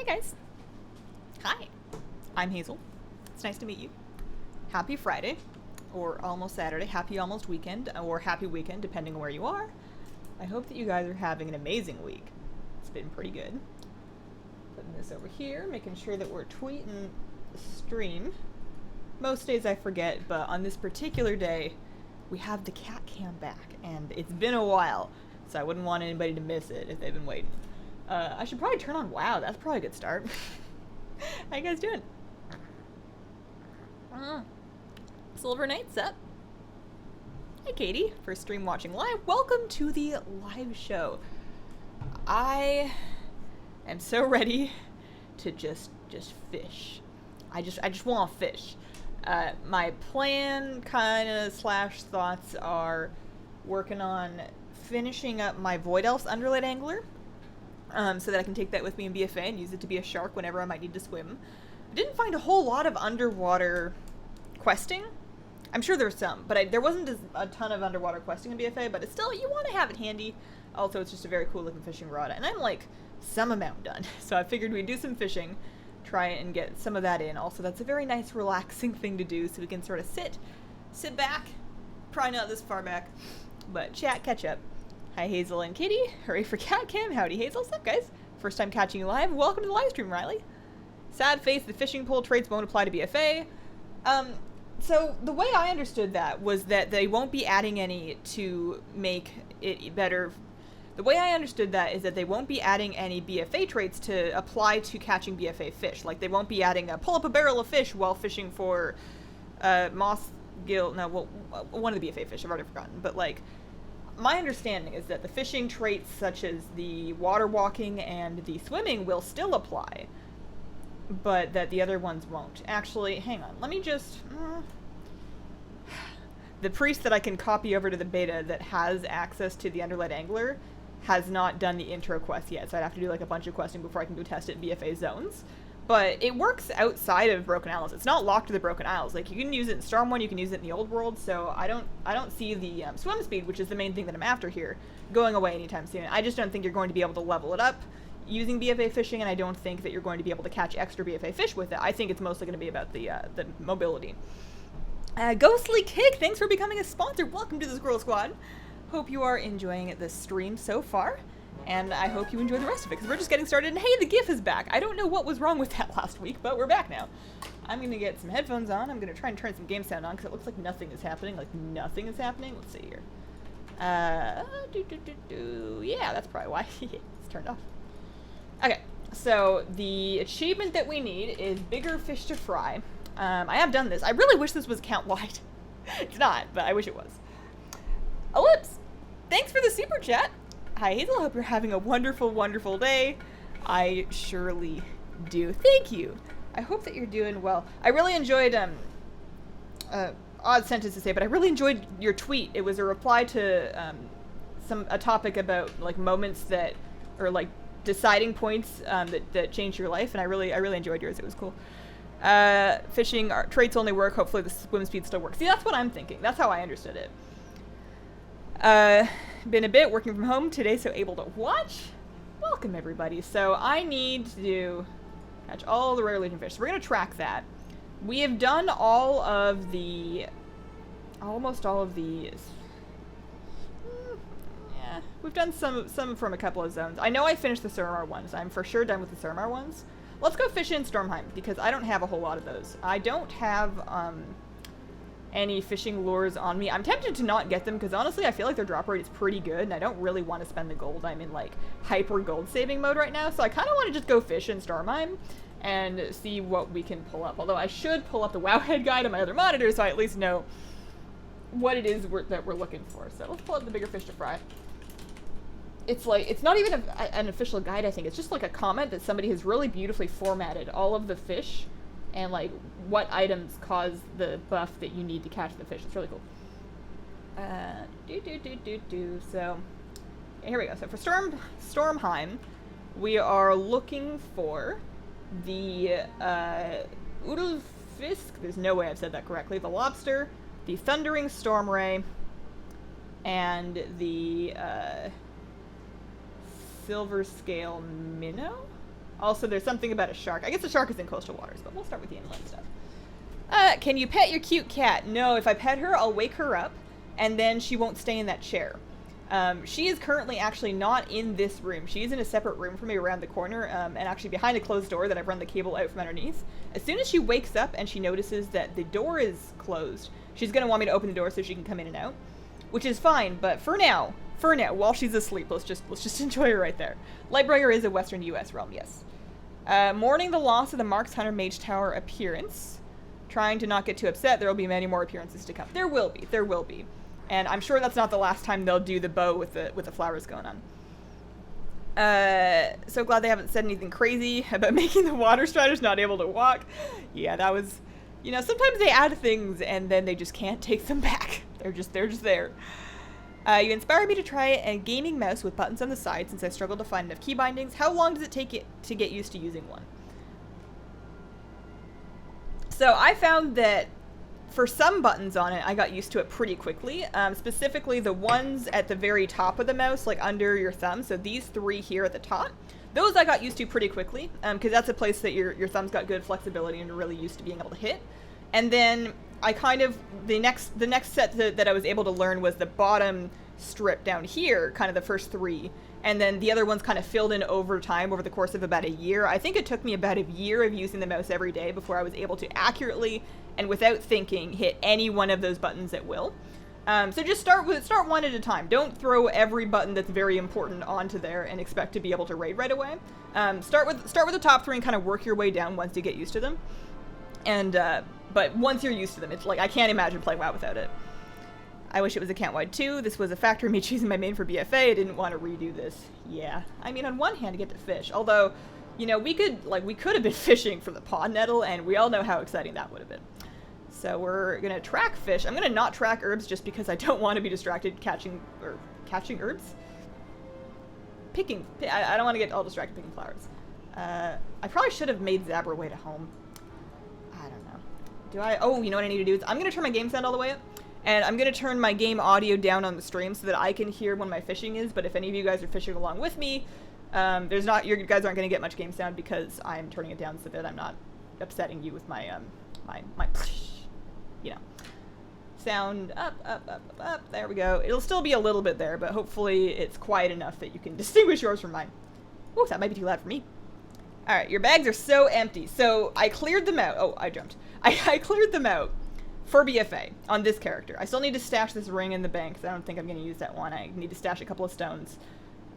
guys. Hi. I'm Hazel. It's nice to meet you. Happy Friday, or almost Saturday. Happy almost weekend, or happy weekend, depending on where you are. I hope that you guys are having an amazing week. It's been pretty good. Putting this over here, making sure that we're tweeting the stream. Most days I forget, but on this particular day, we have the cat cam back, and it's been a while, so I wouldn't want anybody to miss it if they've been waiting. I should probably turn on WoW. That's probably a good start. How you guys doing? Silver Knight's up. Hi, Katie. First stream watching live. Welcome to the live show. I am so ready to just fish. I just want to fish. My plan kind of / thoughts are working on finishing up my Void Elf's Underlight Angler. So that I can take that with me in BFA and use it to be a shark whenever I might need to swim. I didn't find a whole lot of underwater questing. I'm sure there's some, but there wasn't a ton of underwater questing in BFA, but it's still, you want to have it handy. Also, it's just a very cool looking fishing rod, and I'm like some amount done. So I figured we'd do some fishing, try and get some of that in. Also, that's a very nice relaxing thing to do, so we can sort of sit back, probably not this far back, but chat, catch up. Hi, Hazel and Kitty. Hooray for Cat Cam. Howdy, Hazel. What's up, guys? First time catching you live. Welcome to the live stream, Riley. Sad face, the fishing pole traits won't apply to BFA. So the way I understood that was that they won't be adding any to make it better. The way I understood that is that they won't be adding any BFA traits to apply to catching BFA fish. Like, they won't be adding a pull up a barrel of fish while fishing for moss gill. No, well, one of the BFA fish. I've already forgotten. But, like, my understanding is that the fishing traits such as the water walking and the swimming will still apply, but that the other ones won't. Actually, hang on. Let me just... The priest that I can copy over to the beta that has access to the Underlight Angler has not done the intro quest yet, so I'd have to do like a bunch of questing before I can go test it in BFA zones. But it works outside of Broken Isles. It's not locked to the Broken Isles. Like, you can use it in Storm 1, you can use it in the Old World, so I don't see the swim speed, which is the main thing that I'm after here, going away anytime soon. I just don't think you're going to be able to level it up using BFA fishing, and I don't think that you're going to be able to catch extra BFA fish with it. I think it's mostly going to be about the mobility. Ghostly Kick, thanks for becoming a sponsor. Welcome to the Squirrel Squad. Hope you are enjoying this stream so far. And I hope you enjoy the rest of it, because we're just getting started. And hey, the GIF is back. I don't know what was wrong with that last week, but we're back now. I'm going to get some headphones on. I'm going to try and turn some game sound on, because it looks like nothing is happening. Like, nothing is happening. Let's see here. Yeah, that's probably why. It's turned off. Okay, so the achievement that we need is bigger fish to fry. I have done this. I really wish this was count-wide. It's not, but I wish it was. Ellipse, thanks for the super chat. Hi, Hazel. Hope you're having a wonderful, wonderful day. I surely do. Thank you. I hope that you're doing well. I really enjoyed, odd sentence to say, but I really enjoyed your tweet. It was a reply to a topic about, like, moments that, or, like, deciding points that changed your life, and I really enjoyed yours. It was cool. Fishing traits only work. Hopefully the swim speed still works. See, that's what I'm thinking. That's how I understood it. Been a bit working from home today, so able to watch. Welcome, everybody. So I need to catch all the rare legion fish. So we're going to track that. We have done almost all of the, yeah, we've done some from a couple of zones. I know I finished the Suramar ones. I'm for sure done with the Suramar ones. Let's go fish in Stormheim, because I don't have a whole lot of those. I don't have, any fishing lures on me. I'm tempted to not get them, because honestly I feel like their drop rate is pretty good, and I don't really want to spend the gold. I'm in, like, hyper gold saving mode right now, so I kind of want to just go fish in Stormheim and see what we can pull up. Although I should pull up the Wowhead guide on my other monitor, so I at least know what it is that we're looking for. So let's pull up the bigger fish to fry. It's like, it's not even an official guide, I think. It's just like a comment that somebody has really beautifully formatted all of the fish and, like, what items cause the buff that you need to catch the fish. It's really cool. So, here we go. So for Stormheim, we are looking for the Udelfisk. There's no way I've said that correctly. The lobster, the Thundering Storm Ray, and the Silver Scale Minnow? Also, there's something about a shark. I guess the shark is in coastal waters, but we'll start with the inland stuff. Can you pet your cute cat? No, if I pet her, I'll wake her up, and then she won't stay in that chair. She is currently actually not in this room. She's in a separate room from me around the corner, and actually behind a closed door that I've run the cable out from underneath. As soon as she wakes up and she notices that the door is closed, she's going to want me to open the door so she can come in and out, which is fine, but for now, while she's asleep, let's just enjoy her right there. Lightbringer is a Western U.S. realm, yes. Mourning the loss of the Marks Hunter Mage Tower appearance. Trying to not get too upset, there will be many more appearances to come. There will be. And I'm sure that's not the last time they'll do the bow with the flowers going on. So glad they haven't said anything crazy about making the water striders not able to walk. Yeah, that was, you know, sometimes they add things and then they just can't take them back. They're just there. You inspired me to try a gaming mouse with buttons on the side since I struggled to find enough key bindings. How long does it take it to get used to using one? So I found that for some buttons on it, I got used to it pretty quickly. Specifically the ones at the very top of the mouse, like under your thumb. So these three here at the top, those I got used to pretty quickly, because that's a place that your thumb's got good flexibility and you're really used to being able to hit. And then I kind of, the next set that I was able to learn was the bottom strip down here, kind of the first three. And then the other ones kind of filled in over time, over the course of about a year. I think it took me about a year of using the mouse every day before I was able to accurately and without thinking hit any one of those buttons at will. So just start one at a time. Don't throw every button that's very important onto there and expect to be able to raid right away. Start with the top three and kind of work your way down once you get used to them. And but once you're used to them, it's like I can't imagine playing WoW without it. I wish it was account wide too. This was a factor in me choosing my main for BFA. I didn't want to redo this. Yeah, I mean, on one hand, I get to fish. Although, you know, we could have been fishing for the pond nettle, and we all know how exciting that would have been. So we're gonna track fish. I'm gonna not track herbs just because I don't want to be distracted catching herbs. I don't want to get all distracted picking flowers. I probably should have made Zabra way to home. I don't know. Do I? Oh, you know what I need to do? I'm gonna turn my game sound all the way up. And I'm going to turn my game audio down on the stream so that I can hear when my fishing is, but if any of you guys are fishing along with me, you guys aren't going to get much game sound because I'm turning it down so that I'm not upsetting you with my, you know, sound up, there we go. It'll still be a little bit there, but hopefully it's quiet enough that you can distinguish yours from mine. Oh, that might be too loud for me. Alright, your bags are so empty. So I cleared them out. Oh, I jumped. I cleared them out for BFA on this character. I still need to stash this ring in the bank because I don't think I'm going to use that one. I need to stash a couple of stones.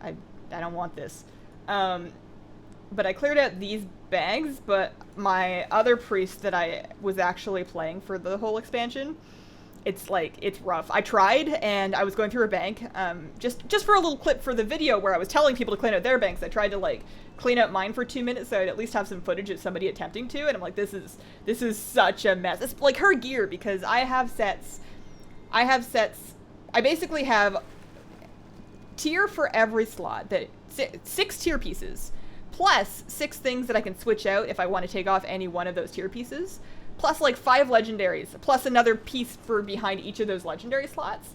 I don't want this. But I cleared out these bags, but my other priest that I was actually playing for the whole expansion, it's rough. I tried, and I was going through a bank, just for a little clip for the video where I was telling people to clean out their banks. I tried to, clean out mine for 2 minutes so I'd at least have some footage of somebody attempting to, and I'm like, this is such a mess. It's like her gear, because I basically have tier for every slot, that 6 tier pieces, plus 6 things that I can switch out if I want to take off any one of those tier pieces, plus 5 legendaries, plus another piece for behind each of those legendary slots.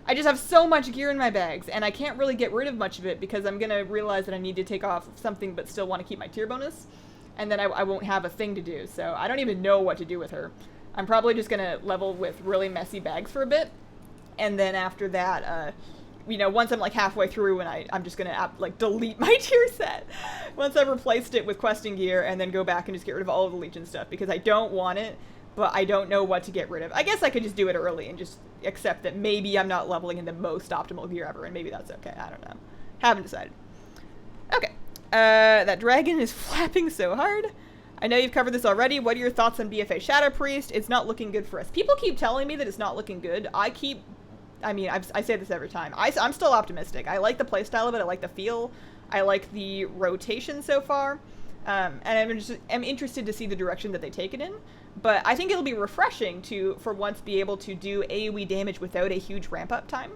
I just have so much gear in my bags, and I can't really get rid of much of it because I'm going to realize that I need to take off something but still want to keep my tier bonus, and then I won't have a thing to do, so I don't even know what to do with her. I'm probably just going to level with really messy bags for a bit, and then after that, once I'm halfway through, and I'm just going to delete my tier set once I've replaced it with questing gear, and then go back and just get rid of all of the Legion stuff, because I don't want it, but I don't know what to get rid of. I guess I could just do it early and just accept that maybe I'm not leveling in the most optimal gear ever, and maybe that's okay. I don't know. Haven't decided. Okay. That dragon is flapping so hard. I know you've covered this already. What are your thoughts on BFA Shadow Priest? It's not looking good for us. People keep telling me that it's not looking good. I say this every time. I'm still optimistic. I like the playstyle of it. I like the feel. I like the rotation so far. And I'm interested to see the direction that they take it in. But I think it'll be refreshing to, for once, be able to do AoE damage without a huge ramp-up time.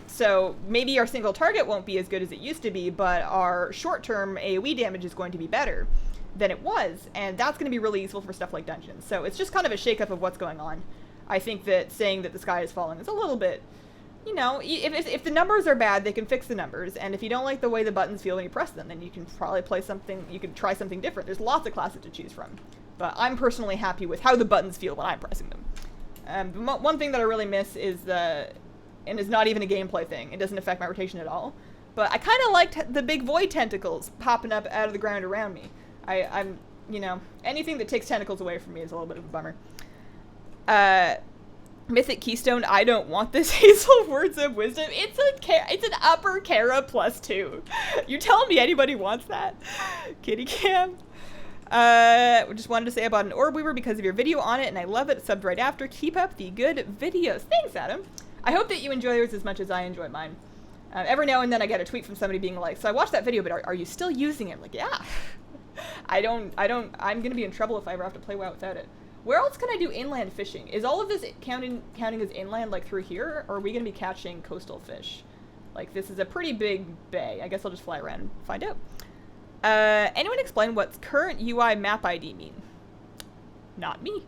So maybe our single target won't be as good as it used to be, but our short-term AoE damage is going to be better than it was, and that's going to be really useful for stuff like dungeons. So it's just kind of a shake-up of what's going on. I think that saying that the sky is falling is a little bit you know, if the numbers are bad, they can fix the numbers, and if you don't like the way the buttons feel when you press them, then you can probably you can try something different. There's lots of classes to choose from, but I'm personally happy with how the buttons feel when I'm pressing them. One thing that I really miss is and it's not even a gameplay thing, it doesn't affect my rotation at all, but I kind of liked the big void tentacles popping up out of the ground around me. I'm, you know, anything that takes tentacles away from me is a little bit of a bummer. Mythic Keystone, I don't want this Hazel Words of Wisdom. It's an upper Kara +2. You telling me anybody wants that? Kitty Cam. Just wanted to say I bought an Orb Weaver because of your video on it, and I love it. Subbed right after. Keep up the good videos. Thanks, Adam. I hope that you enjoy yours as much as I enjoy mine. Every now and then I get a tweet from somebody being like, so I watched that video, but are you still using it? I'm like, yeah. I'm gonna be in trouble if I ever have to play WoW without it. Where else can I do inland fishing? Is all of this counting as inland, like through here, or are we gonna be catching coastal fish? Like, this is a pretty big bay. I guess I'll just fly around and find out. Anyone explain what's current UI map ID mean? Not me.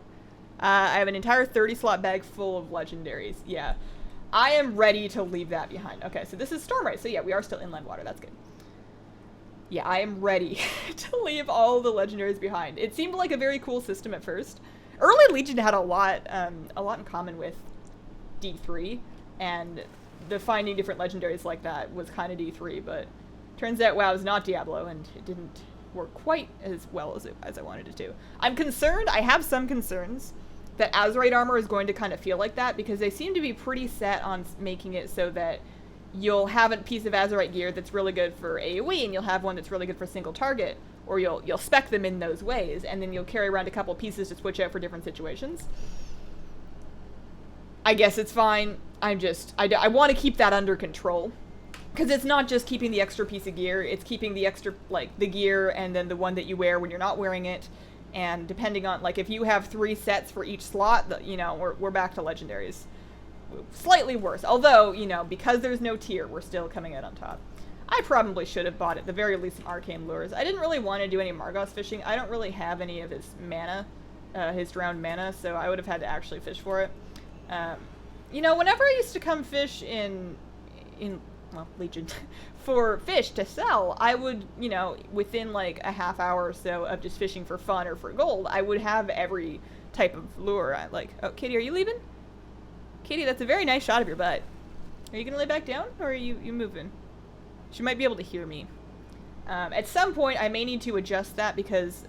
I have an entire 30-slot bag full of legendaries. Yeah. I am ready to leave that behind. Okay, so this is Stormlight. So yeah, we are still inland water. That's good. Yeah, I am ready to leave all the legendaries behind. It seemed like a very cool system at first. Early Legion had a lot in common with D3, and the finding different legendaries like that was kind of D3, but turns out WoW is not Diablo, and it didn't work quite as well as I wanted it to. I'm concerned, I have some concerns, that Azerite armor is going to kind of feel like that, because they seem to be pretty set on making it so that you'll have a piece of Azerite gear that's really good for AoE, and you'll have one that's really good for single target, or you'll spec them in those ways, and then you'll carry around a couple pieces to switch out for different situations. I guess it's fine. I want to keep that under control, because it's not just keeping the extra piece of gear, it's keeping the extra, like, the gear and then the one that you wear when you're not wearing it, and depending on, like, if you have 3 sets for each slot, you know, we're back to legendaries. Slightly worse, although, you know, because there's no tier, we're still coming out on top. I probably should have bought at the very least some arcane lures. I didn't really want to do any Margos fishing. I don't really have any of his mana, his drowned mana, so I would have had to actually fish for it. You know, whenever I used to come fish in Legion, for fish to sell, I would, you know, within like a half hour or so of just fishing for fun or for gold, I would have every type of lure. Like, oh, Kitty, are you leaving? Kitty, that's a very nice shot of your butt. Are you gonna lay back down, or are you moving? She might be able to hear me. At some point, I may need to adjust that because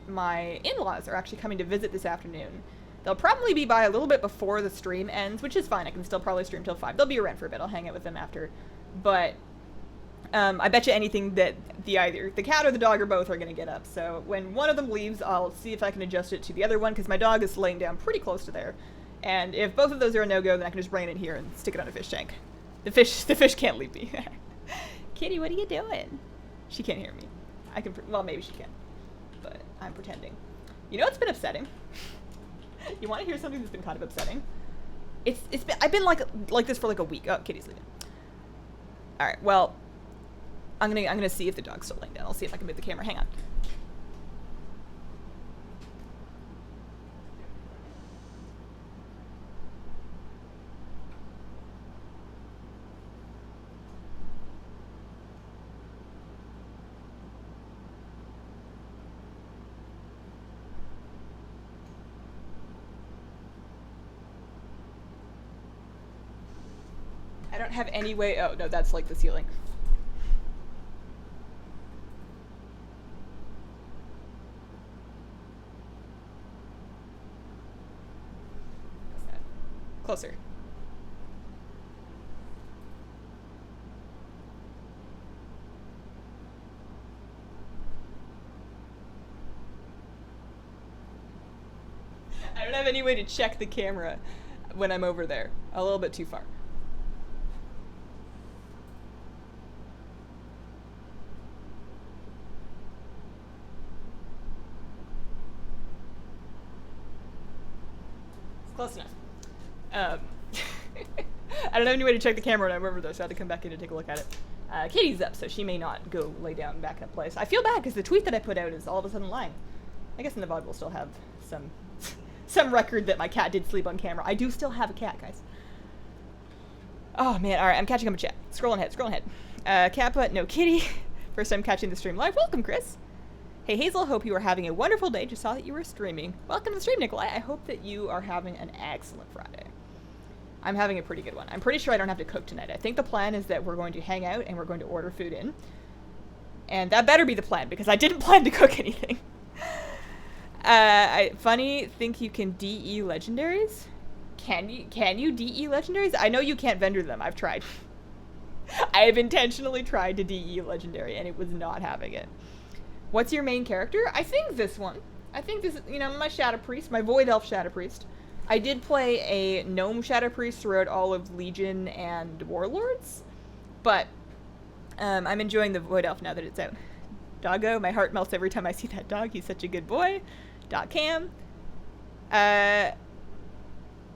my in-laws are actually coming to visit this afternoon. They'll probably be by a little bit before the stream ends, which is fine. I can still probably stream till 5. They'll be around for a bit. I'll hang out with them after. But I bet you anything that either the cat or the dog or both are going to get up. So when one of them leaves, I'll see if I can adjust it to the other one, because my dog is laying down pretty close to there. And if both of those are a no-go, then I can just bring it in here and stick it on a fish tank. The fish can't leave me. Kitty, what are you doing? She can't hear me. Well, maybe she can, but I'm pretending. You know what's been upsetting? You want to hear something that's been kind of upsetting? I've been like this for like a week. Oh, Kitty's leaving. All right. Well, I'm gonna see if the dog's still laying down. I'll see if I can move the camera. Hang on. I don't have any way. Oh, no, that's like the ceiling. Closer. I don't have any way to check the camera when I'm over there. A little bit too far. Close enough. I don't have any way to check the camera when I'm over there, so I had to come back in and take a look at it. Katie's up, so she may not go lay down back in a place. I feel bad because the tweet that I put out is all of a sudden lying. I guess in the VoD we'll still have some record that my cat did sleep on camera. I do still have a cat, guys. Oh man, alright, I'm catching up with chat. Scrolling ahead. Kappa, no kitty. First time catching the stream live. Welcome, Chris. Hey Hazel, hope you are having a wonderful day. Just saw that you were streaming. Welcome to the stream, Nikolai. I hope that you are having an excellent Friday. I'm having a pretty good one. I'm pretty sure I don't have to cook tonight. I think the plan is that we're going to hang out and we're going to order food in. And that better be the plan, because I didn't plan to cook anything. Funny, think you can DE legendaries? Can you DE legendaries? I know you can't vendor them. I've tried. I have intentionally tried to DE legendary and it was not having it. What's your main character? I think this one. I think this, you know, my Shadow Priest, my Void Elf Shadow Priest. I did play a Gnome Shadow Priest throughout all of Legion and Warlords, but I'm enjoying the Void Elf now that it's out. Doggo, my heart melts every time I see that dog. He's such a good boy. .cam.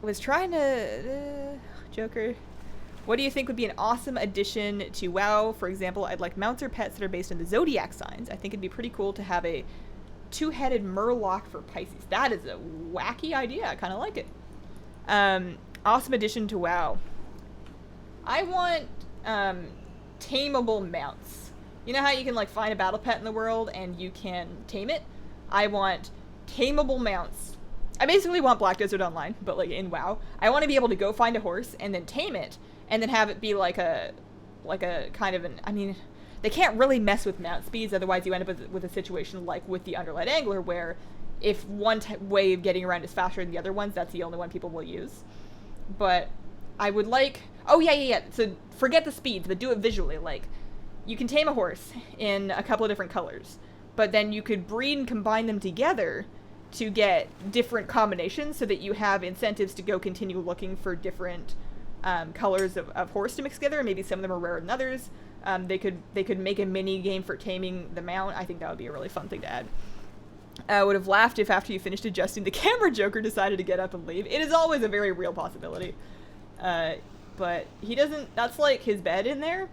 Was trying to... Joker. What do you think would be an awesome addition to WoW? For example, I'd like mounts or pets that are based on the zodiac signs. I think it'd be pretty cool to have a two-headed Murloc for Pisces. That is a wacky idea. I kind of like it. Awesome addition to WoW. I want tameable mounts. You know how you can like find a battle pet in the world and you can tame it? I want tameable mounts. I basically want Black Desert Online, but like in WoW. I want to be able to go find a horse and then tame it and then have it be like a kind of an, I mean, they can't really mess with mount speeds, otherwise you end up with a situation like with the Underlight Angler, where if one way of getting around is faster than the other ones, that's the only one people will use. But I would like... Oh, yeah. So forget the speeds, but do it visually. Like, you can tame a horse in a couple of different colors, but then you could breed and combine them together to get different combinations so that you have incentives to go continue looking for different colors of horse to mix together. Maybe some of them are rarer than others. They could make a mini game for taming the mount. I think that would be a really fun thing to add. I would have laughed if after you finished adjusting the camera, Joker decided to get up and leave. It is always a very real possibility. But he doesn't, that's like his bed in there.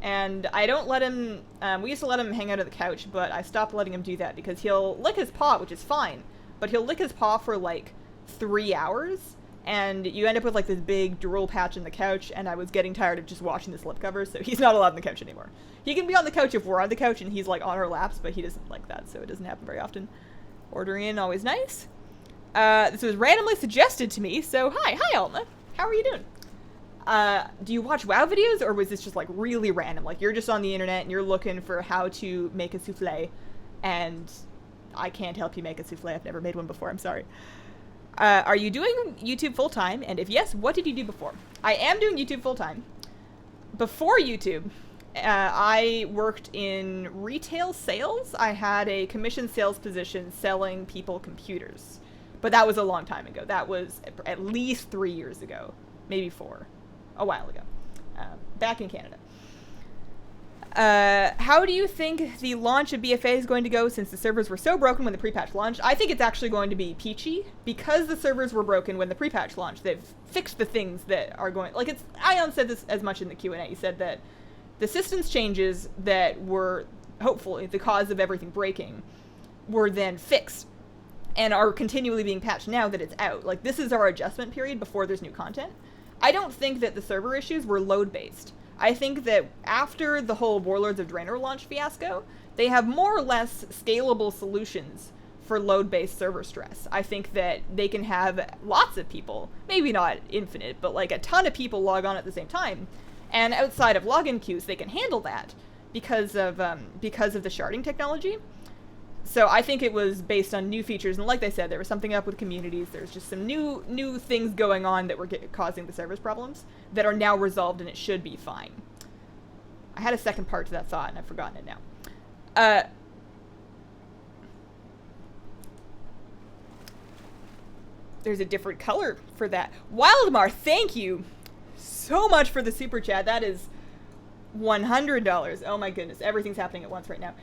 And I don't let him, we used to let him hang out on the couch, but I stopped letting him do that because he'll lick his paw, which is fine. But he'll lick his paw for like 3 hours. And you end up with like this big drool patch in the couch, and I was getting tired of just watching the slipcover, so he's not allowed on the couch anymore. He can be on the couch if we're on the couch and he's like on our laps, but he doesn't like that, so it doesn't happen very often. Ordering in, always nice. This was randomly suggested to me, so hi Alma. How are you doing? Do you watch WoW videos, or was this just like really random? Like you're just on the internet and you're looking for how to make a souffle, and I can't help you make a souffle. I've never made one before, I'm sorry. Are you doing YouTube full-time? And if yes, what did you do before? I am doing YouTube full-time. Before YouTube, I worked in retail sales. I had a commission sales position selling people computers. But that was a long time ago. That was at least 3 years ago. Maybe 4. A while ago. Back in Canada. How do you think the launch of BFA is going to go since the servers were so broken when the pre-patch launched? I think it's actually going to be peachy. Because the servers were broken when the pre-patch launched, they've fixed the things that are going... Like, it's... Ion said this as much in the Q&A. He said that the systems changes that were, hopefully, the cause of everything breaking were then fixed and are continually being patched now that it's out. Like, this is our adjustment period before there's new content. I don't think that the server issues were load-based. I think that after the whole Warlords of Draenor launch fiasco, they have more or less scalable solutions for load-based server stress. I think that they can have lots of people, maybe not infinite, but like a ton of people log on at the same time. And outside of login queues, they can handle that because of the sharding technology. So I think it was based on new features, and like they said, there was something up with communities. There's just some new things going on that were causing the servers problems that are now resolved, and it should be fine. I had a second part to that thought, and I've forgotten it now. There's a different color for that. Wildmar, thank you so much for the super chat. That is $100. Oh my goodness, everything's happening at once right now.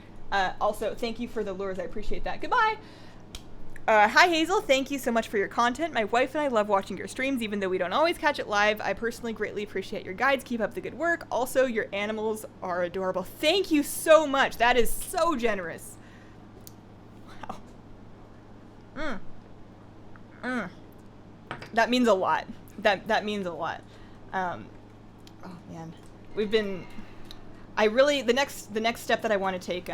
Also, thank you for the lures. I appreciate that. Goodbye. Hi, Hazel. Thank you so much for your content. My wife and I love watching your streams, even though we don't always catch it live. I personally greatly appreciate your guides. Keep up the good work. Also, your animals are adorable. Thank you so much. That is so generous. Wow. That means a lot. That means a lot. oh man, we've been, I really, the next step that I want to take,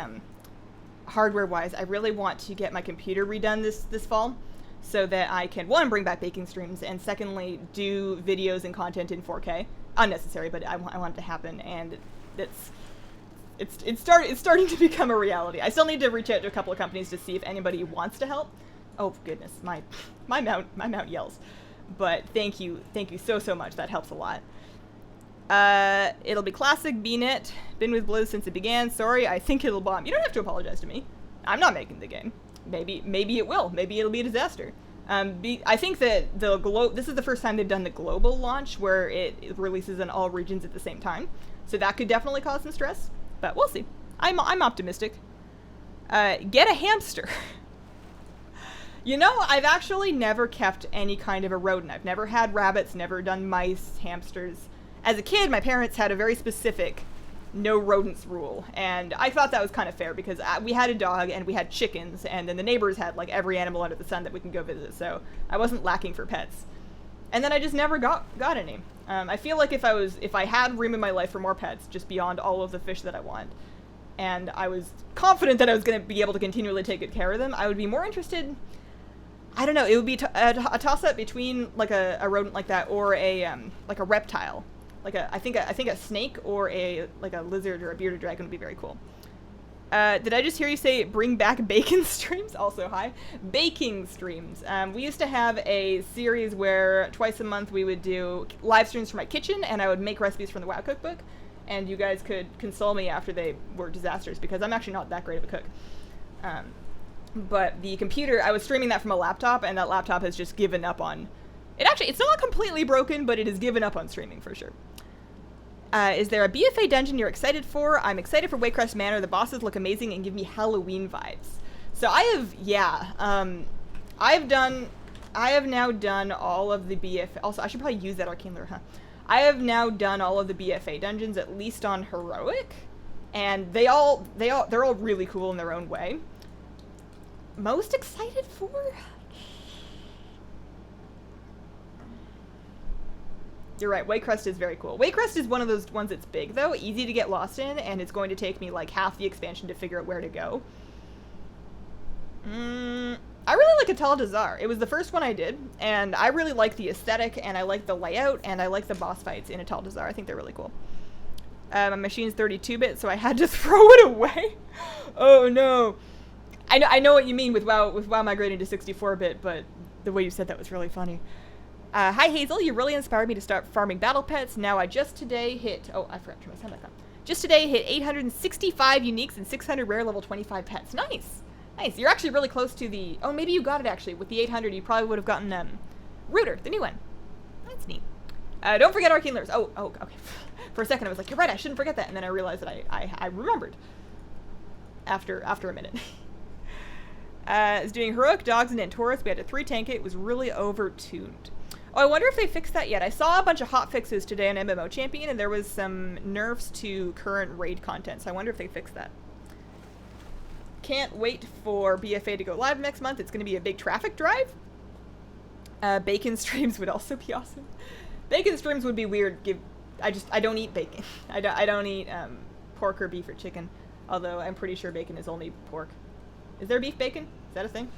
hardware wise, I really want to get my computer redone this fall, so that I can, one, bring back baking streams, and secondly, do videos and content in 4K. Unnecessary, but I want it to happen, and it's starting to become a reality. I still need to reach out to a couple of companies to see if anybody wants to help. Oh goodness, my mount yells. But thank you so much. That helps a lot. It'll be classic BNet. Been with Blizz since it began. Sorry, I think it'll bomb. You don't have to apologize to me. I'm not making the game. Maybe it will. Maybe it'll be a disaster. I think that this is the first time they've done the global launch where it releases in all regions at the same time. So that could definitely cause some stress, but we'll see. I'm optimistic. Get a hamster. You know, I've actually never kept any kind of a rodent. I've never had rabbits, never done mice, hamsters. As a kid, my parents had a very specific no rodents rule, and I thought that was kind of fair because we had a dog and we had chickens, and then the neighbors had like every animal under the sun that we can go visit, so I wasn't lacking for pets. And then I just never got any. I feel like if I had room in my life for more pets, just beyond all of the fish that I want, and I was confident that I was going to be able to continually take good care of them, I would be more interested. I don't know. It would be a toss-up between like a rodent like that or a like a reptile, like I think a snake or a lizard or a bearded dragon would be very cool. Did I just hear you say bring back bacon streams? Also, hi, baking streams. We used to have a series where twice a month we would do live streams from my kitchen, and I would make recipes from the WoW cookbook, and you guys could console me after they were disasters because I'm actually not that great of a cook. But the computer, I was streaming that from a laptop, and that laptop has just given up on it. Actually, it's not completely broken, but it has given up on streaming for sure. Is there a BFA dungeon you're excited for? I'm excited for Waycrest Manor. The bosses look amazing and give me Halloween vibes. So I have now done all of the BFA. Also, I should probably use that arcane lure, huh? I have now done all of the BFA dungeons, at least on heroic, and they're all really cool in their own way. Most excited for? You're right, Waycrest is very cool. Waycrest is one of those ones that's big, though, easy to get lost in, and it's going to take me like half the expansion to figure out where to go. I really like Atal Dazar. It was the first one I did, and I really like the aesthetic, and I like the layout, and I like the boss fights in Atal Dazar. I think they're really cool. My machine's 32-bit, so I had to throw it away. Oh no. I know what you mean with WoW migrating to 64-bit, but the way you said that was really funny. Hi Hazel, you really inspired me to start farming battle pets. Now I just today hit, oh I forgot to turn my sound back on. Just today hit 865 uniques and 600 rare level 25 pets. Nice! Nice, you're actually really close to the, oh maybe you got it actually. With the 800 you probably would have gotten Rooter, the new one. That's neat. Don't forget Arcane Lures. Oh, okay. For a second I was like, you're right, I shouldn't forget that. And then I realized that I remembered. After a minute. Is doing heroic dogs and Taurus. We had to 3-tank it. It was really over-tuned. Oh, I wonder if they fixed that yet. I saw a bunch of hot fixes today on MMO Champion, and there was some nerfs to current raid content, so I wonder if they fixed that. Can't wait for BFA to go live next month. It's going to be a big traffic drive. Bacon streams would also be awesome. Bacon streams would be weird. I don't eat bacon. I don't eat pork or beef or chicken, although I'm pretty sure bacon is only pork. Is there beef bacon? Is that a thing?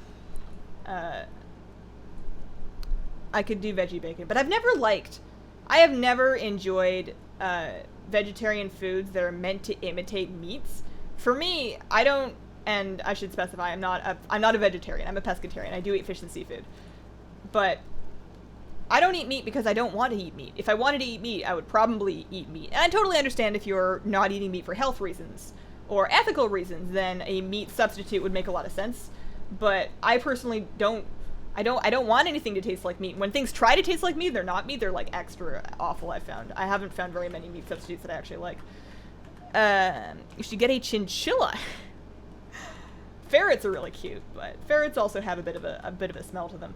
I could do veggie bacon, but I have never enjoyed vegetarian foods that are meant to imitate meats. For me, I don't, and I should specify, I'm not a vegetarian. I'm a pescatarian. I do eat fish and seafood, but I don't eat meat because I don't want to eat meat. If I wanted to eat meat, I would probably eat meat. And I totally understand if you're not eating meat for health reasons or ethical reasons, then a meat substitute would make a lot of sense. But I personally don't want anything to taste like meat. When things try to taste like meat, they're not meat. They're like extra awful, I haven't found very many meat substitutes that I actually like. You should get a chinchilla. Ferrets are really cute, but ferrets also have a bit of a smell to them.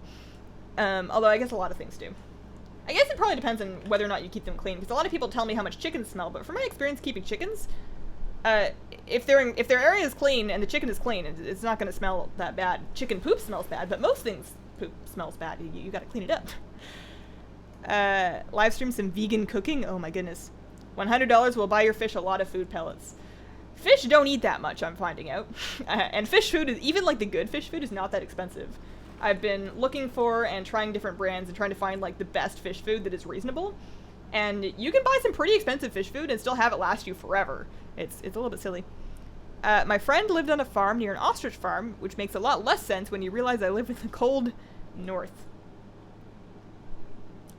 Although I guess a lot of things do. I guess it probably depends on whether or not you keep them clean, because a lot of people tell me how much chickens smell, but from my experience keeping chickens, if their area is clean and the chicken is clean, it's not going to smell that bad. Chicken poop smells bad, but most things poop smells bad. You got to clean it up. Live stream some vegan cooking. Oh my goodness. $100 will buy your fish a lot of food pellets. Fish don't eat that much, I'm finding out. And fish food, even like the good fish food, is not that expensive. I've been looking for and trying different brands and trying to find like the best fish food that is reasonable. And you can buy some pretty expensive fish food and still have it last you forever. It's a little bit silly. My friend lived on a farm near an ostrich farm, which makes a lot less sense when you realize I live in the cold north.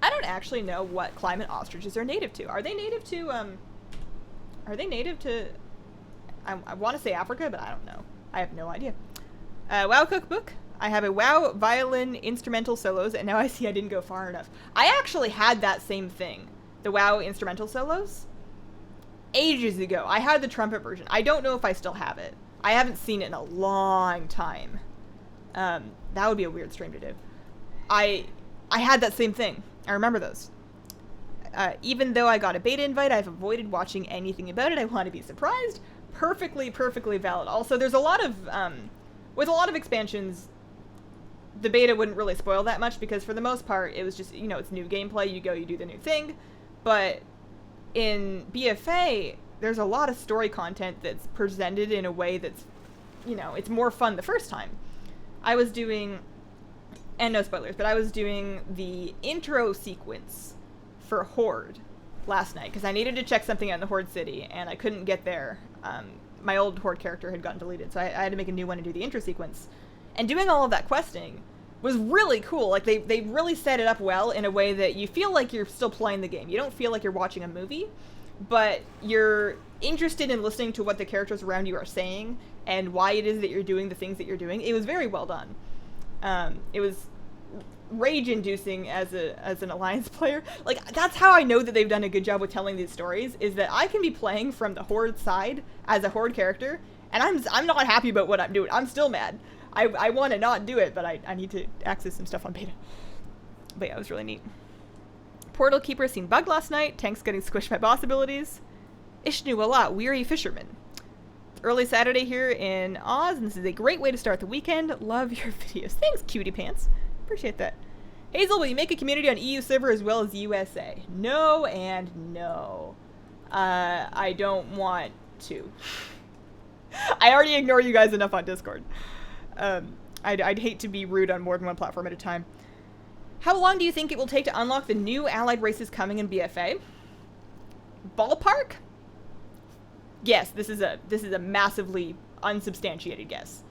I don't actually know what climate ostriches are native to. Are they native to, I want to say Africa, but I don't know. I have no idea. WoW cookbook. I have a WoW violin instrumental solos, and now I see I didn't go far enough. I actually had that same thing. The WoW instrumental solos. Ages ago. I had the trumpet version. I don't know if I still have it. I haven't seen it in a long time. That would be a weird stream to do. I had that same thing. I remember those. Even though I got a beta invite, I've avoided watching anything about it. I want to be surprised. Perfectly valid. Also, there's a lot of, with a lot of expansions, the beta wouldn't really spoil that much because for the most part, it was just, you know, it's new gameplay, you go, you do the new thing. But in BFA, there's a lot of story content that's presented in a way that's, you know, it's more fun the first time. I was doing, and no spoilers, but I was doing the intro sequence for Horde last night because I needed to check something out in the Horde city and I couldn't get there. My old Horde character had gotten deleted, so I had to make a new one and do the intro sequence. And doing all of that questing was really cool. Like, they really set it up well in a way that you feel like you're still playing the game. You don't feel like you're watching a movie, but you're interested in listening to what the characters around you are saying and why it is that you're doing the things that you're doing. It was very well done. It was rage-inducing as an Alliance player. Like, that's how I know that they've done a good job with telling these stories, is that I can be playing from the Horde side as a Horde character, and I'm not happy about what I'm doing. I'm still mad. I want to not do it, but I need to access some stuff on beta. But yeah, it was really neat. Portal Keeper seen bug last night. Tanks getting squished by boss abilities. Ishnu a lot. Weary Fisherman. It's early Saturday here in Oz, and this is a great way to start the weekend. Love your videos. Thanks, cutie pants. Appreciate that. Hazel, will you make a community on EU server as well as USA? No and no. I don't want to. I already ignore you guys enough on Discord. I'd hate to be rude on more than one platform at a time. How long do you think it will take to unlock the new allied races coming in BFA? Ballpark? Yes, this is a massively unsubstantiated guess.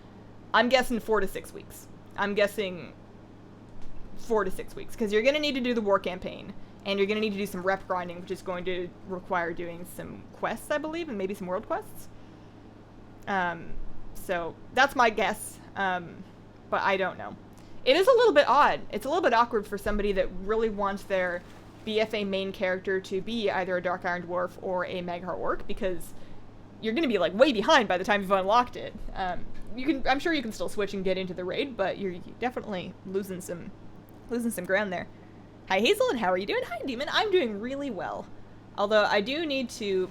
I'm guessing 4 to 6 weeks. I'm guessing 4 to 6 weeks, because you're going to need to do the war campaign, and you're going to need to do some rep grinding, which is going to require doing some quests, I believe, and maybe some world quests. So that's my guess, but I don't know. It is a little bit odd. It's a little bit awkward for somebody that really wants their BFA main character to be either a Dark Iron Dwarf or a Mag'har Orc, because you're going to be like way behind by the time you've unlocked it. I'm sure you can still switch and get into the raid, but you're definitely losing some ground there. Hi Hazel, and how are you doing? Hi Demon, I'm doing really well. Although I do need to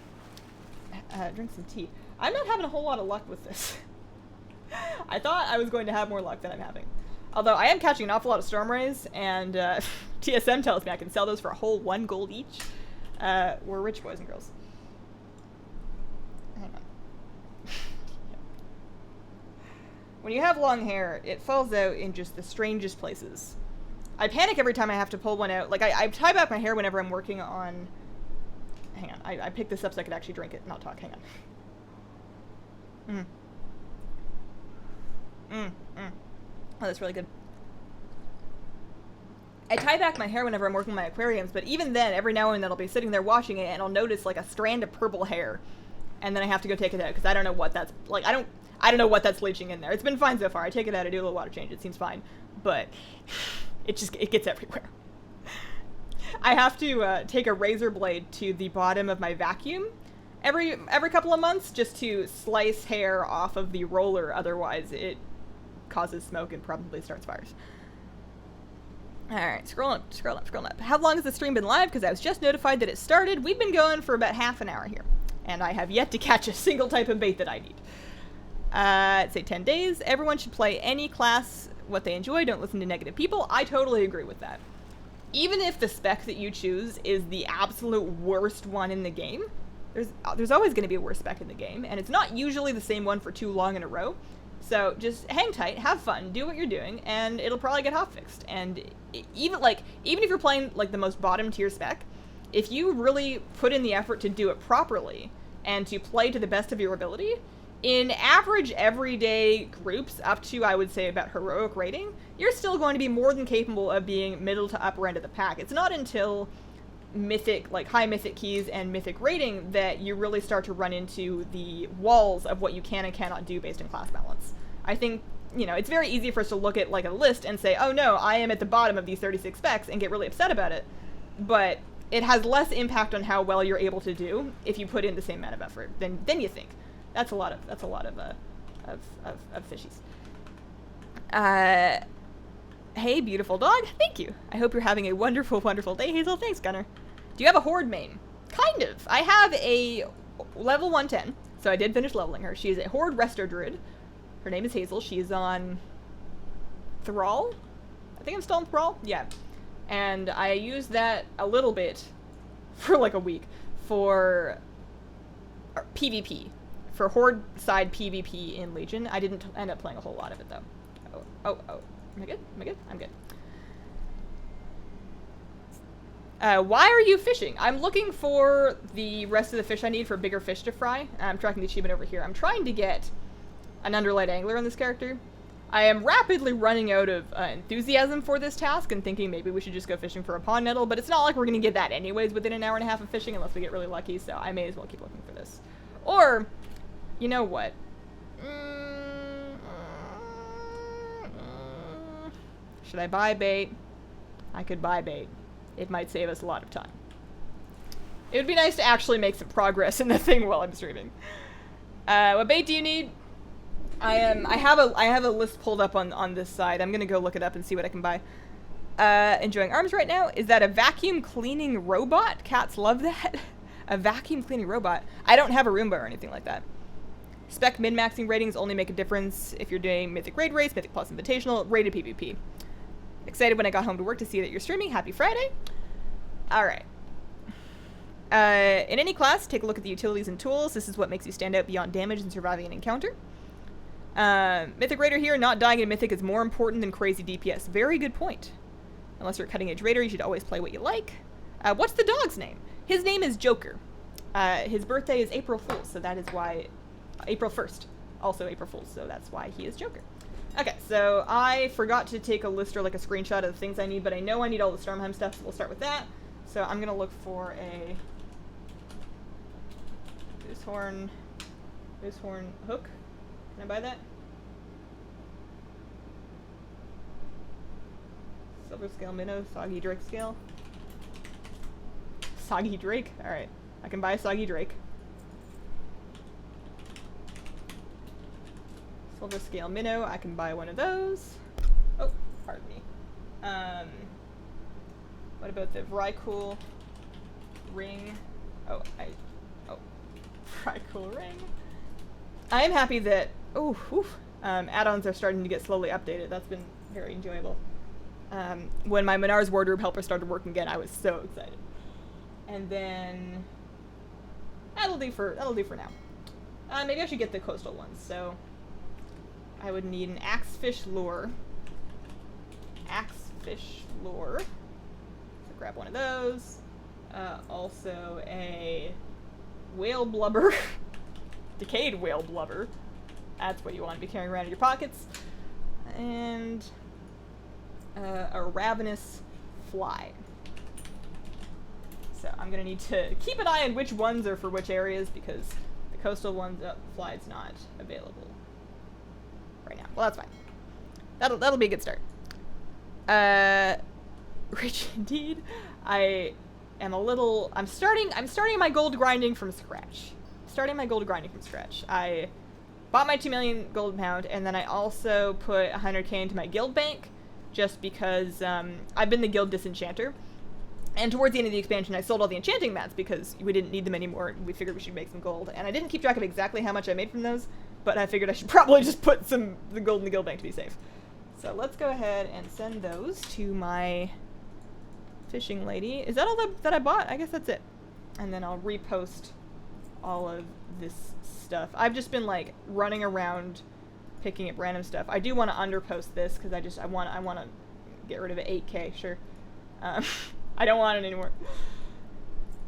drink some tea. I'm not having a whole lot of luck with this. I thought I was going to have more luck than I'm having. Although I am catching an awful lot of Storm Rays, and TSM tells me I can sell those for a whole 1 gold each. We're rich boys and girls. Hang on. When you have long hair, it falls out in just the strangest places. I panic every time I have to pull one out. Like, I tie back my hair whenever I'm working on... Hang on, I picked this up so I could actually drink it, not talk. Hang on. Oh, that's really good. I tie back my hair whenever I'm working my aquariums, but even then, every now and then I'll be sitting there watching it and I'll notice like a strand of purple hair, and then I have to go take it out because I don't know what that's like. I don't know what that's leaching in there. It's been fine so far. I take it out, I do a little water change, it seems fine, but it gets everywhere. I have to take a razor blade to the bottom of my vacuum every couple of months just to slice hair off of the roller, otherwise it causes smoke and probably starts fires. Alright, scrolling up. How long has the stream been live? Because I was just notified that it started. We've been going for about half an hour here, and I have yet to catch a single type of bait that I need. I'd say 10 days. Everyone should play any class what they enjoy. Don't listen to negative people. I totally agree with that. even if the spec that you choose is the absolute worst one in the game, there's always going to be a worse spec in the game, and it's not usually the same one for too long in a row. So just hang tight, have fun, do what you're doing, and it'll probably get hotfixed. And even if you're playing like the most bottom tier spec, if you really put in the effort to do it properly and to play to the best of your ability, in average everyday groups up to, I would say, about heroic rating, you're still going to be more than capable of being middle to upper end of the pack. It's not until mythic, like high mythic keys and mythic rating, that you really start to run into the walls of what you can and cannot do based on class balance. I think, you know, it's very easy for us to look at like a list and say, oh no, I am at the bottom of these 36 specs, and get really upset about it. But it has less impact on how well you're able to do if you put in the same amount of effort than you think. That's a lot of fishies. Hey, beautiful dog. Thank you. I hope you're having a wonderful, wonderful day, Hazel. Thanks, Gunner. Do you have a Horde main? Kind of. I have a level 110, so I did finish leveling her. She is a Horde Resto Druid. Her name is Hazel. She's on Thrall? I think I'm still on Thrall? Yeah. And I used that a little bit for like a week for PvP. For Horde side PvP in Legion. I didn't end up playing a whole lot of it, though. Oh. Am I good? Am I good? I'm good. Why are you fishing? I'm looking for the rest of the fish I need for bigger fish to fry. I'm tracking the achievement over here. I'm trying to get an Underlight angler on this character. I am rapidly running out of enthusiasm for this task and thinking maybe we should just go fishing for a pond nettle, but it's not like we're going to get that anyways within an hour and a half of fishing unless we get really lucky, so I may as well keep looking for this. Or, you know what? Should I buy bait? I could buy bait. It might save us a lot of time. It would be nice to actually make some progress in the thing while I'm streaming. What bait do you need? I have a list pulled up on this side. I'm gonna go look it up and see what I can buy. Enjoying arms right now. Is that a vacuum cleaning robot? Cats love that. A vacuum cleaning robot. I don't have a Roomba or anything like that. Spec min-maxing ratings only make a difference if you're doing Mythic Raid Race, Mythic Plus Invitational, rated PvP. Excited when I got home to work to see that you're streaming. Happy Friday. Alright. In any class, take a look at the utilities and tools. This is what makes you stand out beyond damage and surviving an encounter. Mythic Raider here, not dying in Mythic is more important than crazy DPS. Very good point. Unless you're a cutting-edge Raider, you should always play what you like. What's the dog's name? His name is Joker. His birthday is April Fool's, so that is why... April 1st. Also April Fool's, so that's why he is Joker. Okay, so I forgot to take a list or like a screenshot of the things I need, but I know I need all the Stormheim stuff, so we'll start with that. So I'm gonna look for a Goose horn hook. Can I buy that? Silver scale minnow, soggy drake scale. Soggy drake? Alright. I can buy a soggy drake. Silver scale minnow, I can buy one of those. Oh, pardon me. What about the Vrykul ring? Vrykul ring. I am happy that, add-ons are starting to get slowly updated. That's been very enjoyable. When my Menar's wardrobe helper started working again, I was so excited. And then, that'll do for now. Maybe I should get the coastal ones, so... I would need an axefish lure. So grab one of those. Also a whale blubber. Decayed whale blubber. That's what you want to be carrying around in your pockets. And a ravenous fly. So I'm going to need to keep an eye on which ones are for which areas because the coastal ones, fly's not available right now. Well, that's fine. That'll be a good start. Rich indeed. I'm starting my gold grinding from scratch. I bought my 2 million gold pound, and then I also put 100k into my guild bank, just because I've been the guild disenchanter. And towards the end of the expansion, I sold all the enchanting mats because we didn't need them anymore. We figured we should make some gold. And I didn't keep track of exactly how much I made from those, but I figured I should probably just put the gold in the guild bank to be safe. So let's go ahead and send those to my Fishing lady. Is that all that I bought? I guess that's it. And then I'll repost all of this stuff. I've just been like running around picking up random stuff. I do want to underpost this because I want to get rid of it. 8K, sure. I don't want it anymore.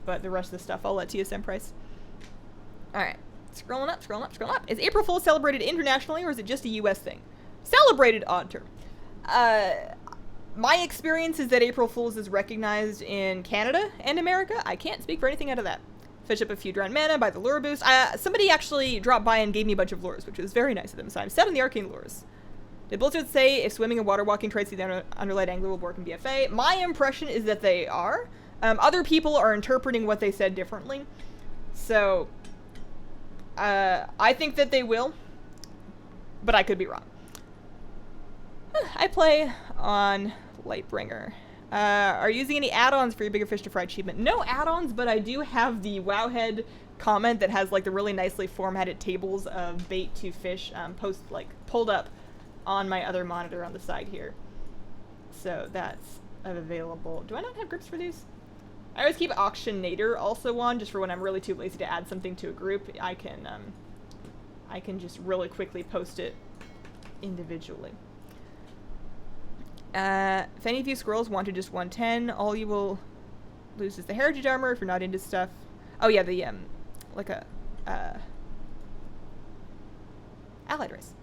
But the rest of the stuff I'll let TSM price. Alright. Scrolling up. Is April Fool's celebrated internationally, or is it just a US thing? Celebrated, odd term. My experience is that April Fool's is recognized in Canada and America. I can't speak for anything out of that. Fish up a few drowned mana, buy the lure boost. Somebody actually dropped by and gave me a bunch of lures, which was very nice of them, so I'm set on the arcane lures. Did Blizzard say if swimming and water walking traits the Underlight Angler will work in BFA? My impression is that they are. Other people are interpreting what they said differently. So, I think that they will, but I could be wrong. I play on Lightbringer. Are you using any add-ons for your Bigger Fish to Fry achievement? No add-ons, but I do have the Wowhead comment that has like the really nicely formatted tables of bait to fish pulled up on my other monitor on the side here. So that's available. Do I not have grips for these? I always keep Auctionator also on, just for when I'm really too lazy to add something to a group. I can just really quickly post it individually. If any of you squirrels want to just 110, all you will lose is the heritage armor if you're not into stuff. Oh yeah, the allied race.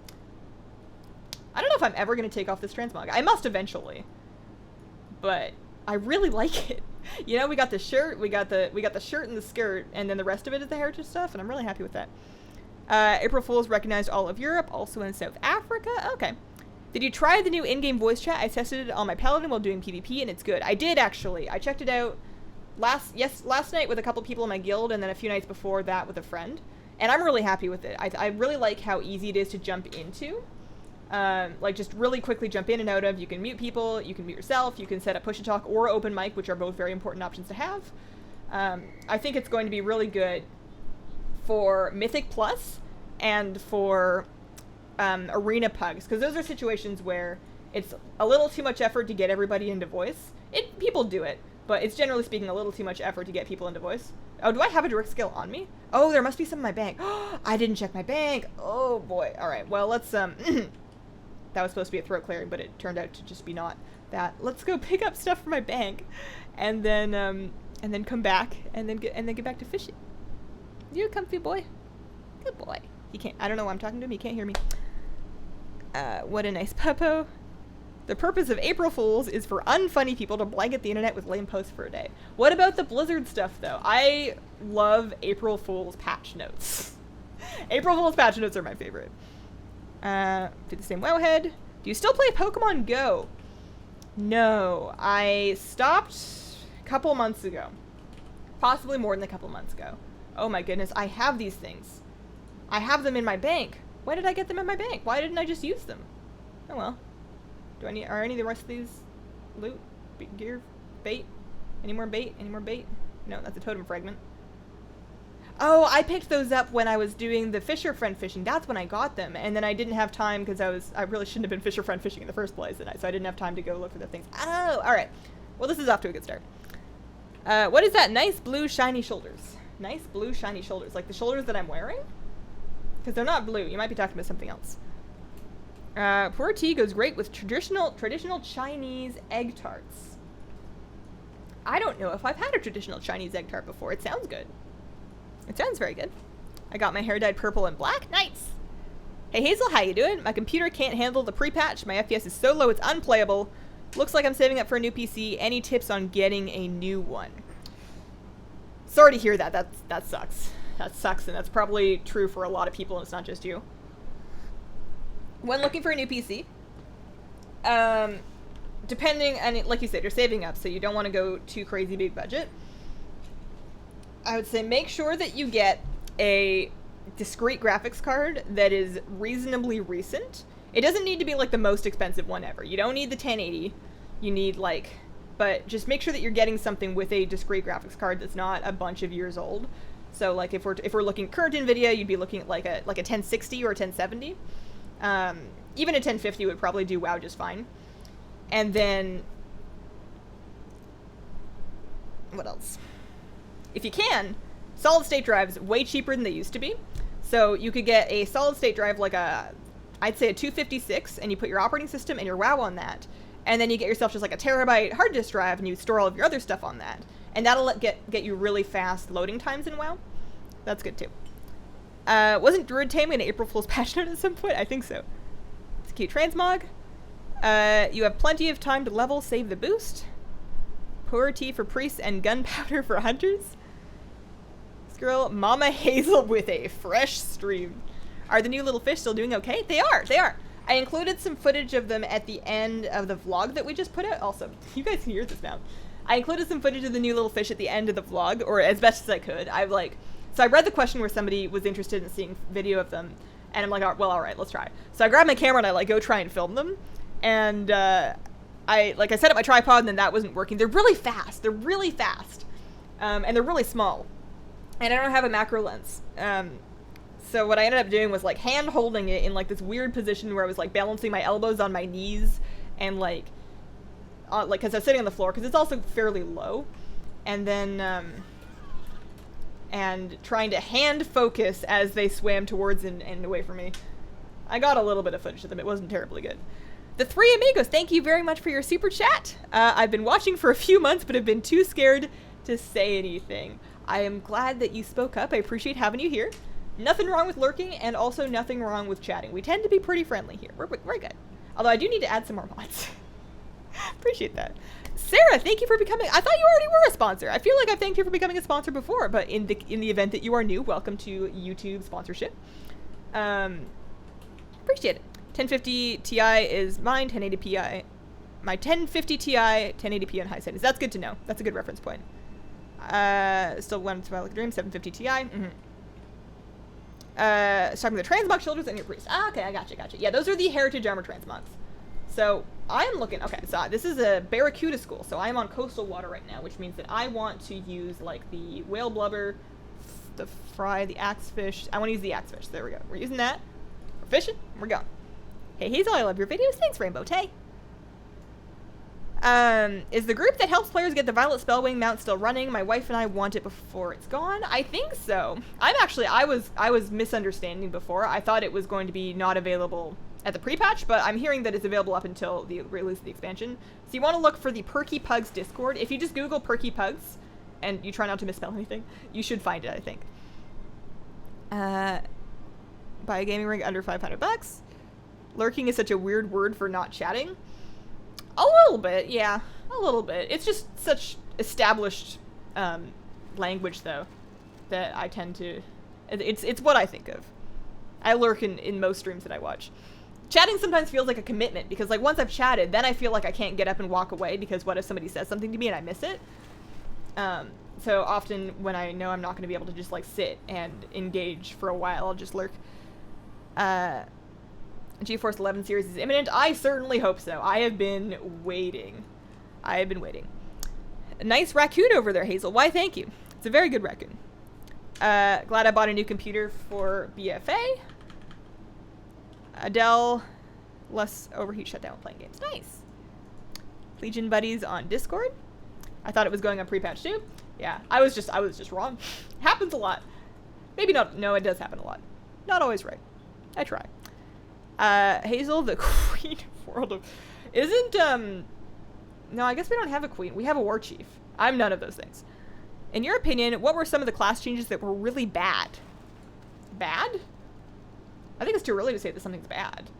I don't know if I'm ever gonna take off this transmog. I must eventually, but I really like it. You know, we got the shirt, we got the shirt and the skirt, and then the rest of it is the heritage stuff, and I'm really happy with that. April Fool's recognized all of Europe, also in South Africa. Okay. Did you try the new in-game voice chat? I tested it on my Paladin while doing PvP, and it's good. I did, actually. I checked it out last night with a couple people in my guild, and then a few nights before that with a friend. And I'm really happy with it. I really like how easy it is to jump into. Like, just really quickly jump in and out of. You can mute people, you can mute yourself, you can set up push-to-talk or open mic, which are both very important options to have. I think it's going to be really good for Mythic Plus and for arena pugs, because those are situations where it's a little too much effort to get everybody into voice. People do it, but it's generally speaking a little too much effort to get people into voice. Oh, do I have a direct skill on me? Oh, there must be some in my bank. I didn't check my bank. Oh boy. All right. Well, let's that was supposed to be a throat clearing, but it turned out to just be not that. Let's go pick up stuff from my bank, and then come back, and then get back to fishing. You a comfy boy? Good boy. He can't. I don't know why I'm talking to him. He can't hear me. What a nice puppo. The purpose of April Fools is for unfunny people to blanket the internet with lame posts for a day. What about the Blizzard stuff, though? I love April Fools patch notes. April Fools patch notes are my favorite. Do the same Wowhead. Do you still play Pokemon Go? No. I stopped a couple months ago. Possibly more than a couple months ago. Oh my goodness, I have these things. I have them in my bank. Why did I get them in my bank? Why didn't I just use them? Oh well. Are any of the rest of these loot? Gear? Bait? Any more bait? Any more bait? No, that's a totem fragment. Oh, I picked those up when I was doing the Fisher Friend fishing. That's when I got them. And then I didn't have time because I really shouldn't have been Fisher Friend fishing in the first place. So I didn't have time to go look for the things. Oh, alright. Well, this is off to a good start. What is that? Nice blue shiny shoulders. Nice blue shiny shoulders. Like the shoulders that I'm wearing? Because they're not blue. You might be talking about something else. Poor tea goes great with traditional Chinese egg tarts. I don't know if I've had a traditional Chinese egg tart before. It sounds good. It sounds very good. I got my hair dyed purple and black. Nice. Hey Hazel, how you doing? My computer can't handle the pre-patch. My FPS is so low it's unplayable. Looks like I'm saving up for a new PC. Any tips on getting a new one? Sorry to hear that. That sucks. That sucks, and that's probably true for a lot of people, and it's not just you. When looking for a new PC, depending, and like you said, you're saving up, so you don't want to go too crazy big budget. I would say make sure that you get a discrete graphics card that is reasonably recent. It doesn't need to be like the most expensive one ever. You don't need the 1080. You need but just make sure that you're getting something with a discrete graphics card that's not a bunch of years old. So like if we're looking current NVIDIA, you'd be looking at like a 1060 or a 1070. Even a 1050 would probably do WoW just fine. And then What else? If you can, solid state drives way cheaper than they used to be. So you could get a solid state drive like I'd say a 256, and you put your operating system and your WoW on that. And then you get yourself just like a terabyte hard disk drive, and you store all of your other stuff on that. And that'll get you really fast loading times in WoW. That's good too. Wasn't Druid Taming an April Fool's patch note at some point? I think so. It's a cute transmog. You have plenty of time to level, save the boost. Poor tea for priests and gunpowder for hunters. This girl, Mama Hazel with a fresh stream. Are the new little fish still doing okay? They are. I included some footage of them at the end of the vlog that we just put out. Also, you guys can hear this now. I included some footage of the new little fish at the end of the vlog, or as best as I could. So I read the question where somebody was interested in seeing video of them, and I'm like, well, all right, let's try. So I grabbed my camera and I go try and film them, and I set up my tripod, and then that wasn't working. They're really fast. And they're really small, and I don't have a macro lens. So what I ended up doing was hand holding it in this weird position where I was balancing my elbows on my knees and because I was sitting on the floor because it's also fairly low, and then and trying to hand focus as they swam towards and away from me. I got a little bit of footage of them. It wasn't terribly good. The Three Amigos, thank you very much for your super chat. I've been watching for a few months but have been too scared to say anything. I am glad that you spoke up. I appreciate having you here. Nothing wrong with lurking, and also nothing wrong with chatting. We tend to be pretty friendly here. We're good. Although I do need to add some more mods. Appreciate that. Sarah, thank you for becoming... I thought you already were a sponsor. I feel like I've thanked you for becoming a sponsor before, but in the event that you are new, welcome to YouTube sponsorship. Appreciate it. 1050 Ti is mine, 1080p. My 1050 Ti, 1080p on high settings. That's good to know. That's a good reference point. Still went to my like dream, 750 Ti. Talking the transmog shoulders and your priest. Okay, I gotcha. Yeah, those are the heritage armor transmogs. So I am looking, okay, so this is a Barracuda school, so I am on coastal water right now, which means that I want to use the whale blubber, the fry, the axefish. I want to use the axefish. There we go. We're using that. We're fishing. We're going. Hey Hazel, I love your videos. Thanks, Rainbow Tay. Is the group that helps players get the Violet Spellwing mount still running? My wife and I want it before it's gone. I think so. I was misunderstanding before. I thought it was going to be not available at the pre-patch, but I'm hearing that it's available up until the release of the expansion. So you want to look for the Perky Pugs Discord. If you just Google Perky Pugs, and you try not to misspell anything, you should find it, I think. Buy a gaming rig under $500. Lurking is such a weird word for not chatting. A little bit, yeah. A little bit. It's just such established language, though, that I tend to... It's what I think of. I lurk in most streams that I watch. Chatting sometimes feels like a commitment, because once I've chatted, then I feel like I can't get up and walk away, because what if somebody says something to me and I miss it? So often when I know I'm not going to be able to just sit and engage for a while, I'll just lurk. GeForce 11 series is imminent. I certainly hope so. I have been waiting. A nice raccoon over there, Hazel. Why, thank you. It's a very good raccoon. Glad I bought a new computer for BFA. Adele, less overheat shutdown when playing games. Nice. Legion buddies on Discord. I thought it was going on pre-patch too. Yeah, I was just wrong. Happens a lot. Maybe not. No, it does happen a lot. Not always right. I try. Hazel, the queen of world of... Isn't, No, I guess we don't have a queen. We have a war chief. I'm none of those things. In your opinion, what were some of the class changes that were really bad? Bad? I think it's too early to say that something's bad.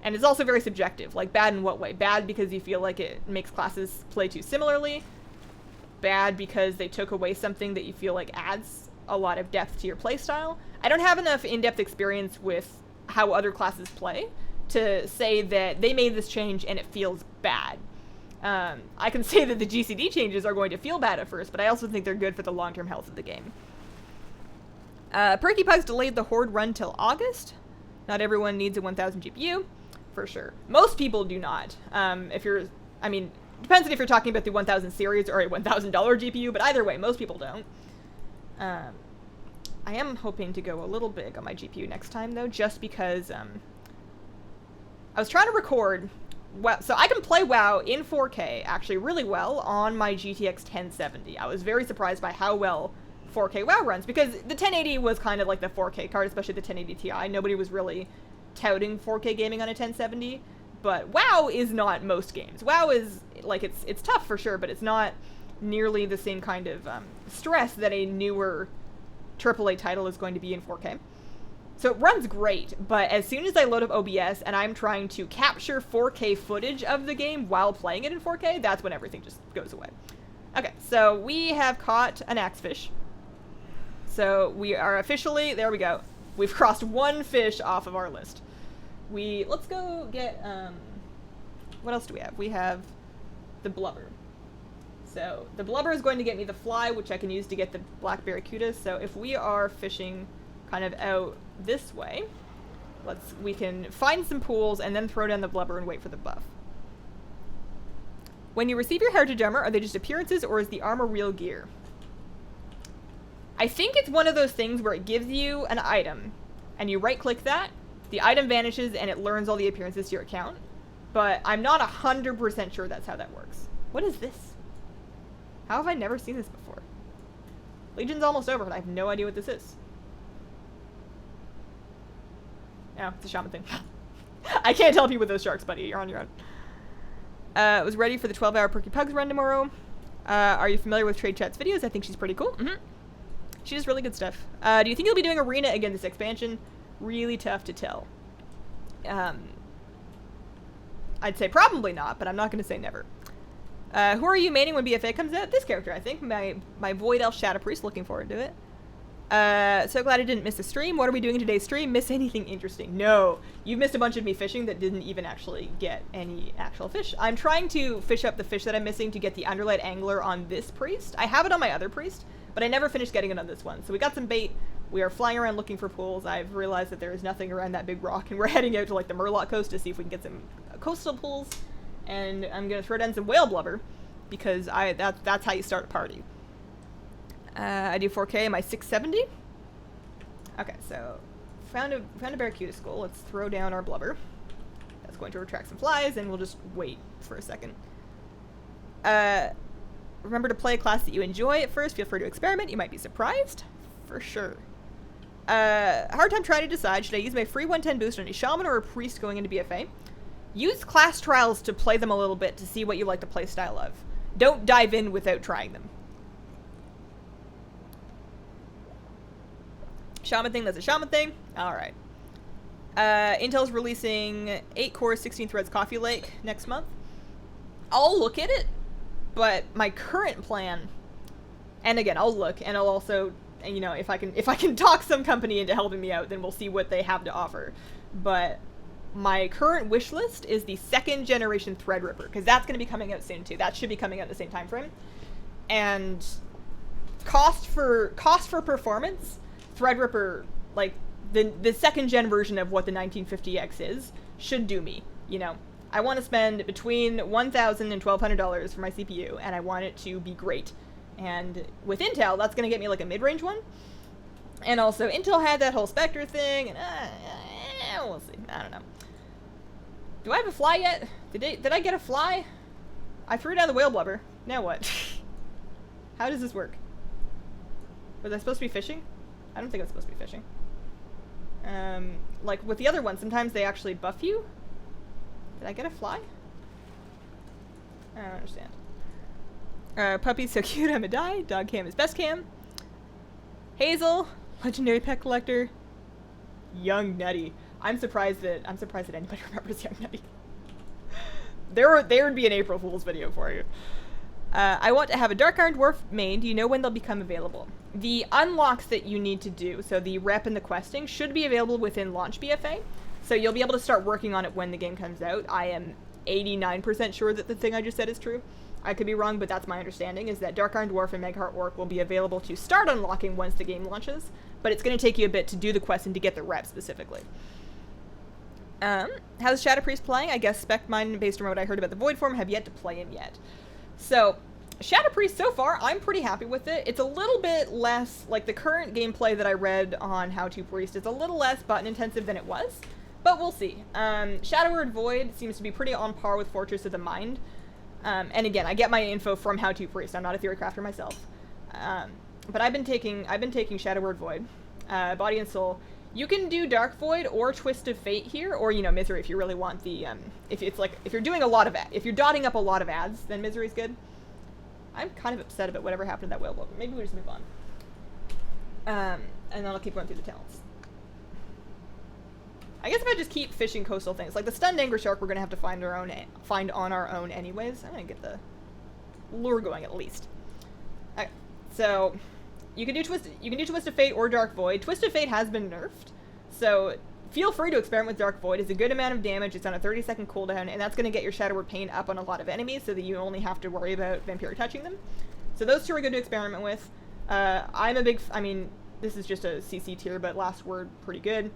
And it's also very subjective. Bad in what way? Bad because you feel like it makes classes play too similarly. Bad because they took away something that you feel like adds a lot of depth to your playstyle. I don't have enough in-depth experience with how other classes play to say that they made this change and it feels bad. I can say that the GCD changes are going to feel bad at first, but I also think they're good for the long-term health of the game. Perky Pugs delayed the Horde run till August. Not everyone needs a 1000 GPU, for sure. Most people do not. Depends on if you're talking about the 1000 series or a $1,000 GPU, but either way, most people don't. I am hoping to go a little big on my GPU next time, though, just because I was trying to record WoW. So I can play WoW in 4K actually really well on my GTX 1070. I was very surprised by how well 4K WoW runs, because the 1080 was kind of like the 4K card, especially the 1080 Ti. Nobody was really touting 4K gaming on a 1070, but WoW is not most games. WoW is, like, it's tough for sure, but it's not nearly the same kind of stress that a newer AAA title is going to be in 4K. So it runs great, but as soon as I load up OBS and I'm trying to capture 4K footage of the game while playing it in 4K, that's when everything just goes away. Okay, so we have caught an axefish. So we are officially, there we go. We've crossed one fish off of our list. Let's go get, what else do we have? We have the blubber. So the blubber is going to get me the fly, which I can use to get the black barracuda. So if we are fishing kind of out this way, we can find some pools and then throw down the blubber and wait for the buff. When you receive your heritage armor, are they just appearances, or is the armor real gear? I think it's one of those things where it gives you an item, and you right-click that, the item vanishes, and it learns all the appearances to your account. But I'm not 100% sure that's how that works. What is this? How have I never seen this before? Legion's almost over, and I have no idea what this is. Oh, it's a shaman thing. I can't help you with those sharks, buddy. You're on your own. I was ready for the 12-hour Perky Pugs run tomorrow. Are you familiar with Trade Chat's videos? I think she's pretty cool. She does really good stuff. Do you think you'll be doing Arena again this expansion? Really tough to tell. I'd say probably not, but I'm not going to say never. Who are you maining when BFA comes out? This character, I think. My Void Elf Shadow Priest. Looking forward to it. So glad I didn't miss a stream. What are we doing in today's stream? Miss anything interesting? No. You've missed a bunch of me fishing that didn't even actually get any actual fish. I'm trying to fish up the fish that I'm missing to get the Underlight Angler on this priest. I have it on my other priest, but I never finished getting it on this one. So we got some bait. We are flying around looking for pools. I've realized that there is nothing around that big rock, and we're heading out to, like, the Murloc coast to see if we can get some coastal pools. And I'm going to throw down some whale blubber, because that's how you start a party. I do 4K. Am I 670? Okay, so found a barracuda school. Let's throw down our blubber. That's going to attract some flies, and we'll just wait for a second. Remember to play a class that you enjoy at first. Feel free to experiment. You might be surprised. For sure. Hard time trying to decide. Should I use my free 110 boost on a shaman or a priest going into BFA? Use class trials to play them a little bit to see what you like the play style of. Don't dive in without trying them. Shaman thing, that's a shaman thing. Alright. Intel's releasing 8 cores, 16 threads Coffee Lake next month. I'll look at it, but my current plan, and again, I'll look, and I'll also, you know, if I can talk some company into helping me out, then we'll see what they have to offer. But my current wish list is the 2nd generation Threadripper, because that's going to be coming out soon too. That should be coming out at the same time frame. And cost for performance, Threadripper, like the 2nd gen version of what the 1950X is, should do me. You know, I want to spend between $1,000 and $1,200 for my CPU, and I want it to be great. And with Intel, that's going to get me like a mid-range one. And also, Intel had that whole Spectre thing, and we'll see. I don't know. Do I have a fly yet? Did I get a fly? I threw down the whale blubber. Now what? How does this work? Was I supposed to be fishing? I don't think I'm supposed to be fishing. Like with the other ones, sometimes they actually buff you. Did I get a fly? I don't understand. Puppy's so cute, I'm a die. Dog cam is best cam. Hazel, legendary pet collector. Young Nutty. I'm surprised that anybody remembers Young Nutty. There would be an April Fool's video for you. I want to have a Dark Iron Dwarf main. Do you know when they'll become available? The unlocks that you need to do, so the rep and the questing, should be available within launch BFA. So you'll be able to start working on it when the game comes out. I am 89% sure that the thing I just said is true. I could be wrong, but that's my understanding, is that Dark Iron Dwarf and Megheart Orc will be available to start unlocking once the game launches, but it's going to take you a bit to do the quest and to get the rep specifically. How's Shadow Priest playing? I guess spec mine based on what I heard about the Void form, have yet to play him yet. So, Shadow Priest, so far, I'm pretty happy with it. It's a little bit less, like the current gameplay that I read on How to Priest is a little less button intensive than it was, But we'll see. Shadow Word Void seems to be pretty on par with Fortress of the Mind. And again, I get my info from How To Priest. I'm not a theory crafter myself. But I've been taking Shadow Word Void, Body and Soul. You can do Dark Void or Twist of Fate here, or, you know, Misery if you really want the, if you're doing a lot of, if you're dotting up a lot of ads, then Misery's good. I'm kind of upset about whatever happened to that whale boat, but maybe we just move on. And then I'll keep going through the talents. I guess if I just keep fishing coastal things, like the Stunned Angry Shark, we're gonna have to find on our own anyways. I'm gonna get the lure going at least. Okay, so you can do Twist of Fate or Dark Void. Twist of Fate has been nerfed, so feel free to experiment with Dark Void. It's a good amount of damage. It's on a 30-second cooldown, and that's gonna get your Shadow Word Pain up on a lot of enemies, so that you only have to worry about Vampire touching them. So those two are good to experiment with. I mean, this is just a CC tier, but Last Word pretty good.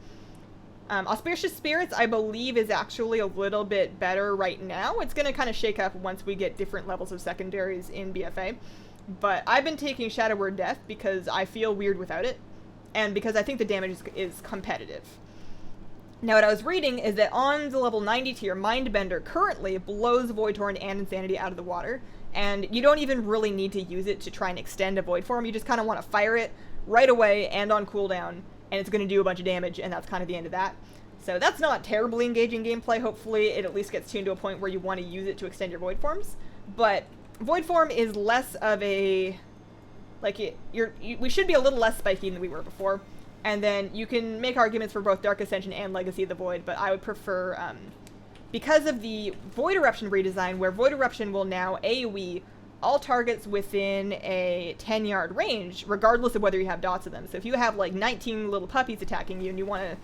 Auspicious Spirits, I believe, is actually a little bit better right now. It's going to kind of shake up once we get different levels of secondaries in BFA. But I've been taking Shadow Word Death because I feel weird without it, and because I think the damage is competitive. Now, what I was reading is that on the level 90 tier, Mindbender currently blows Void Torrent and Insanity out of the water, and you don't even really need to use it to try and extend a Void form. You just kind of want to fire it right away and on cooldown, and it's going to do a bunch of damage, and that's kind of the end of that. So that's not terribly engaging gameplay. Hopefully it at least gets tuned to a point where you want to use it to extend your Void forms. But Void form is less of a... like, we should be a little less spiky than we were before. And then you can make arguments for both Dark Ascension and Legacy of the Void, but I would prefer, because of the Void Eruption redesign, where Void Eruption will now AoE all targets within a 10-yard range, regardless of whether you have dots of them. So if you have, like, 19 little puppies attacking you and you want to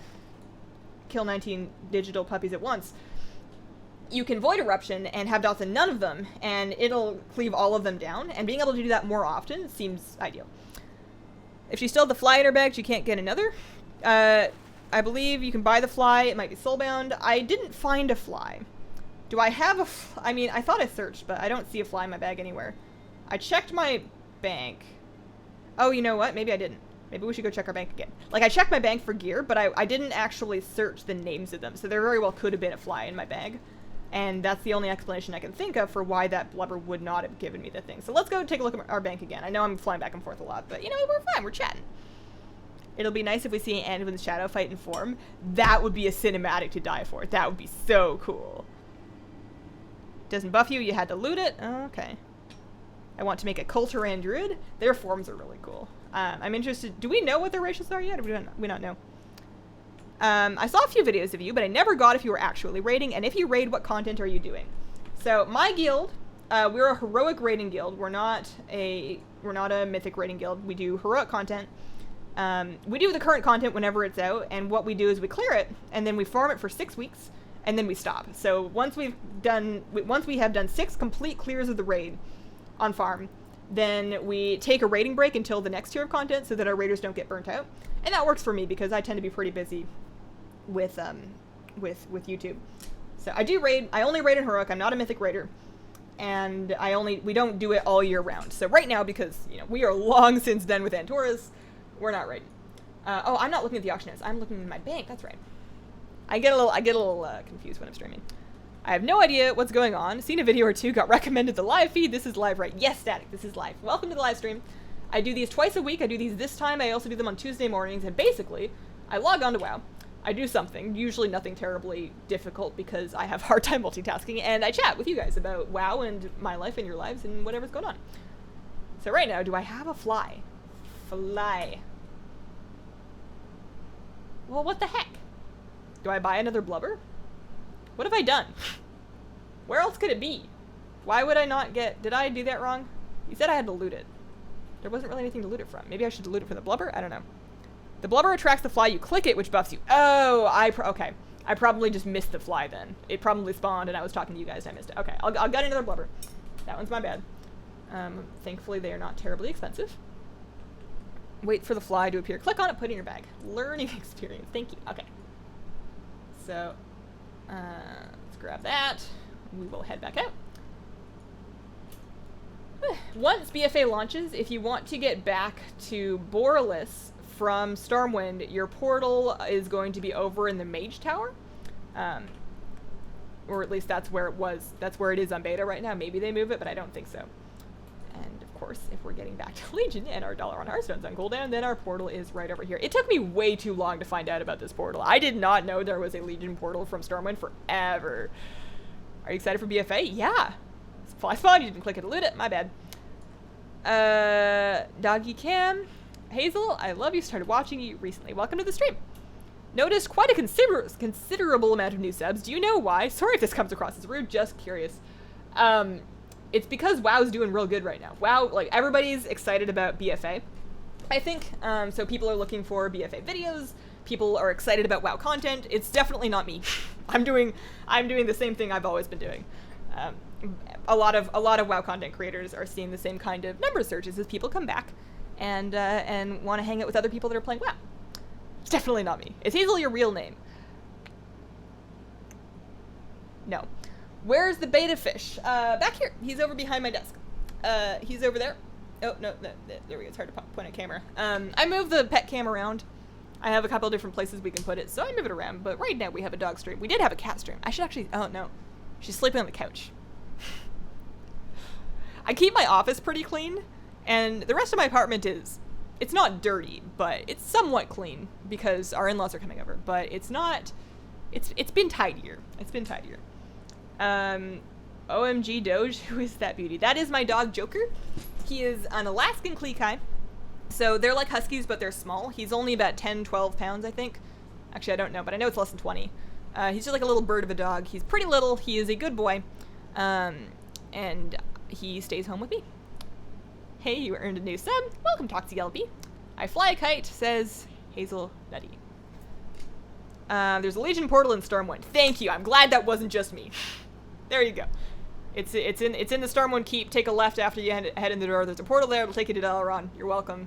kill 19 digital puppies at once, you can Void Eruption and have dots in none of them, and it'll cleave all of them down, and being able to do that more often seems ideal. If she still had the fly in her bag, she can't get another. I believe you can buy the fly. It might be soulbound. I didn't find a fly. Do I have a I mean, I thought I searched, but I don't see a fly in my bag anywhere. I checked my bank. Oh, you know what? Maybe I didn't. Maybe we should go check our bank again. Like, I checked my bank for gear, but I didn't actually search the names of them, so there very well could have been a fly in my bag. And that's the only explanation I can think of for why that blubber would not have given me the thing. So let's go take a look at our bank again. I know I'm flying back and forth a lot, but, you know, we're fine. We're chatting. It'll be nice if we see Anduin's shadow fight in form. That would be a cinematic to die for. That would be so cool. Doesn't buff you. You had to loot it. Oh, okay. I want to make a Culturan Druid. Their forms are really cool. I'm interested. Do we know what their ratios are yet? Or do we not know? I saw a few videos of you, but I never got if you were actually raiding. And if you raid, what content are you doing? So my guild, we're a heroic raiding guild. We're not a mythic raiding guild. We do heroic content. We do the current content whenever it's out, and what we do is we clear it, and then we farm it for 6 weeks, and then we stop. So once we have done 6 complete clears of the raid on farm, then we take a raiding break until the next tier of content so that our raiders don't get burnt out. And that works for me because I tend to be pretty busy with YouTube. So I do raid. I only raid in heroic. I'm not a mythic raider. And we don't do it all year round. So right now, because, you know, we are long since done with Antorus, we're not raiding. Oh, I'm not looking at the auction house. I'm looking at my bank. That's right. I get a little confused when I'm streaming. I have no idea what's going on. Seen a video or two, got recommended the live feed. This is live, right? Yes, Static, this is live. Welcome to the live stream. I do these twice a week. I do these this time. I also do them on Tuesday mornings. And basically, I log on to WoW. I do something, usually nothing terribly difficult because I have a hard time multitasking. And I chat with you guys about WoW and my life and your lives and whatever's going on. So right now, do I have a fly? Fly. Well, what the heck? Do I buy another blubber? What have I done? Where else could it be? Why would I not get... Did I do that wrong? You said I had to loot it. There wasn't really anything to loot it from. Maybe I should loot it from the blubber? I don't know. The blubber attracts the fly. You click it, which buffs you. Oh, okay. I probably just missed the fly then. It probably spawned and I was talking to you guys and I missed it. Okay, I'll get another blubber. That one's my bad. Thankfully, they are not terribly expensive. Wait for the fly to appear. Click on it, put it in your bag. Learning experience. Thank you. Okay. So, let's grab that. We will head back out. Once BFA launches, if you want to get back to Borealis from Stormwind, your portal is going to be over in the Mage Tower. Or at least that's where it was. That's where it is on beta right now. Maybe they move it, but I don't think so. And of course, if we're getting back to Legion and our dollar on Hearthstone's on cooldown, then our portal is right over here. It took me way too long to find out about this portal. I did not know there was a Legion portal from Stormwind forever. Are you excited for BFA? Yeah. Fly spawn, you didn't click it to loot it. My bad. Doggy Cam. Hazel, I love you. Started watching you recently. Welcome to the stream. Noticed quite a considerable amount of new subs. Do you know why? Sorry if this comes across as rude. Just curious. It's because WoW's doing real good right now. WoW, like, everybody's excited about BFA, I think. So people are looking for BFA videos. People are excited about WoW content. It's definitely not me. I'm doing the same thing I've always been doing. A lot of WoW content creators are seeing the same kind of number surges as people come back and want to hang out with other people that are playing WoW. It's definitely not me. Is Hazel your real name? No. Where's the beta fish? Back here. He's over behind my desk. He's over there. Oh, no, there we go. It's hard to point a camera. I move the pet cam around. I have a couple of different places we can put it, so I move it around. But right now we have a dog stream. We did have a cat stream. I should actually... Oh, no. She's sleeping on the couch. I keep my office pretty clean, and the rest of my apartment is... It's not dirty, but it's somewhat clean because our in-laws are coming over. But it's not... It's been tidier. It's been tidier. OMG Doge, who is that beauty? That is my dog Joker. He is an Alaskan Kleekai. So they're like huskies, but they're small. He's only about 10, 12 pounds, I think. Actually, I don't know, but I know it's less than 20. He's just like a little bird of a dog. He's pretty little. He is a good boy. And he stays home with me. Hey, you earned a new sub. Welcome, Toxic LP. I fly a kite, says Hazelnutty. There's a Legion portal in Stormwind. Thank you. I'm glad that wasn't just me. There you go. It's in the Stormwind Keep. Take a left after you head in the door. There's a portal there. It'll take you to Dalaran. You're welcome.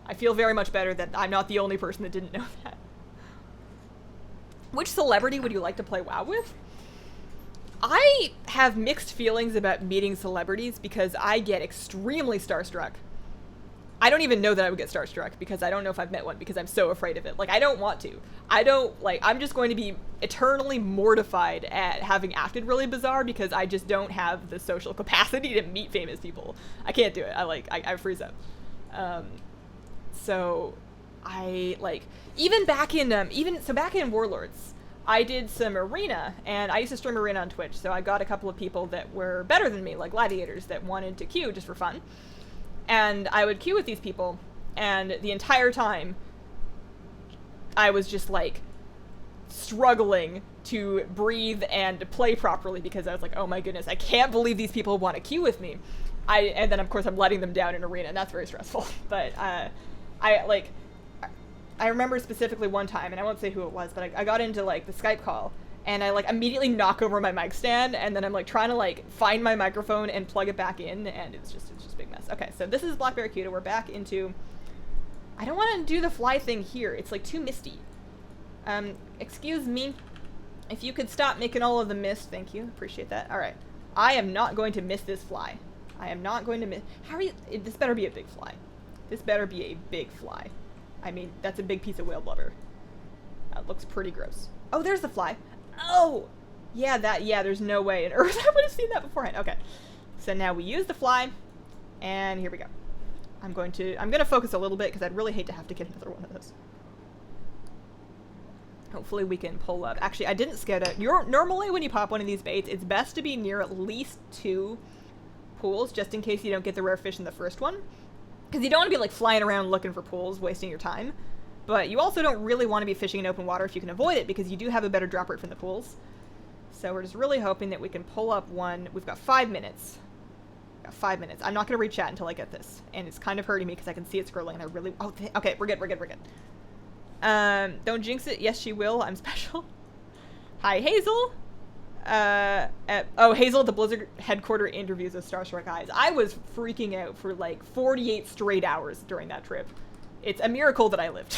I feel very much better that I'm not the only person that didn't know that. Which celebrity would you like to play WoW with? I have mixed feelings about meeting celebrities because I get extremely starstruck. I don't even know that I would get starstruck because I don't know if I've met one because I'm so afraid of it. Like, I don't want to. I'm just going to be eternally mortified at having acted really bizarre because I just don't have the social capacity to meet famous people. I can't do it. I freeze up. So even back in Warlords, I did some arena, and I used to stream arena on Twitch, so I got a couple of people that were better than me, like gladiators, that wanted to queue just for fun. And I would queue with these people, and the entire time, I was just, like, struggling to breathe and to play properly because I was like, oh my goodness, I can't believe these people want to queue with me. And then, of course, I'm letting them down in arena, and that's very stressful. But, I remember specifically one time, and I won't say who it was, but I got into, like, the Skype call, and I, like, immediately knock over my mic stand, and then I'm, like, trying to, like, find my microphone and plug it back in, and it's just a big mess. Okay, so this is Black Barracuda. We're back into... I don't want to do the fly thing here. It's, like, too misty. Excuse me. If you could stop making all of the mist. Thank you. Appreciate that. All right. I am not going to miss this fly. I am not going to miss... How are you... This better be a big fly. This better be a big fly. I mean, that's a big piece of whale blubber. That looks pretty gross. Oh, there's the fly. Oh! Yeah, there's no way in Earth I would have seen that beforehand. Okay. So now we use the fly, and here we go. I'm gonna focus a little bit, because I'd really hate to have to get another one of those. Hopefully we can pull up. Actually, I didn't scout out. Normally when you pop one of these baits, it's best to be near at least 2 pools, just in case you don't get the rare fish in the first one. Because you don't want to be, like, flying around looking for pools, wasting your time. But you also don't really want to be fishing in open water if you can avoid it, because you do have a better drop rate from the pools. So we're just really hoping that we can pull up one. We've got 5 minutes. I'm not going to read chat until I get this. And it's kind of hurting me because I can see it scrolling, and I really... Oh, okay, we're good. Don't jinx it. Yes, she will. I'm special. Hi, Hazel. Hazel at the Blizzard headquarter interviews with Starstruck Eyes. I was freaking out for like 48 straight hours during that trip. It's a miracle that I lived.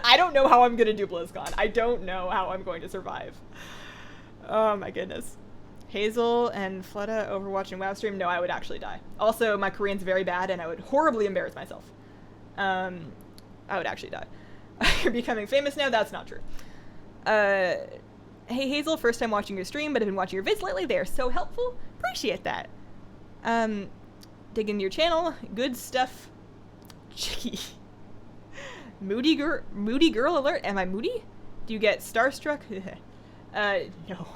I don't know how I'm gonna do BlizzCon. I don't know how I'm going to survive. Oh my goodness. Hazel and Fleta overwatching WoW stream? No, I would actually die. Also, my Korean's very bad and I would horribly embarrass myself. I would actually die. You're becoming famous now? That's not true. Hey Hazel, first time watching your stream, but I've been watching your vids lately. They are so helpful. Appreciate that. Dig into your channel. Good stuff. Chicky. Moody girl alert. Am I moody? Do you get starstruck? No.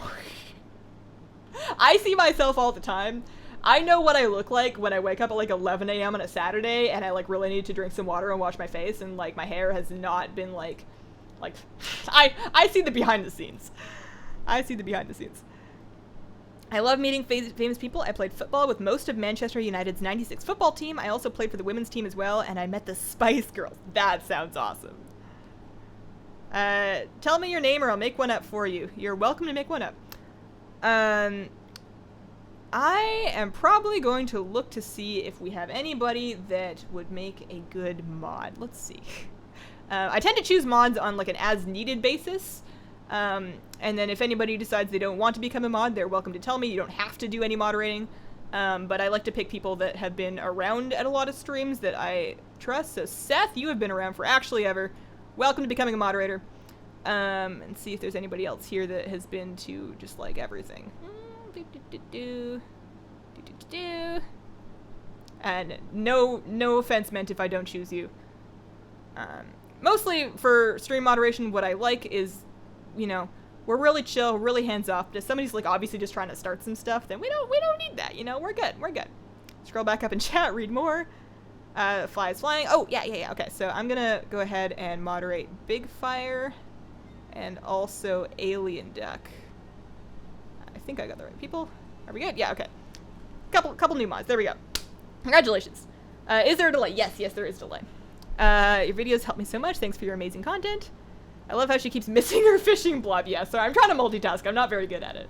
I see myself all the time. I know what I look like when I wake up at like 11 a.m. on a Saturday and I like really need to drink some water and wash my face, and like my hair has not been like I see the behind the scenes. I see the behind the scenes. I love meeting famous people. I played football with most of Manchester United's 96 football team. I also played for the women's team as well, and I met the Spice Girls. That sounds awesome. Tell me your name or I'll make one up for you. You're welcome to make one up. I am probably going to look to see if we have anybody that would make a good mod. Let's see. I tend to choose mods on like an as-needed basis. And then if anybody decides they don't want to become a mod, they're welcome to tell me. You don't have to do any moderating. But I like to pick people that have been around at a lot of streams that I trust. So Seth, you have been around for actually ever. Welcome to becoming a moderator. And see if there's anybody else here that has been to just like everything. And no offense meant if I don't choose you. Mostly for stream moderation, what I like is, you know, we're really chill, really hands off. If somebody's like obviously just trying to start some stuff, then we don't need that, you know, we're good. Scroll back up in chat, read more. Flies flying. Oh, yeah. Okay, so I'm gonna go ahead and moderate Big Fire and also Alien Duck. I think I got the right people. Are we good? Yeah, okay. Couple new mods. There we go. Congratulations. Is there a delay? Yes, there is a delay. Your videos help me so much. Thanks for your amazing content. I love how she keeps missing her fishing blob. Yeah, so I'm trying to multitask. I'm not very good at it.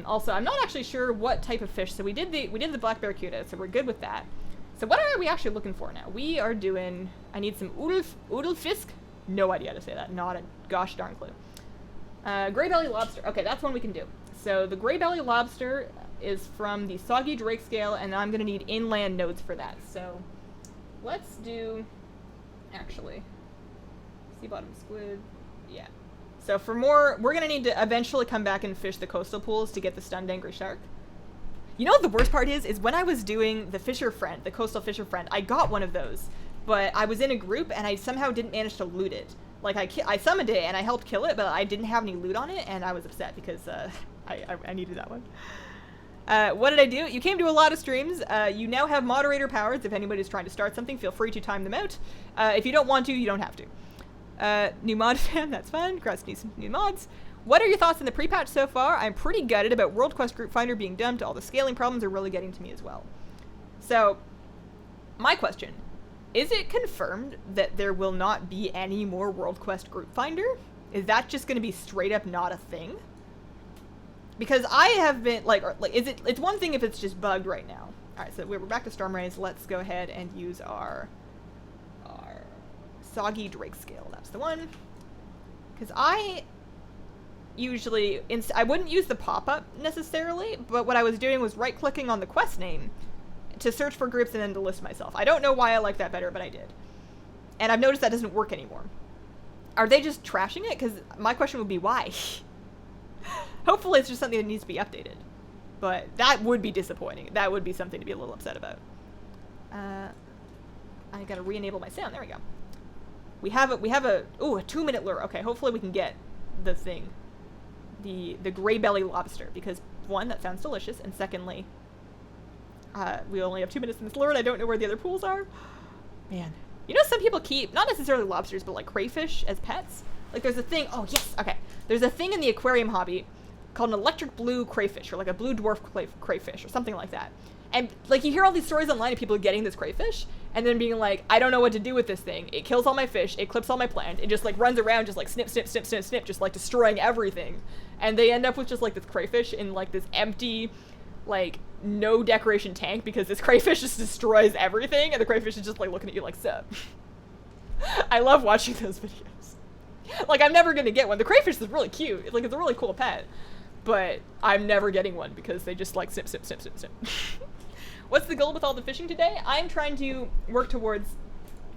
Also, I'm not actually sure what type of fish. So we did the black barracuda, so we're good with that. So what are we actually looking for now? We are doing, I need some udelfisk. No idea how to say that. Not a gosh darn clue. Gray belly lobster. Okay, that's one we can do. So the gray belly lobster is from the soggy drake scale, and I'm gonna need inland nodes for that. So let's do, actually, sea bottom squid. Yeah. So for more, we're gonna need to eventually come back and fish the coastal pools to get the stunned angry shark. You know what the worst part is when I was doing the fisher friend, the coastal fisher friend, I got one of those, but I was in a group and I somehow didn't manage to loot it. Like I summoned it and I helped kill it, but I didn't have any loot on it, and I was upset because I needed that one. What did I do? You came to a lot of streams. You now have moderator powers. If anybody's trying to start something, feel free to time them out. If you don't want to, you don't have to. New mod fan, that's fun. Congrats to new mods. What are your thoughts on the pre-patch so far? I'm pretty gutted about World Quest Group Finder being dumped. All the scaling problems are really getting to me as well. So, my question, is it confirmed that there will not be any more World Quest Group Finder? Is that just going to be straight up not a thing? Because I have been, it's one thing if it's just bugged right now. Alright, so we're back to Storm Rays. Let's go ahead and use our Soggy Drake Scale. That's the one. Because I usually, I wouldn't use the pop-up necessarily, but what I was doing was right-clicking on the quest name to search for groups and then to list myself. I don't know why I like that better, but I did. And I've noticed that doesn't work anymore. Are they just trashing it? Because my question would be why? Hopefully it's just something that needs to be updated. But that would be disappointing. That would be something to be a little upset about. I gotta re-enable my sound. There we go. We have a 2-minute lure. Okay, hopefully we can get the thing. The gray belly lobster, because one, that sounds delicious, and secondly, we only have 2 minutes in this lure and I don't know where the other pools are. Man. You know, some people keep, not necessarily lobsters, but like crayfish as pets. Like there's a thing, oh yes, okay. There's a thing in the aquarium hobby called an electric blue crayfish, or like a blue dwarf crayfish, or something like that. And like you hear all these stories online of people getting this crayfish, and then being like, I don't know what to do with this thing. It kills all my fish, it clips all my plant, it just like runs around just like snip, snip, snip, snip, snip, just like destroying everything. And they end up with just like this crayfish in like this empty, like no decoration tank, because this crayfish just destroys everything, and the crayfish is just like looking at you like, sup. I love watching those videos. Like I'm never gonna get one. The crayfish is really cute. It's like, it's a really cool pet. But I'm never getting one because they just like snip, snip, snip, snip, snip. What's the goal with all the fishing today? I'm trying to work towards,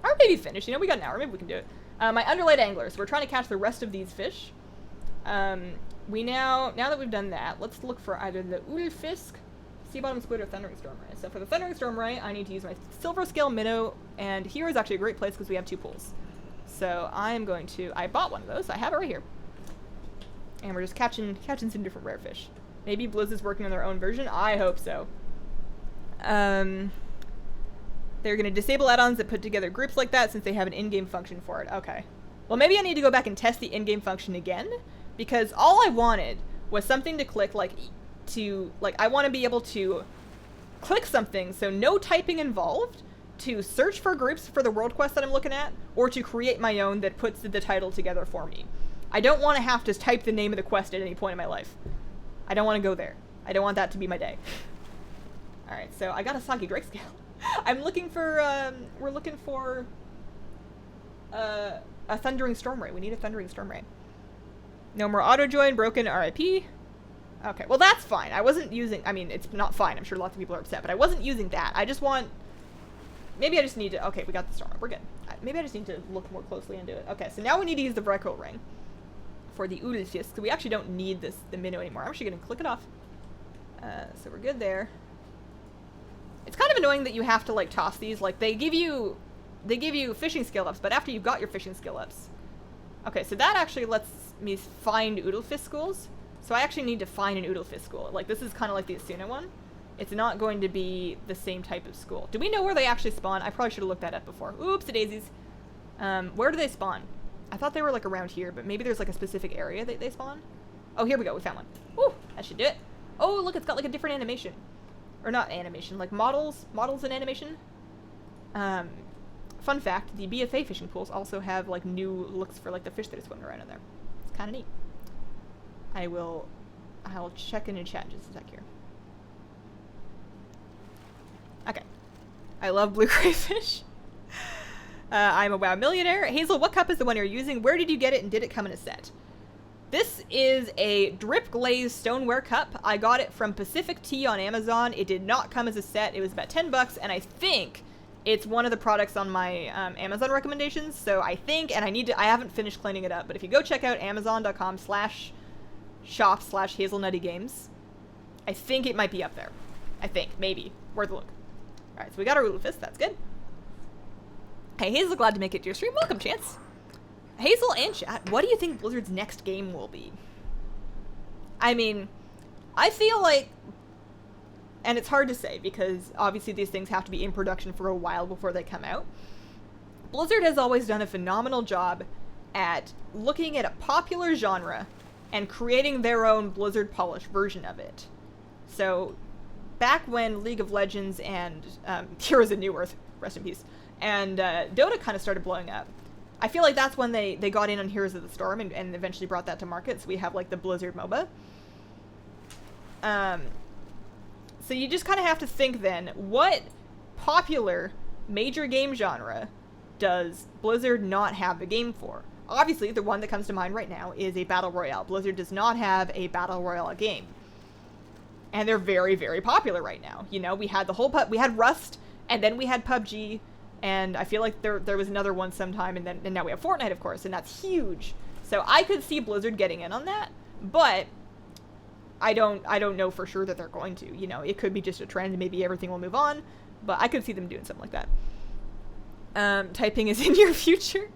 or maybe finish, you know, we got an hour, maybe we can do it. My Underlight anglers, we're trying to catch the rest of these fish. Now that we've done that, let's look for either the Ullfisk, Sea Bottom Squid, or Thundering Storm Ray. So for the Thundering Storm Ray, I need to use my Silver Scale Minnow, and here is actually a great place because we have 2 pools. So I bought one of those, I have it right here. And we're just catching some different rare fish. Maybe Blizz is working on their own version, I hope so. They're going to disable add-ons that put together groups like that since they have an in-game function for it. Okay. Well, maybe I need to go back and test the in-game function again, because all I wanted was something to click, I want to be able to click something, so no typing involved, to search for groups for the world quest that I'm looking at, or to create my own that puts the title together for me. I don't want to have to type the name of the quest at any point in my life. I don't want to go there. I don't want that to be my day. Alright, so I got a Saki Drake Scale. I'm looking for, we're looking for a Thundering Storm Ray. We need a Thundering Storm Ray. No more auto join, broken, RIP. Okay, well that's fine. I wasn't using, I mean, it's not fine. I'm sure lots of people are upset, but I wasn't using that. I just want, maybe I just need to, okay, we got the Storm. We're good. Maybe I just need to look more closely into it. Okay, so now we need to use the Vreckle Ring for the Ullfisk. So we actually don't need the minnow anymore. I'm actually going to click it off. So we're good there. It's kind of annoying that you have to, toss these. They give you fishing skill ups, but after you've got your fishing skill ups. Okay, so that actually lets me find Ullfisk schools. So I actually need to find an Ullfisk school. This is kind of like the Asuna one. It's not going to be the same type of school. Do we know where they actually spawn? I probably should have looked that up before. Oops, daisies. Where do they spawn? I thought they were, around here, but maybe there's, a specific area that they spawn? Oh, here we go. We found one. Woo! That should do it. Oh, look, it's got, a different animation. Or not animation, models and animation. Fun fact, the BFA fishing pools also have, new looks for, the fish that are swimming around in there. It's kind of neat. I'll check in chat just a sec here. Okay. I love blue crayfish. I'm a WoW millionaire. Hazel, what cup is the one you're using? Where did you get it, and did it come in a set? This is a drip glazed stoneware cup. I got it from Pacific Tea on Amazon. It did not come as a set. It was about $10, and I think it's one of the products on my Amazon recommendations. So I think, and I haven't finished cleaning it up, but if you go check out amazon.com/shop/Hazelnuttygames, I think it might be up there. I think, maybe. Worth a look. Alright, so we got our Ullfisk. That's good. Hey, Hazel, glad to make it to your stream. Welcome, Chance. Hazel and chat, what do you think Blizzard's next game will be? I mean, I feel like, and it's hard to say because obviously these things have to be in production for a while before they come out. Blizzard has always done a phenomenal job at looking at a popular genre and creating their own Blizzard polished version of it. So, back when League of Legends and Heroes of New Earth, rest in peace, and Dota kind of started blowing up, I feel like that's when they got in on Heroes of the Storm and eventually brought that to market, so we have, the Blizzard MOBA. So you just kind of have to think then, what popular major game genre does Blizzard not have a game for? Obviously, the one that comes to mind right now is a Battle Royale. Blizzard does not have a Battle Royale game. And they're very, very popular right now. You know, we had we had Rust, and then we had PUBG, and I feel like there was another one sometime, and now we have Fortnite, of course, and that's huge. So I could see Blizzard getting in on that, but I don't know for sure that they're going to. You know, it could be just a trend, maybe everything will move on, but I could see them doing something like that. Typing is in your future.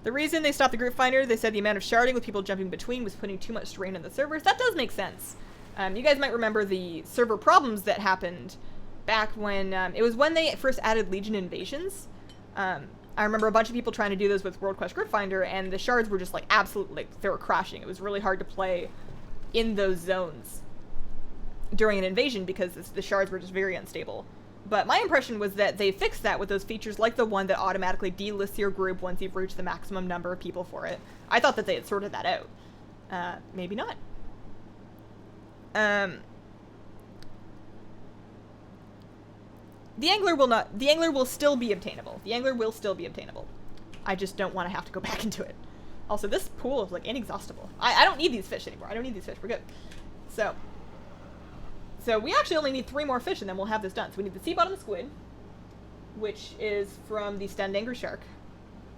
The reason they stopped the group finder, they said the amount of sharding with people jumping between was putting too much strain on the servers. That does make sense. You guys might remember the server problems that happened back when, it was when they first added Legion Invasions. I remember a bunch of people trying to do those with World Quest Group Finder, and the shards were just absolutely, they were crashing. It was really hard to play in those zones during an invasion because the shards were just very unstable. But my impression was that they fixed that with those features like the one that automatically delists your group once you've reached the maximum number of people for it. I thought that they had sorted that out. Maybe not. The angler will still be obtainable. The angler will still be obtainable. I just don't want to have to go back into it. Also, this pool is inexhaustible. I don't need these fish anymore. I don't need these fish. We're good. So we actually only need 3 more fish and then we'll have this done. So we need the sea bottom squid, which is from the stunned angry shark.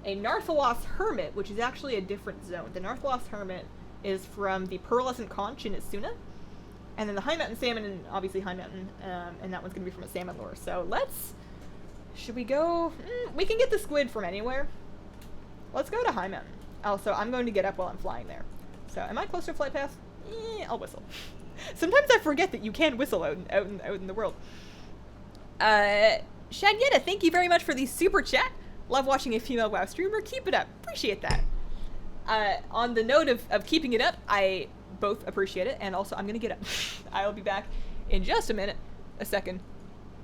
A Narthalos hermit, which is actually a different zone. The Narthalos hermit is from the Pearlescent Conch in Isuna. And then the High Mountain Salmon, and obviously High Mountain, and that one's going to be from a salmon lure. So let's... Should we go... we can get the squid from anywhere. Let's go to High Mountain. Also, I'm going to get up while I'm flying there. So, am I close to a flight path? I'll whistle. Sometimes I forget that you can whistle out in the world. Shanyetta, thank you very much for the super chat. Love watching a female WoW streamer. Keep it up. Appreciate that. On the note of keeping it up, I both appreciate it, and also I'm going to get up. I'll be back in just a minute, a second,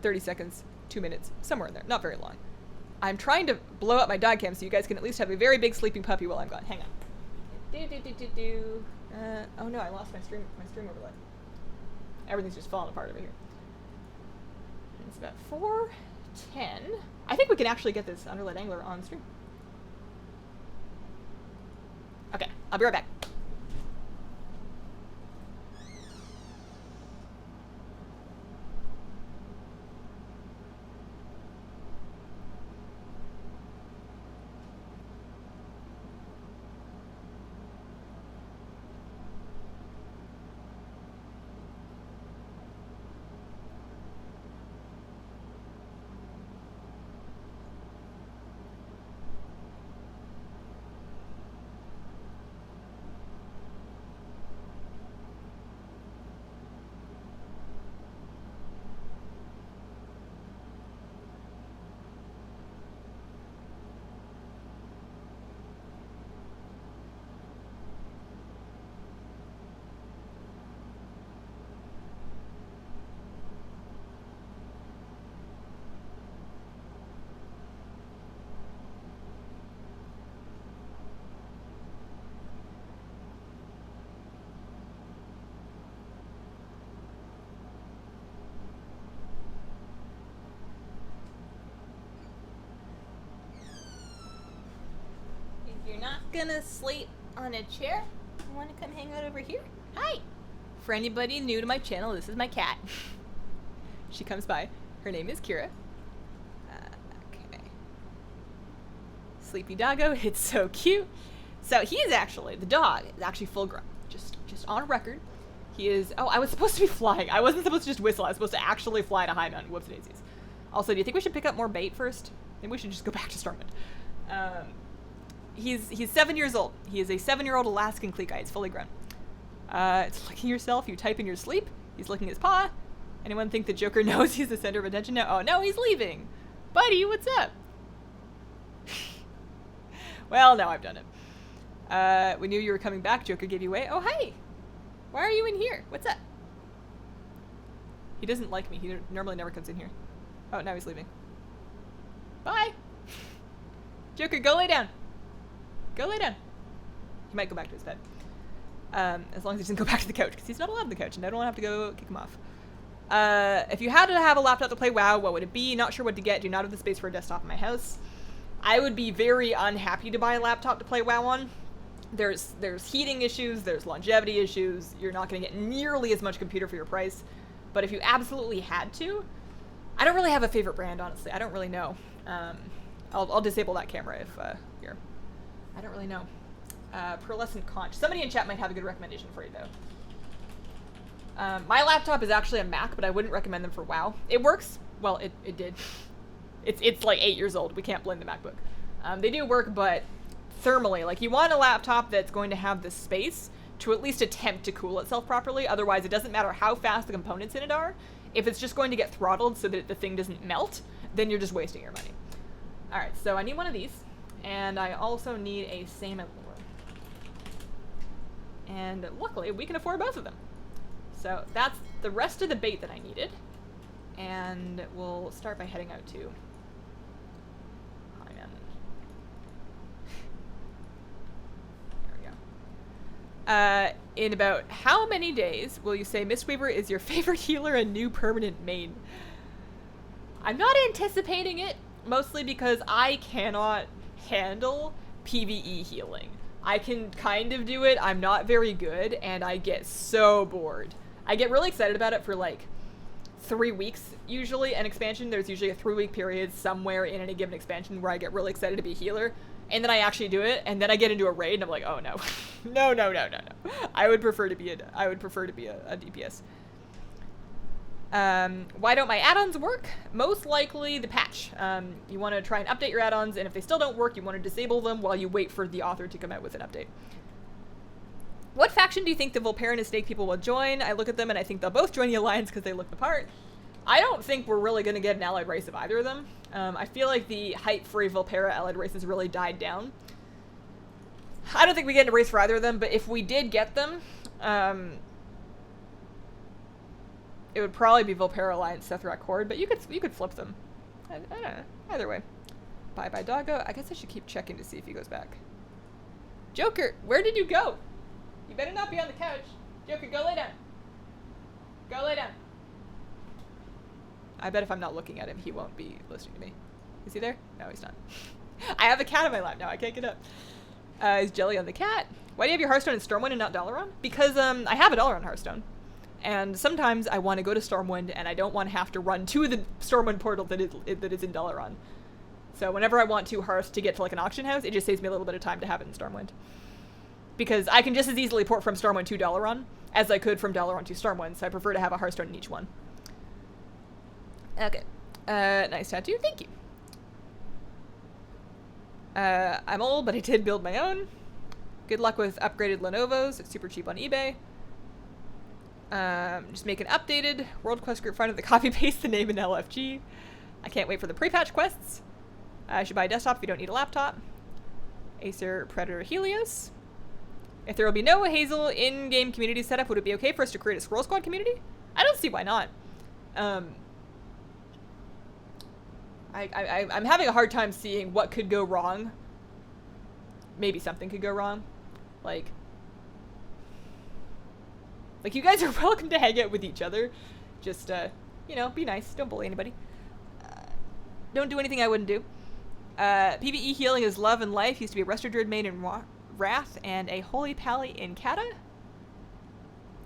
30 seconds, 2 minutes, somewhere in there. Not very long. I'm trying to blow up my dog cam so you guys can at least have a very big sleeping puppy while I'm gone. Hang on. Oh no, I lost my stream overlay. Everything's just falling apart over here. It's about 4:10. I think we can actually get this Underlight Angler on stream. Okay, I'll be right back. You're not gonna sleep on a chair? You wanna come hang out over here? Hi! For anybody new to my channel, this is my cat. She comes by. Her name is Kira. Okay. Sleepy doggo, it's so cute. So he is actually, the dog is actually full grown. Just on record. He is, oh, I was supposed to be flying. I wasn't supposed to just whistle. I was supposed to actually fly to High Mountain. Whoopsie daisies. Also, do you think we should pick up more bait first? Maybe we should just go back to Stormwind. He's 7 years old. He is a 7-year-old Alaskan Kleekite. It's fully grown. It's licking yourself. You type in your sleep. He's licking his paw. Anyone think the Joker knows he's the center of attention now? Oh, no, he's leaving. Buddy, what's up? Well, now I've done it. We knew you were coming back. Joker gave you away. Oh, hey. Why are you in here? What's up? He doesn't like me. He normally never comes in here. Oh, now he's leaving. Bye. Joker, go lay down. Go lay down. He might go back to his bed. As long as he doesn't go back to the couch, because he's not allowed on the couch, and I don't want to have to go kick him off. If you had to have a laptop to play WoW, what would it be? Not sure what to get. Do not have the space for a desktop in my house. I would be very unhappy to buy a laptop to play WoW on. There's heating issues, there's longevity issues. You're not going to get nearly as much computer for your price. But if you absolutely had to, I don't really have a favorite brand, honestly. I don't really know. I'll disable that camera if here. I don't really know. Pearlescent Conch. Somebody in chat might have a good recommendation for you, though. My laptop is actually a Mac, but I wouldn't recommend them for WoW. It works. Well, it did. It's like 8 years old. We can't blame the MacBook. They do work, but thermally. Like, you want a laptop that's going to have the space to at least attempt to cool itself properly. Otherwise, it doesn't matter how fast the components in it are. If it's just going to get throttled so that the thing doesn't melt, then you're just wasting your money. All right, so I need one of these. And I also need a salmon lure. And luckily, we can afford both of them. So that's the rest of the bait that I needed. And we'll start by heading out to High Mountain. There we go. In about how many days will you say Mistweaver is your favorite healer and new permanent main? I'm not anticipating it, mostly because I cannot handle PvE healing. I can kind of do it, I'm not very good, and I get so bored. I get really excited about it for like 3 weeks usually. An expansion, there's usually a 3-week period somewhere in any given expansion where I get really excited to be a healer, and then I actually do it, and then I get into a raid, and I'm like, oh no, no, no, no, no, no. I would prefer to be a DPS. Why don't my add-ons work? Most likely the patch. You want to try and update your add-ons, and if they still don't work, you want to disable them while you wait for the author to come out with an update. What faction do you think the Volpara and Snake people will join? I look at them and I think they'll both join the Alliance because they look the part. I don't think we're really going to get an allied race of either of them. I feel like the hype for a Volpara allied race has really died down. I don't think we get a race for either of them, but if we did get them, it would probably be Volpara Alliance, Sethrak Horde, but you could flip them. I don't know. Either way. Bye-bye, doggo. I guess I should keep checking to see if he goes back. Joker, where did you go? You better not be on the couch. Joker, go lay down. Go lay down. I bet if I'm not looking at him, he won't be listening to me. Is he there? No, he's not. I have a cat on my lap now. I can't get up. Is Jelly on the cat? Why do you have your Hearthstone in Stormwind and not Dalaran? Because I have a Dalaran Hearthstone. And sometimes I want to go to Stormwind and I don't want to have to run to the Stormwind portal that is in Dalaran. So whenever I want to Hearth to get to like an auction house, it just saves me a little bit of time to have it in Stormwind. Because I can just as easily port from Stormwind to Dalaran as I could from Dalaran to Stormwind, so I prefer to have a Hearthstone in each one. Okay. Nice tattoo. Thank you. I'm old, but I did build my own. Good luck with upgraded Lenovo's. It's super cheap on eBay. Just make an updated World Quest group finder that copy-paste the name in LFG. I can't wait for the pre-patch quests. I should buy a desktop if you don't need a laptop. Acer Predator Helios. If there will be no Hazel in-game community setup, would it be okay for us to create a Scroll Squad community? I don't see why not. I'm having a hard time seeing what could go wrong. Maybe something could go wrong. Like you guys are welcome to hang out with each other. Just, you know, be nice. Don't bully anybody. Don't do anything I wouldn't do. PvE healing is love and life. Used to be a Resto Druid main in Wrath and a Holy Pally in Kata.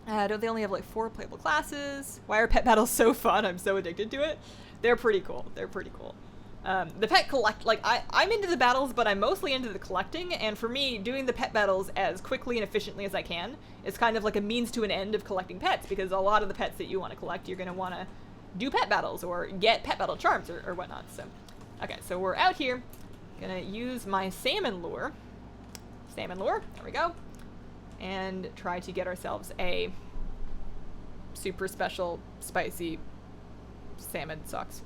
Don't they only have like 4 playable classes? Why are pet battles so fun? I'm so addicted to it. They're pretty cool. They're pretty cool. The pet I'm into the battles, but I'm mostly into the collecting, and for me, doing the pet battles as quickly and efficiently as I can is kind of like a means to an end of collecting pets, because a lot of the pets that you want to collect, you're going to want to do pet battles or get pet battle charms or whatnot. So, okay, so we're out here. Gonna use my salmon lure. Salmon lure, there we go. And try to get ourselves a super special spicy salmon socks.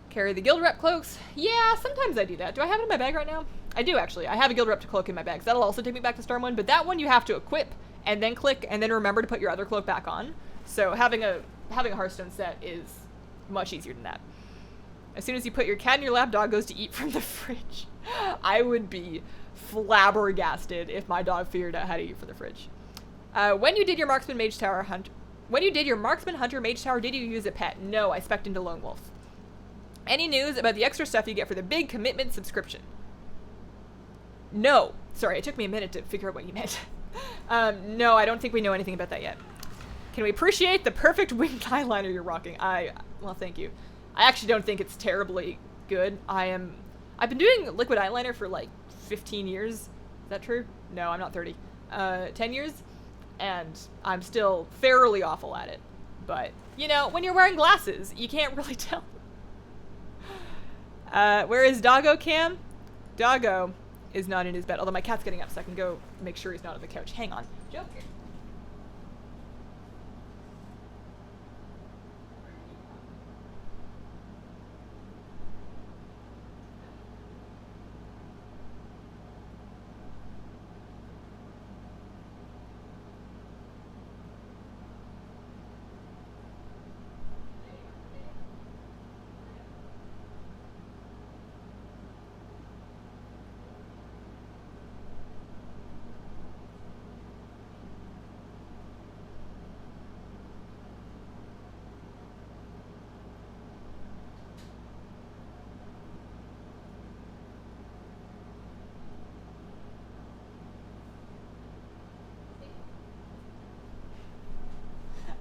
Carry the guild rep cloaks. Yeah, sometimes I do that. Do I have it in my bag right now? I do, actually. I have a guild rep cloak in my bag. So that'll also take me back to Stormwind, but that one you have to equip and then click and then remember to put your other cloak back on. So having a Hearthstone set is much easier than that. As soon as you put your cat in your lap, dog goes to eat from the fridge. I would be flabbergasted if my dog figured out how to eat from the fridge. When you did your Marksman Hunter Mage Tower, did you use a pet? No, I spec'd into Lone Wolf. Any news about the extra stuff you get for the big commitment subscription? No. Sorry, it took me a minute to figure out what you meant. No, I don't think we know anything about that yet. Can we appreciate the perfect winged eyeliner you're rocking? Well, thank you. I actually don't think it's terribly good. I've been doing liquid eyeliner for like 15 years. Is that true? No, I'm not 30. 10 years? And I'm still fairly awful at it. But, you know, when you're wearing glasses, you can't really tell. Where is Doggo Cam? Doggo is not in his bed. Although my cat's getting up, so I can go make sure he's not on the couch. Hang on. Joker.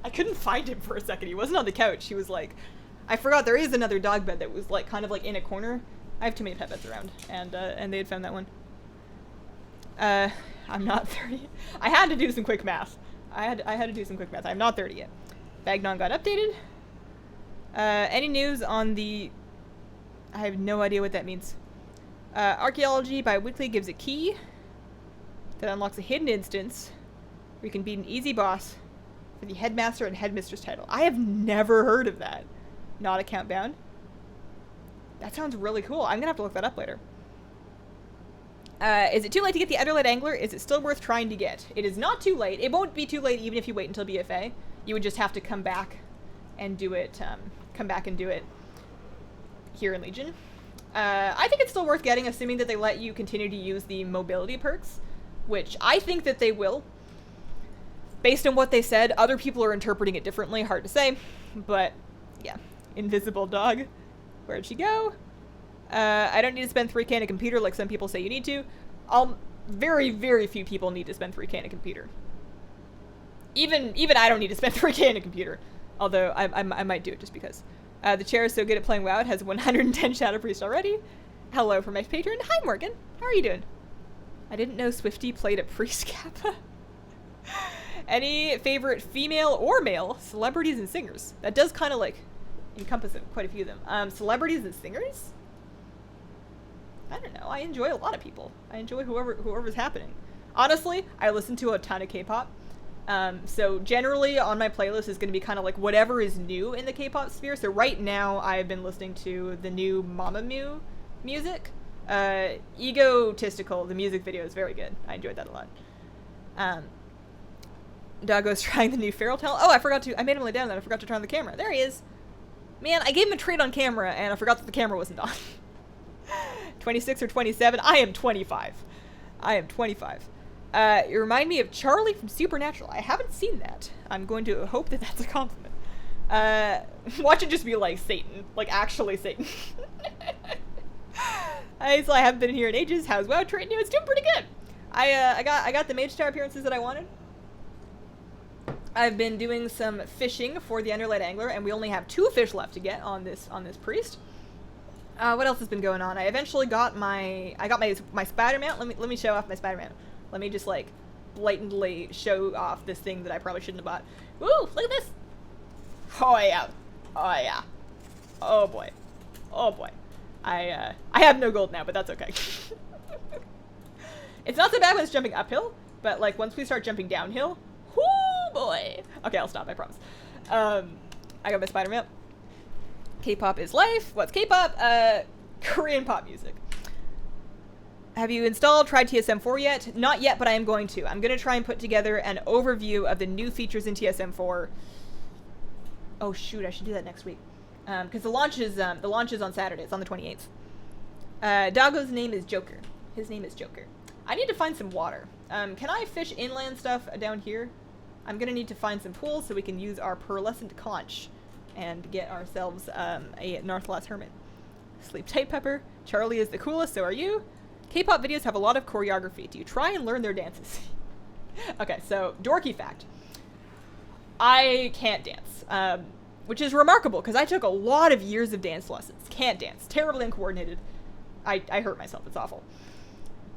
I couldn't find him for a second. He wasn't on the couch. He was like, I forgot there is another dog bed that was like kind of like in a corner I have too many pet beds around, and they had found that one. I'm not 30. I had to do some quick math. I had to do some quick math. I'm not 30 yet. Bagnon got updated. Any news on the... I have no idea what that means. Archaeology bi-weekly gives a key that unlocks a hidden instance where you can beat an easy boss for the headmaster and headmistress title. I have never heard of that. Not account bound. That sounds really cool. I'm gonna have to look that up later. Is it too late to get the Underlight Angler? Is it still worth trying to get? It is not too late. It won't be too late even if you wait until BFA. You would just have to come back and do it, here in Legion. I think it's still worth getting, assuming that they let you continue to use the mobility perks, which I think that they will. Based on what they said, other people are interpreting it differently, hard to say, but yeah. Invisible dog. Where'd she go? I don't need to spend 3K on a computer like some people say you need to. Very, very few people need to spend 3K on a computer. Even I don't need to spend 3K on a computer. Although, I might do it just because. The chair is so good at playing WoW, it has 110 Shadow Priest already. Hello from my patron. Hi, Morgan. How are you doing? I didn't know Swifty played at Priest Kappa. Any favorite female or male celebrities and singers? That does kind of, like, encompass quite a few of them. Celebrities and singers? I don't know. I enjoy a lot of people. I enjoy whoever's happening. Honestly, I listen to a ton of K-pop. So generally on my playlist is going to be kind of like whatever is new in the K-pop sphere. So right now I've been listening to the new Mamamoo music. Egotistical, the music video is very good. I enjoyed that a lot. Doggo's trying the new Feral Tale. Oh, I made him lay down and I forgot to turn on the camera. There he is. Man, I gave him a trade on camera and I forgot that the camera wasn't on. 26 or 27? I am 25. I am 25. You remind me of Charlie from Supernatural. I haven't seen that. I'm going to hope that that's a compliment. Watch it just be like Satan. Like actually Satan. So I haven't been here in ages. How's WoW treating you? It's doing pretty good. I got the Mage Tower appearances that I wanted. I've been doing some fishing for the Underlight Angler, and we only have 2 fish left to get on this priest. What else has been going on? I eventually got my spider mount. Let me show off my spider mount. Let me just like blatantly show off this thing that I probably shouldn't have bought. Woo! Look at this. Oh yeah. Oh yeah. Oh boy. Oh boy. I have no gold now, but that's okay. It's not so bad when it's jumping uphill, but like once we start jumping downhill, whoo boy. Okay, I'll stop. I promise. I got my spider mount. K-pop is life. What's K-pop? Korean pop music. Have you tried TSM4 yet? Not yet, but I am going to. I'm going to try and put together an overview of the new features in TSM4. Oh shoot, I should do that next week. Because the launch is on Saturday. It's on the 28th. Doggo's name is Joker. His name is Joker. I need to find some water. Can I fish inland stuff down here? I'm going to need to find some pools so we can use our pearlescent conch and get ourselves a Northlass Hermit. Sleep tight, Pepper. Charlie is the coolest, so are you. K-pop videos have a lot of choreography. Do you try and learn their dances? Okay, so dorky fact. I can't dance, which is remarkable because I took a lot of years of dance lessons. Can't dance. Terribly uncoordinated. I hurt myself. It's awful.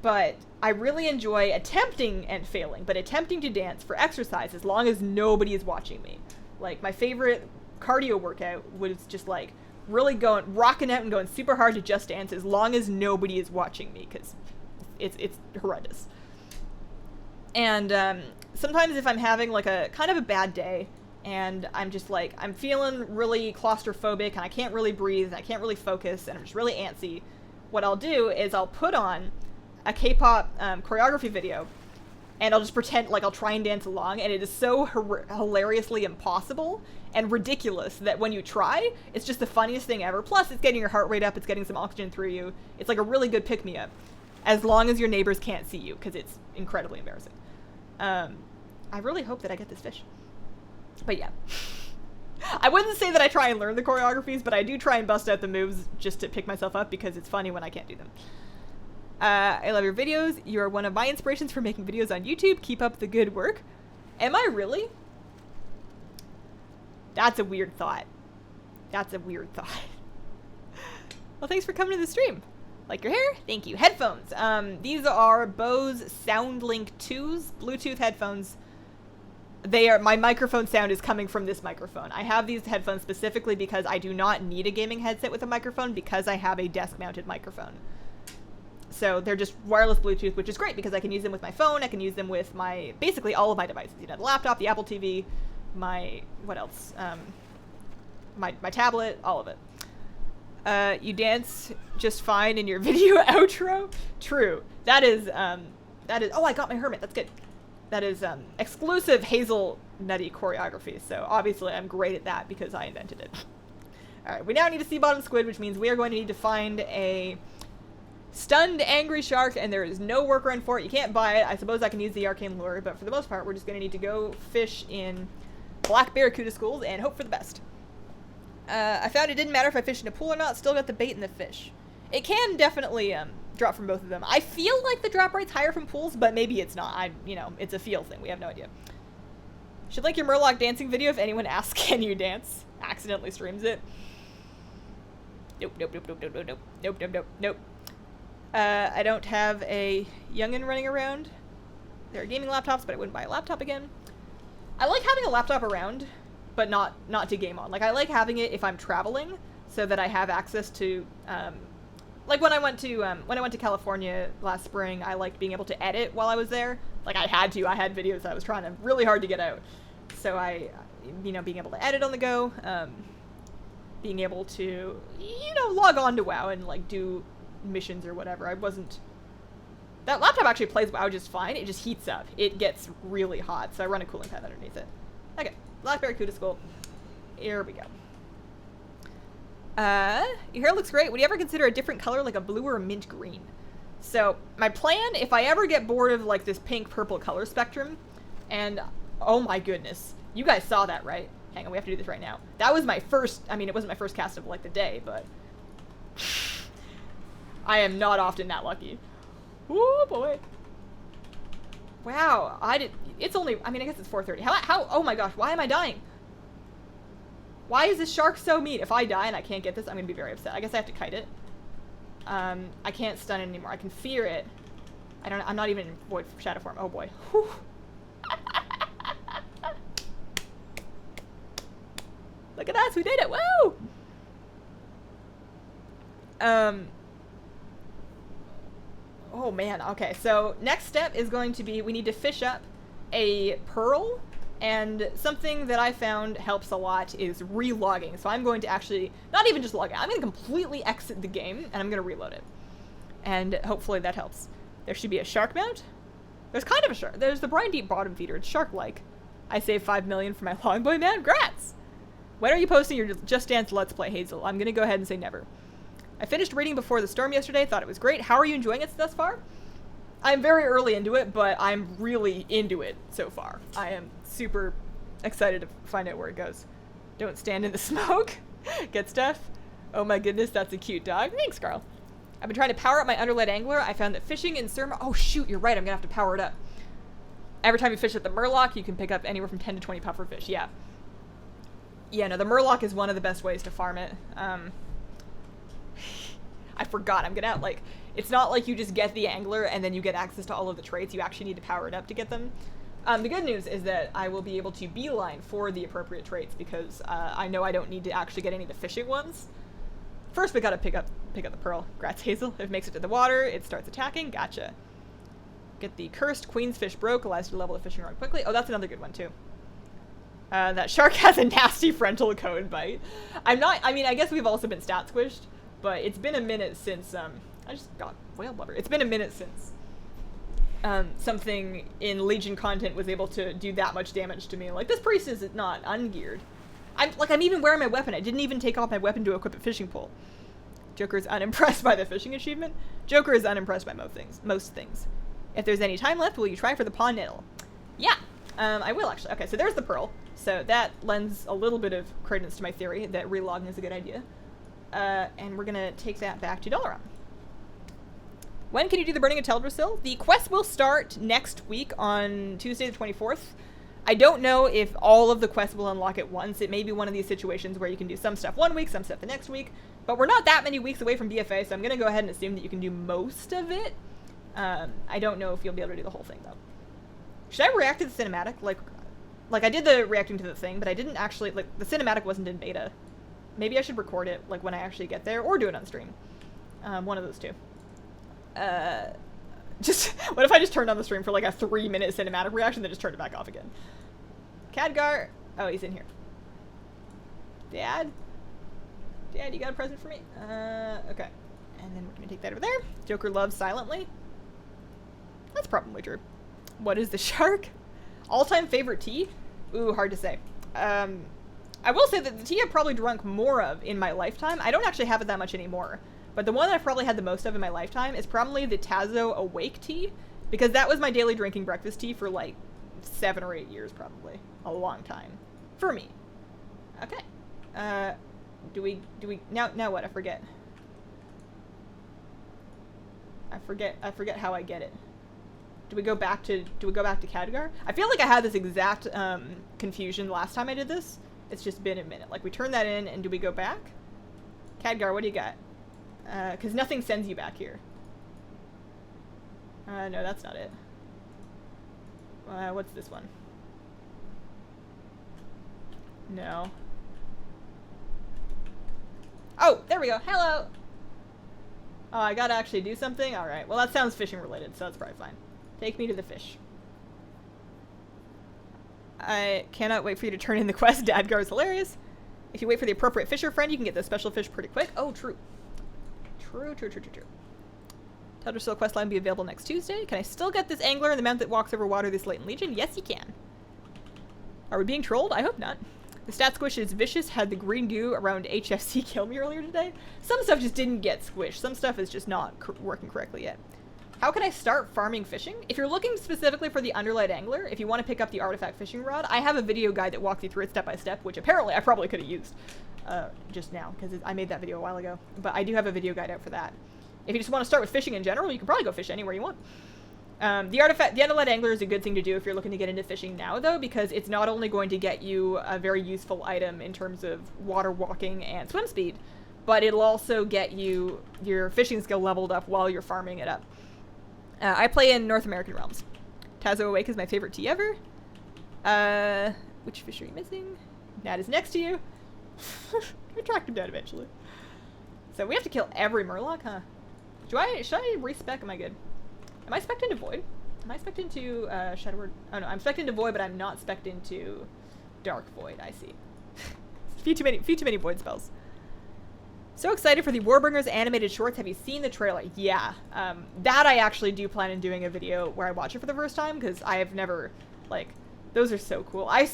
But I really enjoy attempting and failing, but attempting to dance for exercise as long as nobody is watching me. Like, my favorite cardio workout was just like really rocking out and going super hard to Just Dance as long as nobody is watching me, because it's horrendous. And sometimes if I'm having like a kind of a bad day and I'm just like, I'm feeling really claustrophobic and I can't really breathe and I can't really focus and I'm just really antsy, what I'll do is I'll put on a K-pop choreography video and I'll just pretend like I'll try and dance along, and it is so hilariously impossible and ridiculous that when you try, it's just the funniest thing ever. Plus, it's getting your heart rate up, it's getting some oxygen through you. It's like a really good pick-me-up, as long as your neighbors can't see you, because it's incredibly embarrassing. I really hope that I get this fish. But yeah. I wouldn't say that I try and learn the choreographies, but I do try and bust out the moves just to pick myself up, because it's funny when I can't do them. I love your videos. You are one of my inspirations for making videos on YouTube. Keep up the good work. Am I really? That's a weird thought. That's a weird thought. Well, thanks for coming to the stream. Like your hair? Thank you. Headphones. These are Bose SoundLink 2s, Bluetooth headphones. My microphone sound is coming from this microphone. I have these headphones specifically because I do not need a gaming headset with a microphone because I have a desk-mounted microphone. So they're just wireless Bluetooth, which is great because I can use them with my phone. I can use them with basically all of my devices. You know, the laptop, the Apple TV, what else? My tablet, all of it. You dance just fine in your video outro. True. That is, oh, I got my hermit. That's good. That is exclusive Hazelnutty choreography, so obviously I'm great at that because I invented it. Alright, we now need a sea bottom squid, which means we are going to need to find a stunned angry shark, and there is no workaround for it. You can't buy it. I suppose I can use the arcane lure, but for the most part, we're just going to need to go fish in black barracuda schools and hope for the best. I found it didn't matter if I fished in a pool or not, still got the bait and the fish. It can definitely drop from both of them. I feel like the drop rate's higher from pools, but maybe it's not. It's a feel thing. We have no idea. Should link your Murloc dancing video if anyone asks, can you dance? Accidentally streams it. Nope. I don't have a youngin' running around. There are gaming laptops, but I wouldn't buy a laptop again. I like having a laptop around, but not to game on. Like, I like having it if I'm traveling, so that I have access to, like when I went to California last spring, I liked being able to edit while I was there. Like, I had videos that I was trying really hard to get out. So being able to edit on the go, being able to, log on to WoW and, like, do missions or whatever. That laptop actually plays WoW just fine. It just heats up. It gets really hot, so I run a cooling pad underneath it. Okay, Black Barracuda School. Here we go. Your hair looks great. Would you ever consider a different color, like a blue or a mint green? So, my plan, if I ever get bored of, like, this pink-purple color spectrum, and, oh my goodness, you guys saw that, right? Hang on, we have to do this right now. That was my first, it wasn't my first cast of, like, the day, but I am not often that lucky. Ooh, boy. Wow, it's only, I guess it's 4:30. How, oh my gosh, why am I dying? Why is this shark so mean? If I die and I can't get this, I'm gonna be very upset. I guess I have to kite it. I can't stun it anymore. I can fear it. I'm not even in void shadow form. Oh boy. Whew. Look at us, we did it, woo! Oh man, okay, so next step is going to be, we need to fish up a pearl, and something that I found helps a lot is relogging. So I'm going to actually, not even just log out, I'm going to completely exit the game, and I'm going to reload it. And hopefully that helps. There should be a shark mount. There's kind of a shark. There's the brine deep bottom feeder. It's shark-like. I saved 5 million for my longboy man. Grats! When are you posting your Just Dance Let's Play, Hazel? I'm going to go ahead and say never. I finished reading Before the Storm yesterday. Thought it was great. How are you enjoying it thus far? I'm very early into it, but I'm really into it so far. I am super excited to find out where it goes. Don't stand in the smoke. Get stuff. Oh my goodness, that's a cute dog. Thanks, Carl. I've been trying to power up my Underlight angler. I found that fishing in Surma... Oh shoot, you're right. I'm gonna have to power it up. Every time you fish at the Murloc, you can pick up anywhere from 10 to 20 pufferfish. Yeah. Yeah, no, the Murloc is one of the best ways to farm it. I forgot. I'm gonna, like... It's not like you just get the angler and then you get access to all of the traits. You actually need to power it up to get them. The good news is that I will be able to beeline for the appropriate traits because I know I don't need to actually get any of the fishing ones. First, we gotta pick up the pearl. Grats, Hazel. If it makes it to the water, it starts attacking. Gotcha. Get the cursed queen's fish broke. Allows you to level the fishing rod quickly. Oh, that's another good one, too. That shark has a nasty frontal cone bite. I guess we've also been stat squished, but it's been a minute since, I just got whale blubber. It's been a minute since something in Legion content was able to do that much damage to me. Like, this priest is not ungeared. I'm even wearing my weapon. I didn't even take off my weapon to equip a fishing pole. Joker is unimpressed by the fishing achievement. Joker is unimpressed by most things. If there's any time left, will you try for the pawn nettle? Yeah, I will actually. Okay, so there's the pearl. So that lends a little bit of credence to my theory that relogging is a good idea. And we're gonna take that back to Dalaran. When can you do the Burning of Teldrassil? The quest will start next week on Tuesday the 24th. I don't know if all of the quests will unlock at once. It may be one of these situations where you can do some stuff one week, some stuff the next week. But we're not that many weeks away from BFA, so I'm going to go ahead and assume that you can do most of it. I don't know if you'll be able to do the whole thing, though. Should I react to the cinematic? Like I did the reacting to the thing, but I didn't actually, like, the cinematic wasn't in beta. Maybe I should record it, like, when I actually get there, or do it on stream. One of those two. What if I just turned on the stream for, like, a 3-minute cinematic reaction, then just turned it back off again? Khadgar. Oh, he's in here. Dad? Dad, you got a present for me? Okay. And then we're gonna take that over there. Joker loves silently. That's probably true. What is the shark? All-time favorite tea? Ooh, hard to say. I will say that the tea I've probably drunk more of in my lifetime, I don't actually have it that much anymore, but the one that I've probably had the most of in my lifetime is probably the Tazo Awake tea, because that was my daily drinking breakfast tea for like 7 or 8 years probably. A long time. For me. Okay. Do we, now what? I forget. I forget how I get it. Do we go back to Khadgar? I feel like I had this exact, confusion last time I did this. It's just been a minute. Like, we turn that in, and do we go back? Khadgar, what do you got? Because nothing sends you back here. No, that's not it. What's this one? No. Oh, there we go. Hello! Oh, I gotta actually do something? Alright. Well, that sounds fishing related, so that's probably fine. Take me to the fish. I cannot wait for you to turn in the quest. Dadgar is hilarious. If you wait for the appropriate fisher friend, you can get the special fish pretty quick. Oh, true. True. Teldrassil questline will be available next Tuesday. Can I still get this angler in the mount that walks over water this late in Legion? Yes, you can. Are we being trolled? I hope not. The stat squish is vicious. Had the green goo around HFC kill me earlier today. Some stuff just didn't get squished. Some stuff is just not working correctly yet. How can I start farming fishing? If you're looking specifically for the Underlight angler, if you want to pick up the artifact fishing rod, I have a video guide that walks you through it step by step, which apparently I probably could have used just now, because I made that video a while ago. But I do have a video guide out for that. If you just want to start with fishing in general, you can probably go fish anywhere you want. The Underlight angler is a good thing to do if you're looking to get into fishing now, though, because it's not only going to get you a very useful item in terms of water walking and swim speed, but it'll also get you your fishing skill leveled up while you're farming it up. I play in North American realms. Tazo Awake is my favorite tea ever. Which fish are you missing? Nat is next to you. I tracked him down eventually. So we have to kill every Murloc, huh? Should I respec? Am I good? Am I spec'd into Void? Am I spec'd into Shadowward? Oh no, I'm spec'd into Void, but I'm not spec'd into Dark Void. I see. few too many Void spells. So excited for the Warbringers animated shorts. Have you seen the trailer? Yeah. That I actually do plan on doing a video where I watch it for the first time, because I have never, like, those are so cool. I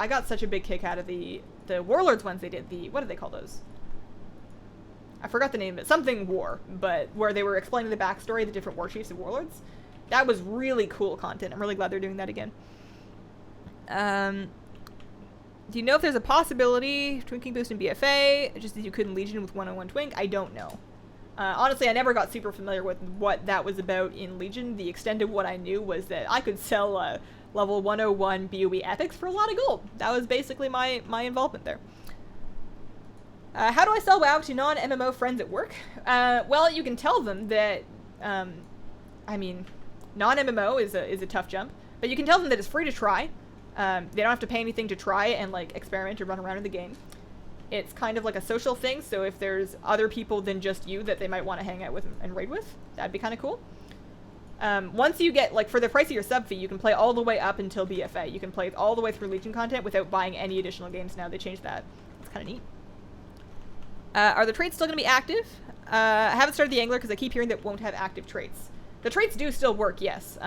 got such a big kick out of the Warlords ones they did. What do they call those? I forgot the name of it. Something War, but where they were explaining the backstory, the different war chiefs of Warlords. That was really cool content. I'm really glad they're doing that again. Do you know if there's a possibility Twinking boost in BFA, just as you could in Legion with 101 Twink? I don't know. Honestly, I never got super familiar with what that was about in Legion. The extent of what I knew was that I could sell level 101 BOE epics for a lot of gold. That was basically my involvement there. How do I sell WoW to non-MMO friends at work? Well, you can tell them that, I mean, non-MMO is a tough jump, but you can tell them that it's free to try. They don't have to pay anything to try and, like, experiment or run around in the game. It's kind of like a social thing, so if there's other people than just you that they might want to hang out with and raid with, that'd be kind of cool. Once you get, like, for the price of your sub fee, you can play all the way up until BFA. You can play all the way through Legion content without buying any additional games now. They changed that. It's kind of neat. Are the traits still going to be active? I haven't started the Angler because I keep hearing that won't have active traits. The traits do still work, yes.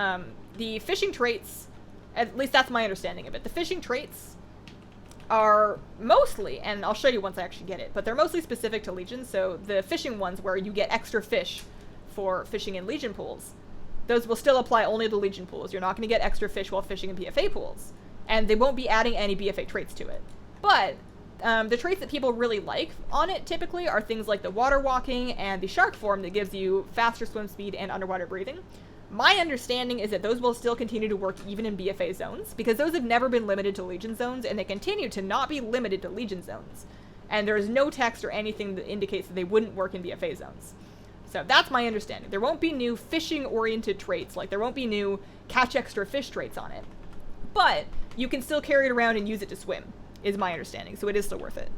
The fishing traits, at least that's my understanding of it. The fishing traits are mostly, and I'll show you once I actually get it, but they're mostly specific to Legion, so the fishing ones where you get extra fish for fishing in Legion pools, those will still apply only to Legion pools. You're not going to get extra fish while fishing in BFA pools, and they won't be adding any BFA traits to it. But the traits that people really like on it typically are things like the water walking and the shark form that gives you faster swim speed and underwater breathing. My understanding is that those will still continue to work even in BFA zones, because those have never been limited to Legion zones, and they continue to not be limited to Legion zones. And there is no text or anything that indicates that they wouldn't work in BFA zones. So that's my understanding. There won't be new fishing-oriented traits, like there won't be new catch extra fish traits on it. But you can still carry it around and use it to swim, is my understanding, so it is still worth it.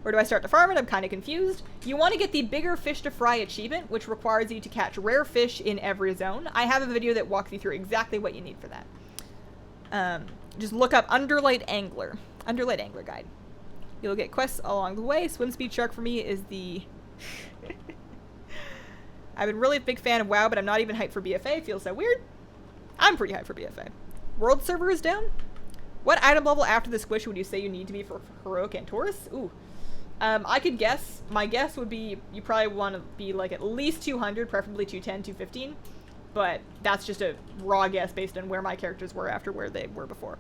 Where do I start to farm it? I'm kind of confused. You want to get the bigger fish to fry achievement, which requires you to catch rare fish in every zone. I have a video that walks you through exactly what you need for that. Just look up Underlight Angler. Underlight Angler Guide. You'll get quests along the way. Swim Speed Shark for me is the... I've been really a big fan of WoW, but I'm not even hyped for BFA. Feels so weird. I'm pretty hyped for BFA. World server is down. What item level after the squish would you say you need to be for Heroic and Taurus? Ooh. I could guess. My guess would be you probably want to be like at least 200, preferably 210, 215. But that's just a raw guess based on where my characters were after where they were before.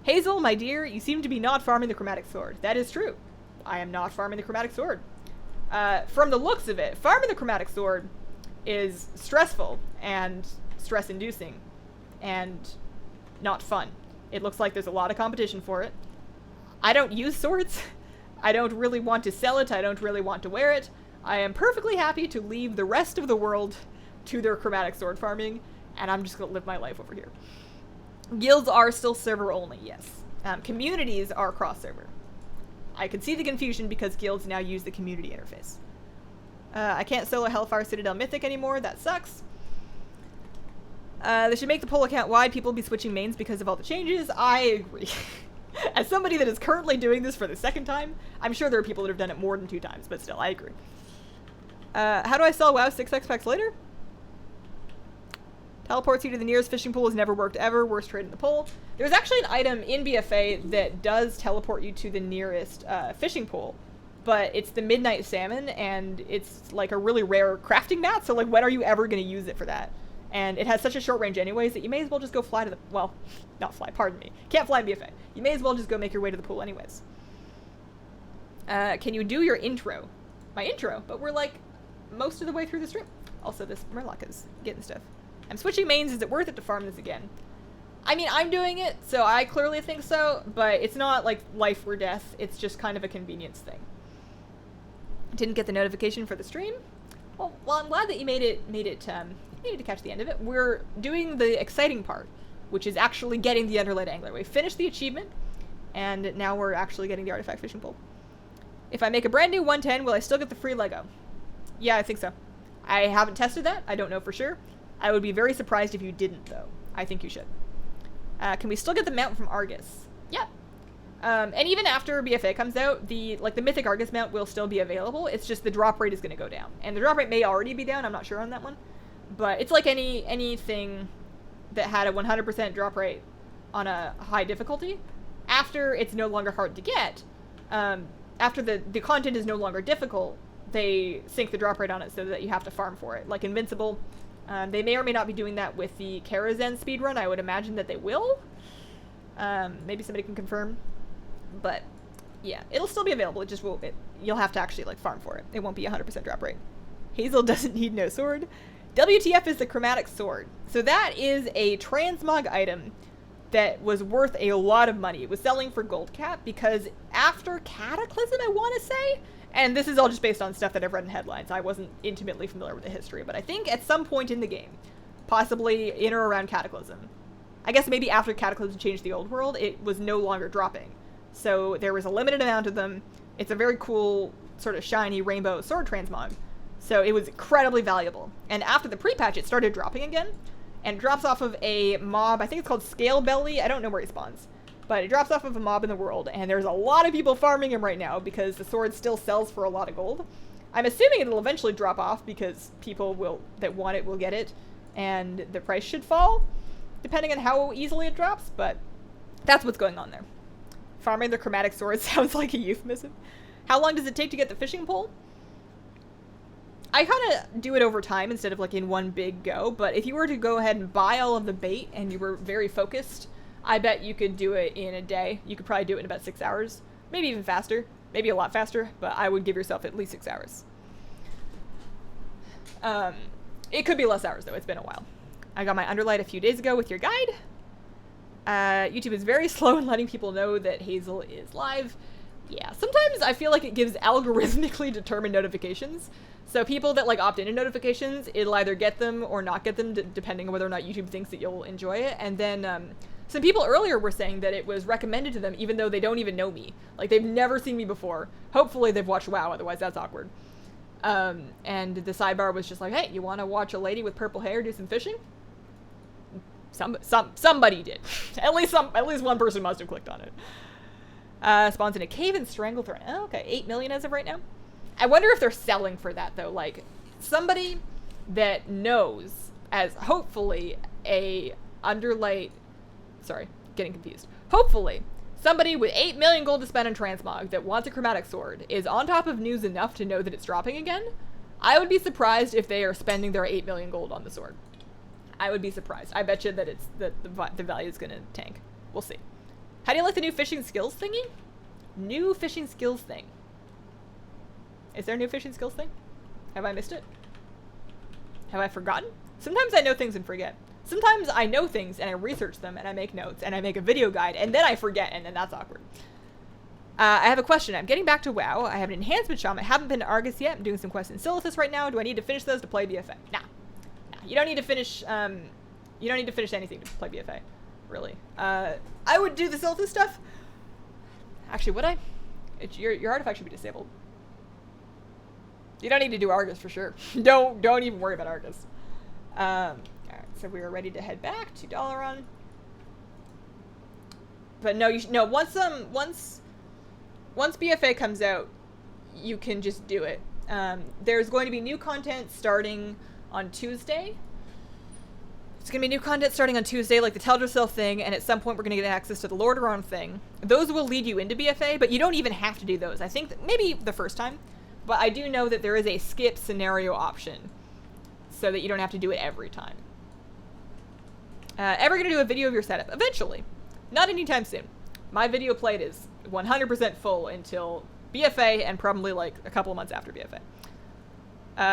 Hazel, my dear, you seem to be not farming the Chromatic Sword. That is true. I am not farming the Chromatic Sword. From the looks of it, farming the Chromatic Sword is stressful and stress-inducing and not fun. It looks like there's a lot of competition for it. I don't use swords. I don't really want to sell it. I don't really want to wear it. I am perfectly happy to leave the rest of the world to their Chromatic Sword farming, and I'm just going to live my life over here. Guilds are still server only, yes. Communities are cross-server. I can see the confusion because guilds now use the community interface. I can't solo Hellfire Citadel Mythic anymore. That sucks. They should make the poll account wide. People will be switching mains because of all the changes. I agree. As somebody that is currently doing this for the second time, I'm sure there are people that have done it more than 2 times, but still, I agree. How do I sell WoW 6x packs later? Teleports you to the nearest fishing pool has never worked ever. Worst trade in the pool. There's actually an item in BFA that does teleport you to the nearest fishing pool, but it's the Midnight Salmon, and it's like a really rare crafting mat, so like when are you ever going to use it for that? And it has such a short range anyways that you may as well just go fly to the... Well, not fly, pardon me. Can't fly in BFA. You may as well just go make your way to the pool anyways. Can you do your intro? My intro? But we're like most of the way through the stream. Also, this Murloc is getting stuff. I'm switching mains. Is it worth it to farm this again? I mean, I'm doing it, so I clearly think so, but it's not like life or death. It's just kind of a convenience thing. Didn't get the notification for the stream? Well, I'm glad that you made it to catch the end of it. We're doing the exciting part, which is actually getting the Underlight Angler. We finished the achievement, and now we're actually getting the Artifact Fishing Pole. If I make a brand new 110, will I still get the free Lego? Yeah, I think so. I haven't tested that. I don't know for sure. I would be very surprised if you didn't, though. I think you should. Can we still get the mount from Argus? Yeah. And even after BFA comes out, the Mythic Argus mount will still be available. It's just the drop rate is going to go down. And the drop rate may already be down. I'm not sure on that one. But it's like anything that had a 100% drop rate on a high difficulty. After it's no longer hard to get, after the content is no longer difficult, they sink the drop rate on it so that you have to farm for it. Like Invincible, they may or may not be doing that with the Karazen speedrun. I would imagine that they will. Maybe somebody can confirm. But yeah, it'll still be available. It just will. You'll have to actually like farm for it. It won't be 100% drop rate. Hazel doesn't need no sword. WTF is the Chromatic Sword. So that is a transmog item that was worth a lot of money. It was selling for gold cap because after Cataclysm, I want to say, and this is all just based on stuff that I've read in headlines. I wasn't intimately familiar with the history, but I think at some point in the game, possibly in or around Cataclysm, I guess maybe after Cataclysm changed the old world, it was no longer dropping. So there was a limited amount of them. It's a very cool sort of shiny rainbow sword transmog. So it was incredibly valuable. And after the pre-patch, it started dropping again. And it drops off of a mob. I think it's called Scale Belly. I don't know where he spawns. But it drops off of a mob in the world. And there's a lot of people farming him right now because the sword still sells for a lot of gold. I'm assuming it'll eventually drop off because people that want it will get it. And the price should fall, depending on how easily it drops. But that's what's going on there. Farming the Chromatic Sword sounds like a euphemism. How long does it take to get the fishing pole? I kind of do it over time instead of like in one big go, but if you were to go ahead and buy all of the bait and you were very focused, I bet you could do it in a day. You could probably do it in about 6 hours, maybe even faster, maybe a lot faster, but I would give yourself at least 6 hours. It could be less hours though, it's been a while. I got my Underlight a few days ago with your guide. YouTube is very slow in letting people know that Hazel is live. Yeah, sometimes I feel like it gives algorithmically determined notifications. So people that like opt into notifications, it'll either get them or not get them, depending on whether or not YouTube thinks that you'll enjoy it. And then some people earlier were saying that it was recommended to them even though they don't even know me. Like, they've never seen me before. Hopefully they've watched WoW, otherwise that's awkward. And the sidebar was just like, hey, you want to watch a lady with purple hair do some fishing? Somebody did. At least one person must have clicked on it. Spawns in a cave and Stranglethorn. Oh, okay, 8 million as of right now. I wonder if they're selling for that, though. Like, somebody that knows, as hopefully a Underlight... Sorry, getting confused. Hopefully, somebody with 8 million gold to spend on Transmog that wants a chromatic sword is on top of news enough to know that it's dropping again. I would be surprised if they are spending their 8 million gold on the sword. I would be surprised. I bet you that the value is going to tank. We'll see. How do you like the new fishing skills thingy? New fishing skills thing. Is there a new fishing skills thing? Have I missed it? Have I forgotten? Sometimes I know things and forget. Sometimes I know things and I research them and I make notes and I make a video guide and then I forget and then that's awkward. I have a question. I'm getting back to WoW. I have an enhancement shaman. I haven't been to Argus yet. I'm doing some quests in Silithus right now. Do I need to finish those to play BFA? Nah. You don't need to finish, anything to play BFA, really. I would do the Silithus stuff. Actually, would I? Your artifact should be disabled. You don't need to do Argus for sure. Don't even worry about Argus. Alright, so we are ready to head back to Dalaran. But no, once BFA comes out, you can just do it. There's going to be new content starting on Tuesday. It's going to be new content starting on Tuesday, like the Teldrassil thing, and at some point we're going to get access to the Lordaeron thing. Those will lead you into BFA, but you don't even have to do those. I think that maybe the first time, but I do know that there is a skip scenario option, so that you don't have to do it every time. Ever going to do a video of your setup? Eventually. Not anytime soon. My video plate is 100% full until BFA and probably like a couple of months after BFA.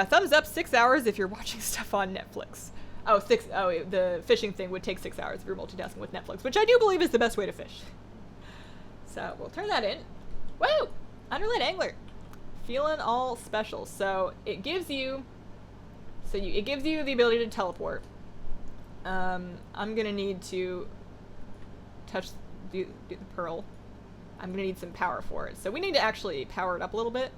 Thumbs up, 6 hours if you're watching stuff on Netflix. Oh, the fishing thing would take 6 hours if you're multitasking with Netflix, which I do believe is the best way to fish. So we'll turn that in. Woo! Underlight Angler. Feeling all special. So it gives you the ability to teleport. I'm gonna need to touch the pearl. I'm gonna need some power for it. So we need to actually power it up a little bit.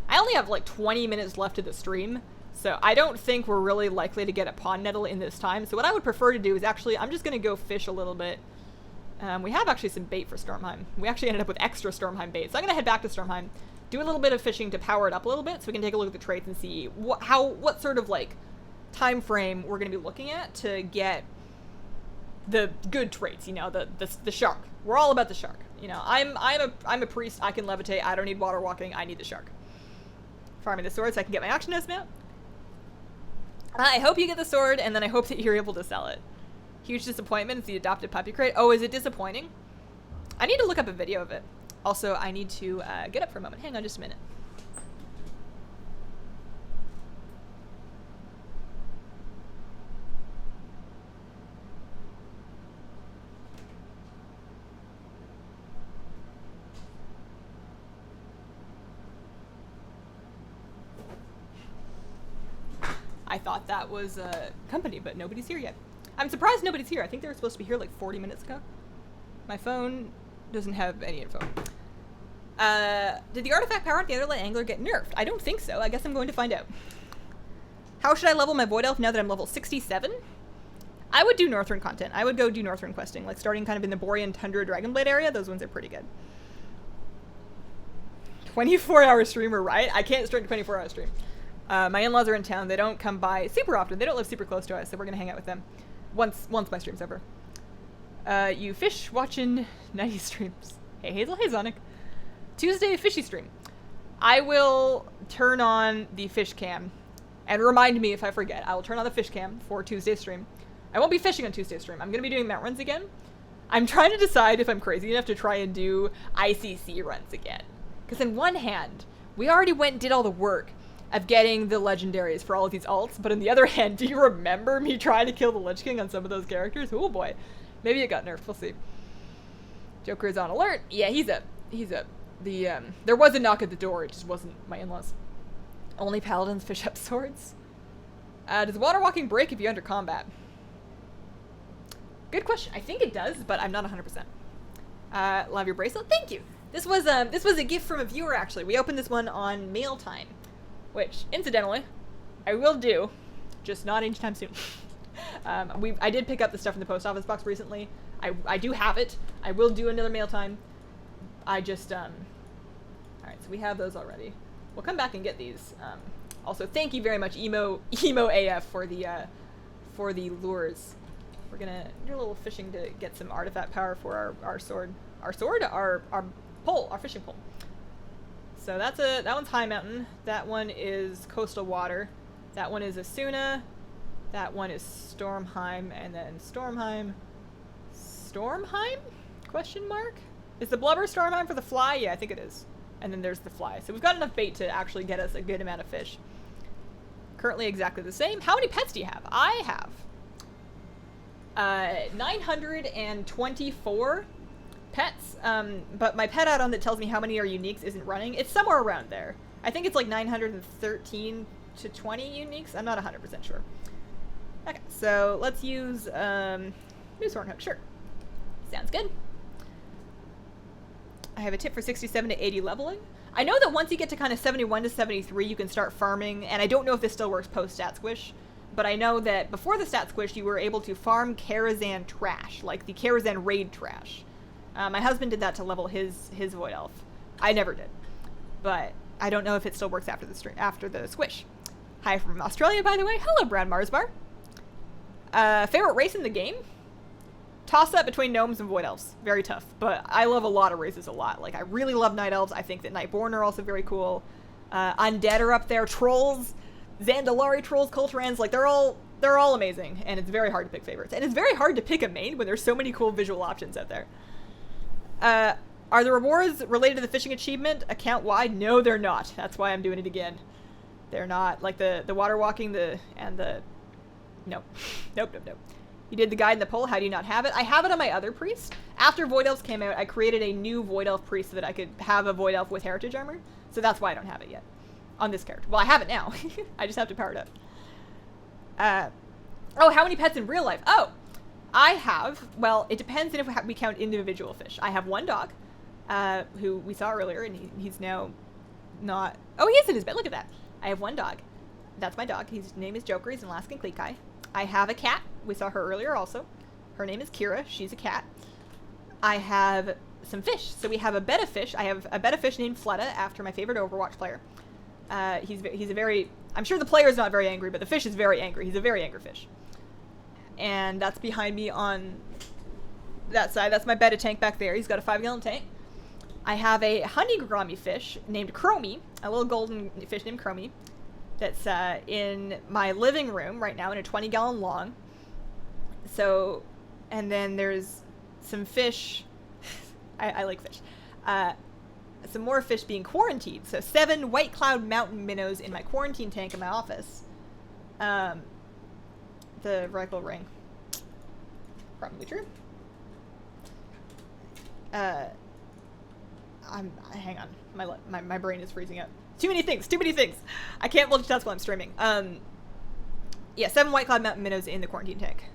I only have like 20 minutes left of the stream, so I don't think we're really likely to get a pond nettle in this time. So what I would prefer to do is actually, I'm just gonna go fish a little bit. We have actually some bait for Stormheim. We actually ended up with extra Stormheim bait. So I'm gonna head back to Stormheim, do a little bit of fishing to power it up a little bit so we can take a look at the traits and see what sort of like time frame we're gonna be looking at to get the good traits, you know, the shark. We're all about the shark. You know, I'm a priest, I can levitate, I don't need water walking, I need the shark. Farming the sword so I can get my auction house mount. I hope you get the sword, and then I hope that you're able to sell it. Huge disappointment, it's the adopted puppy crate. Oh, is it disappointing? I need to look up a video of it. Also, I need to get up for a moment. Hang on just a minute. I thought that was a company, but nobody's here yet. I'm surprised nobody's here. I think they were supposed to be here like 40 minutes ago. My phone doesn't have any info. Did the artifact power on the Underlight Angler get nerfed? I don't think so. I guess I'm going to find out. How should I level my Void Elf now that I'm level 67? I would do Northrend content. I would go do Northrend questing, like starting kind of in the Borean Tundra Dragonblade area. Those ones are pretty good. 24-hour streamer, right? I can't start a 24-hour stream. My in-laws are in town. They don't come by super often. They don't live super close to us, so we're going to hang out with them once my stream's over. You fish watching 90 streams. Hey, Hazel. Hey, Zonic. Tuesday fishy stream. I will turn on the fish cam and remind me if I forget. I will turn on the fish cam for Tuesday stream. I won't be fishing on Tuesday stream. I'm going to be doing mount runs again. I'm trying to decide if I'm crazy enough to try and do ICC runs again. Because in one hand, we already went and did all the work of getting the legendaries for all of these alts. But on the other hand, do you remember me trying to kill the Lich King on some of those characters? Oh boy. Maybe it got nerfed. We'll see. Joker is on alert. Yeah, he's up. He's up. There was a knock at the door. It just wasn't my in-laws. Only paladins fish up swords. Does water walking break if you're under combat? Good question. I think it does, but I'm not 100%. Love your bracelet. Thank you. This was a gift from a viewer, actually. We opened this one on mail time, which, incidentally, I will do, just not anytime soon. I did pick up the stuff in the post office box recently. I do have it. I will do another mail time. I just, alright, so we have those already. We'll come back and get these. Also, thank you very much, Emo AF, for the lures. We're gonna do a little fishing to get some artifact power for our sword. Our sword? Our pole, our fishing pole. So that one's High Mountain. That one is Coastal Water. That one is Asuna. That one is Stormheim, and then Stormheim? Question mark? Is the blubber Stormheim for the fly? Yeah, I think it is. And then there's the fly. So we've got enough bait to actually get us a good amount of fish. Currently exactly the same. How many pets do you have? I have 924 pets, but my pet add-on that tells me how many are uniques isn't running. It's somewhere around there. I think it's like 913 to 20 uniques. I'm not 100% sure. Okay, so let's use Moose Horn Hook. Sure. Sounds good. I have a tip for 67 to 80 leveling. I know that once you get to kind of 71 to 73, you can start farming, and I don't know if this still works post-Stat Squish, but I know that before the Stat Squish, you were able to farm Karazhan trash, like the Karazhan raid trash. My husband did that to level his Void Elf. I never did, but I don't know if it still works after the Squish. Hi from Australia, by the way. Hello, Brown Marsbar. Favorite race in the game? Toss-up between gnomes and void elves. Very tough, but I love a lot of races a lot. Like, I really love night elves. I think that Nightborn are also very cool. Undead are up there. Trolls, Zandalari trolls, Kulturans, like, they're all amazing, and it's very hard to pick favorites. And it's very hard to pick a main when there's so many cool visual options out there. Are the rewards related to the fishing achievement account-wide? No, they're not. That's why I'm doing it again. They're not. Like, the water walking, Nope. Nope. You did the guide and the poll. How do you not have it? I have it on my other priest. After Void Elves came out, I created a new Void Elf priest so that I could have a Void Elf with heritage armor. So that's why I don't have it yet on this character. Well, I have it now. I just have to power it up. Oh, how many pets in real life? Oh, I have, well, it depends if we count individual fish. I have one dog, who we saw earlier, and he's now not, oh, he is in his bed. Look at that. I have one dog. That's my dog. His name is Joker. He's an Alaskan Kleekai. I have a cat. We saw her earlier also. Her name is Kira. She's a cat. I have some fish. So we have a betta fish. I have a betta fish named Fleta after my favorite Overwatch player. He's a very, I'm sure the player is not very angry, but the fish is very angry. He's a very angry fish. And that's behind me on that side. That's my betta tank back there. He's got a 5-gallon tank. I have a honeygrammy fish named Chromie, a little golden fish named Chromie. That's in my living room right now in a 20-gallon long. So, and then there's some fish. I like fish. Some more fish being quarantined. So 7 White Cloud Mountain minnows in my quarantine tank in my office. The Reichel ring. Probably true. Hang on. My brain is freezing up. Too many things. I can't multitask while I'm streaming. Yeah, 7 White Cloud Mountain minnows in the quarantine tank.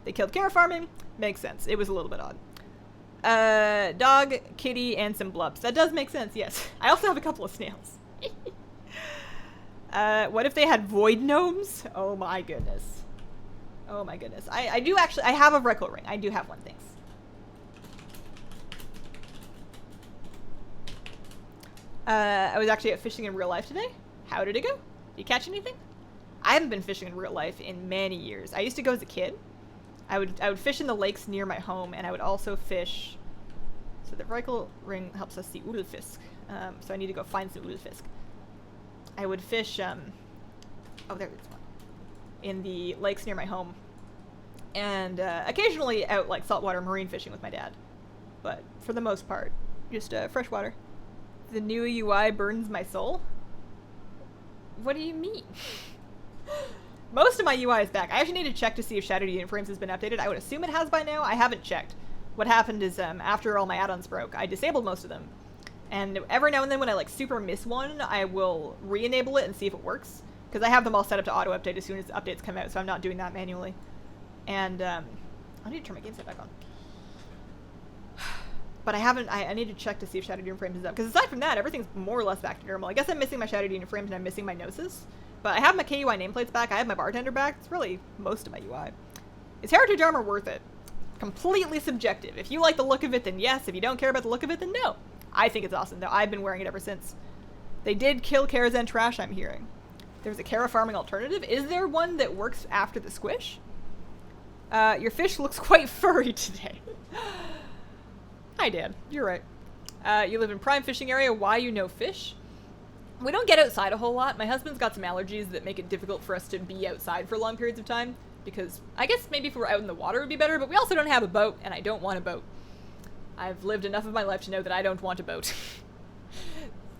They killed Kara farming. Makes sense. It was a little bit odd. Dog, kitty, and some blubs. That does make sense, yes. I also have a couple of snails. What if they had void gnomes? Oh my goodness. Oh my goodness. I do actually, I have a Reichel ring. I do have one, thanks. I was actually out fishing in real life today. How did it go? Did you catch anything? I haven't been fishing in real life in many years. I used to go as a kid. I would fish in the lakes near my home, and I would also fish. So the Reichel ring helps us see Udelfisk. So I need to go find some Udelfisk. I would fish. Oh, there's one. In the lakes near my home, and occasionally out like saltwater marine fishing with my dad. But for the most part, just freshwater. The new UI burns my soul. What do you mean? Most of my UI is back. I actually need to check to see if Shattered Uniframes has been updated. I would assume it has by now. I haven't checked. What happened is, after all my add-ons broke, I disabled most of them. And every now and then when I, like, super miss one, I will re-enable it and see if it works. Because I have them all set up to auto-update as soon as updates come out, so I'm not doing that manually. And, I need to turn my game set back on. But I haven't, I need to check to see if Shattered Uniframes is up. Because aside from that, everything's more or less back to normal. I guess I'm missing my Shattered Uniframes and I'm missing my Gnosis. But I have my KUI nameplates back, I have my Bartender back. It's really most of my UI. Is Heritage Armor worth it? Completely subjective. If you like the look of it, then yes. If you don't care about the look of it, then no. I think it's awesome, though. I've been wearing it ever since. They did kill Karazhan Trash, I'm hearing. There's a Kara farming alternative. Is there one that works after the squish? Your fish looks quite furry today. Hi, Dan. You're right. You live in prime fishing area. Why you know fish? We don't get outside a whole lot. My husband's got some allergies that make it difficult for us to be outside for long periods of time. Because I guess maybe if we were out in the water it would be better, but we also don't have a boat, and I don't want a boat. I've lived enough of my life to know that I don't want a boat.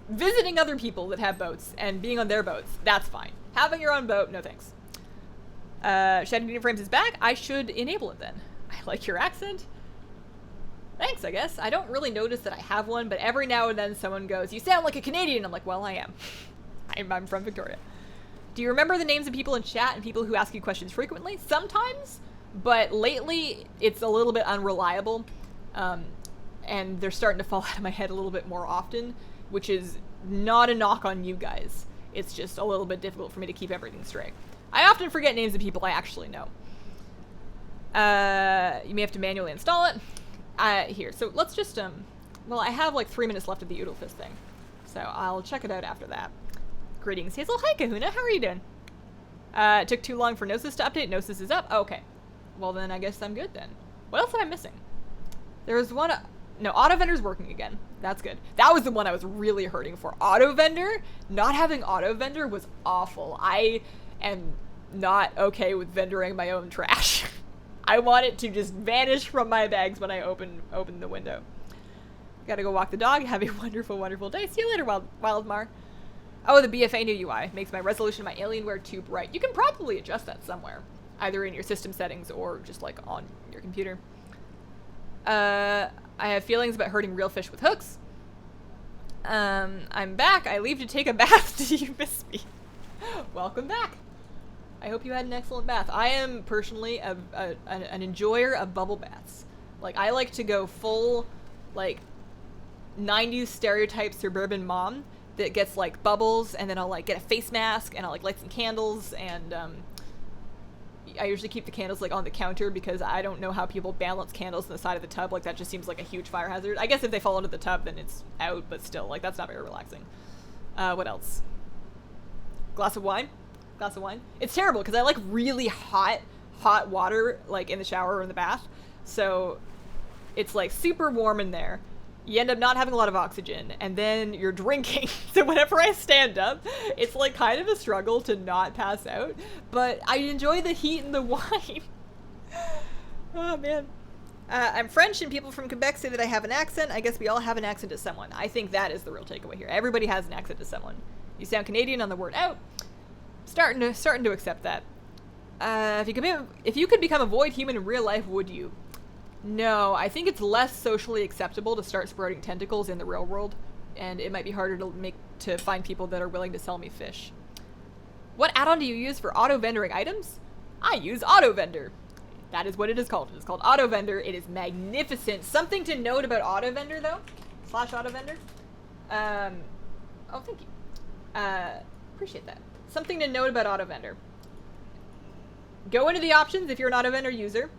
Visiting other people that have boats and being on their boats, that's fine. Having your own boat, no thanks. Shattered Uniframes is back. I should enable it then. I like your accent. Thanks, I guess. I don't really notice that I have one, but every now and then someone goes, "You sound like a Canadian." I'm like, well, I am. I'm from Victoria. Do you remember the names of people in chat and people who ask you questions frequently? Sometimes, but lately it's a little bit unreliable, and they're starting to fall out of my head a little bit more often, which is not a knock on you guys. It's just a little bit difficult for me to keep everything straight. I often forget names of people I actually know. You may have to manually install it. Here, so let's just, well, I have like 3 minutes left of the Oodlefist thing, so I'll check it out after that. Greetings, Hazel. Hi, Kahuna. How are you doing? It took too long for Gnosis to update. Gnosis is up. Oh, okay. Well, then I guess I'm good then. What else am I missing? There was one... no, Auto Vendor's working again. That's good. That was the one I was really hurting for. Auto Vendor? Not having Auto Vendor was awful. I am not okay with vendoring my own trash. I want it to just vanish from my bags when I open the window. Gotta go walk the dog. Have a wonderful, wonderful day. See you later, Wildmar. Oh, the BFA new UI makes my resolution of my Alienware too bright. You can probably adjust that somewhere, either in your system settings or just like on your computer. I have feelings about hurting real fish with hooks. I'm back. I leave to take a bath. Did you miss me? Welcome back. I hope you had an excellent bath. I am personally an enjoyer of bubble baths. Like, I like to go full, like, 90s stereotype suburban mom that gets, like, bubbles, and then I'll, like, get a face mask, and I'll, like, light some candles, and, I usually keep the candles, like, on the counter, because I don't know how people balance candles on the side of the tub. Like, that just seems like a huge fire hazard. I guess if they fall into the tub, then it's out, but still, like, that's not very relaxing. What else? Glass of wine? Glass of wine? It's terrible, because I like really hot water, like, in the shower or in the bath, so it's, like, super warm in there. You end up not having a lot of oxygen, and then you're drinking. So whenever I stand up, it's like kind of a struggle to not pass out, but I enjoy the heat and the wine. Oh, man. I'm French, and people from Quebec say that I have an accent. I guess we all have an accent to someone. I think that is the real takeaway here. Everybody has an accent to someone. You sound Canadian on the word out. Starting to accept that. If you could become a void human in real life, would you? No, I think it's less socially acceptable to start sprouting tentacles in the real world, and it might be harder to find people that are willing to sell me fish. What add-on do you use for auto-vendoring items? I use Auto Vendor. That is what it is called. It is called Auto Vendor. It is magnificent. Something to note about Auto Vendor, though, / Auto Vendor. Oh, thank you. Appreciate that. Something to note about Auto Vendor. Go into the options if you're an Auto Vendor user.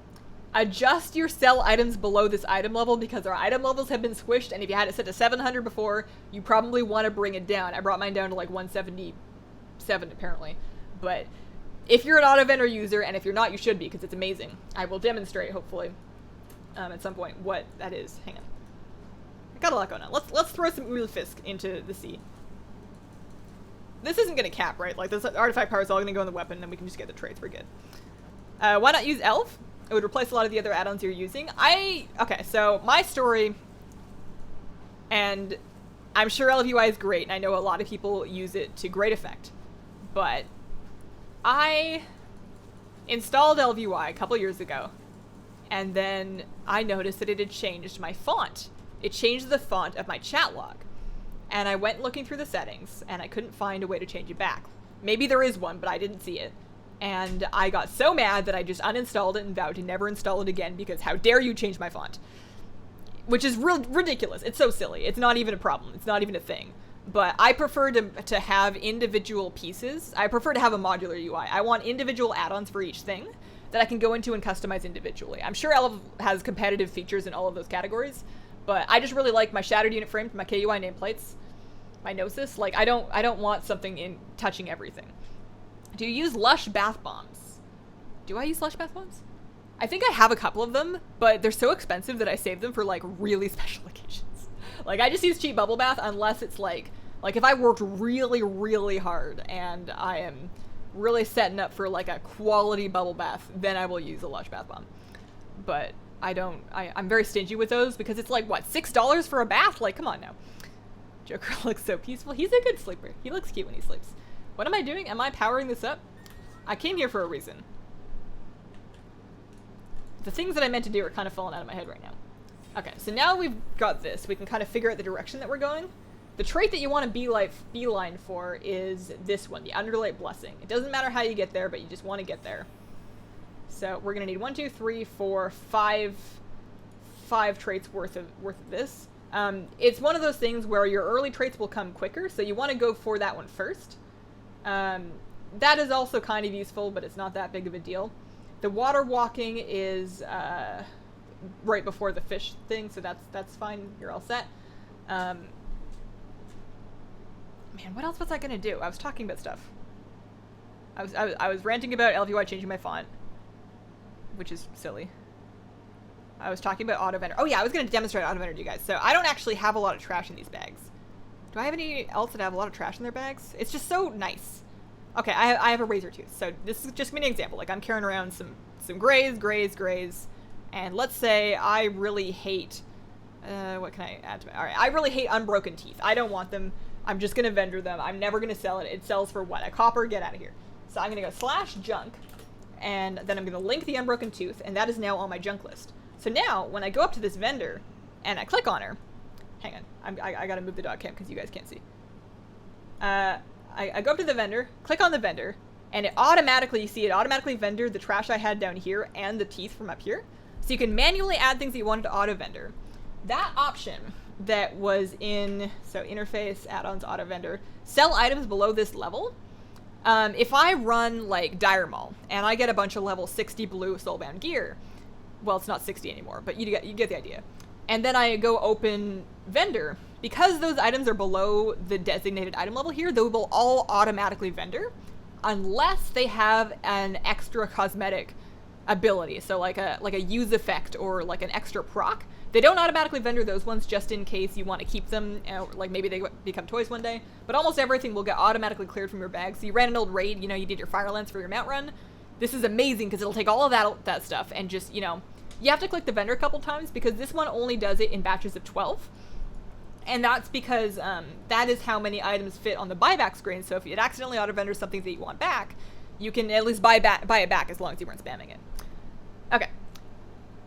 Adjust your sell items below this item level, because our item levels have been squished, and if you had it set to 700 before, you probably want to bring it down. I brought mine down to like 177 apparently. But if you're an Auto Vendor user, and if you're not, you should be, because it's amazing. I will demonstrate, hopefully, at some point, what that is. Hang on. I got a lot going on. Let's throw some Oodlefisk into the sea. This isn't going to cap, right? Like, this artifact power is all going to go in the weapon, and we can just get the traits. We're good. Why not use Elf? It would replace a lot of the other add-ons you're using. Okay, so my story, and I'm sure LFUI is great, and I know a lot of people use it to great effect. but I installed LVY a couple years ago, and then I noticed that it had changed my font. It changed the font of my chat log. And I went looking through the settings, and I couldn't find a way to change it back. Maybe there is one, but I didn't see it. And I got so mad that I just uninstalled it and vowed to never install it again, because how dare you change my font? Which is ridiculous. It's so silly. It's not even a problem. It's not even a thing. But I prefer to have individual pieces. I prefer to have a modular UI. I want individual add-ons for each thing that I can go into and customize individually. I'm sure Elv has competitive features in all of those categories, but I just really like my shattered unit frame, my KUI nameplates, my Gnosis. Like, I don't want something in touching everything. Do you use Lush bath bombs? Do I use Lush bath bombs? I think I have a couple of them, but they're so expensive that I save them for, like, really special occasions. Like, I just use cheap bubble bath unless it's, like if I worked really, really hard and I am really setting up for, like, a quality bubble bath, then I will use a Lush bath bomb. But I'm very stingy with those because it's, like, what, $6 for a bath? Like, come on now. Joker looks so peaceful. He's a good sleeper. He looks cute when he sleeps. What am I doing? Am I powering this up? I came here for a reason. The things that I meant to do are kind of falling out of my head right now. Okay, so now we've got this. We can kind of figure out the direction that we're going. The trait that you want to beeline for is this one, the Underlight Blessing. It doesn't matter how you get there, but you just want to get there. So we're going to need 1, 2, 3, 4, 5 traits worth of this. It's one of those things where your early traits will come quicker, so you want to go for that one first. That is also kind of useful, but it's not that big of a deal. The water walking is right before the fish thing, so that's fine. You're all set. Man, what else was I gonna do? I was talking about stuff. I was ranting about LVY changing my font, which is silly. I was talking about auto vendor. Oh yeah, I was gonna demonstrate auto vendor to you guys. So I don't actually have a lot of trash in these bags. Do I have any else that have a lot of trash in their bags? It's just so nice. Okay, I have a razor tooth. So this is just gonna be an example. Like, I'm carrying around some grays, and let's say I really hate, what can I add to my, all right, I really hate unbroken teeth. I don't want them. I'm just gonna vendor them. I'm never gonna sell it. It sells for what? A copper? Get out of here. So I'm gonna go /junk, and then I'm gonna link the unbroken tooth, and that is now on my junk list. So now, when I go up to this vendor, and I click on her, hang on, I gotta move the dog cam because you guys can't see. I go up to the vendor, click on the vendor, and it automatically, you see, it automatically vendored the trash I had down here and the teeth from up here. So you can manually add things that you wanted to auto vendor. That option that was in, so interface, add-ons, auto vendor, sell items below this level. If I run like Dire Maul and I get a bunch of level 60 blue soulbound gear, well, it's not 60 anymore, but you get the idea. And then I go open vendor. Because those items are below the designated item level here, they will all automatically vendor unless they have an extra cosmetic ability. So like a use effect or like an extra proc. They don't automatically vendor those ones just in case you want to keep them, like maybe they become toys one day. But almost everything will get automatically cleared from your bag. So you ran an old raid, you did your fire lance for your mount run. This is amazing because it'll take all of that stuff and just, you have to click the vendor a couple times because this one only does it in batches of 12. And that's because that is how many items fit on the buyback screen. So if you accidentally auto-vendor something that you want back, you can at least buy it back as long as you weren't spamming it. Okay.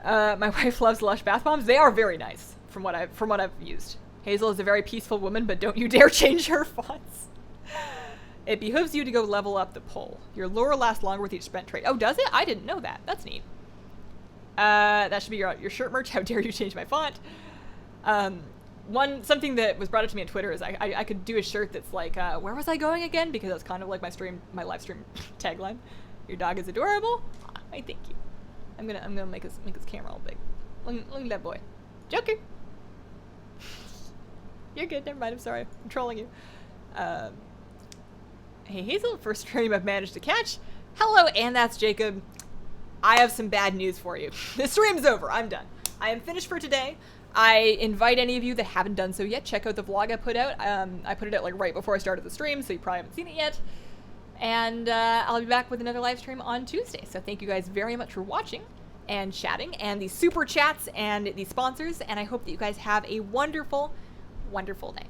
My wife loves Lush bath bombs. They are very nice from what I've used. Hazel is a very peaceful woman, but don't you dare change her fonts. It behooves you to go level up the pole. Your lure lasts longer with each spent trait. Oh, does it? I didn't know that. That's neat. That should be your shirt merch. How dare you change my font? Something that was brought up to me on Twitter is I could do a shirt that's like, where was I going again? Because that's kind of like my live stream tagline. Your dog is adorable. I thank you. I'm gonna make his camera all big. Look at that boy. Joker. You're good. Never mind. I'm sorry. I'm trolling you. Hey Hazel, first stream I've managed to catch. Hello, and that's Jacob. I have some bad news for you. The stream's over. I'm done. I am finished for today. I invite any of you that haven't done so yet, check out the vlog I put out. I put it out like right before I started the stream, so you probably haven't seen it yet. And I'll be back with another live stream on Tuesday. So thank you guys very much for watching and chatting and the super chats and the sponsors. And I hope that you guys have a wonderful, wonderful day.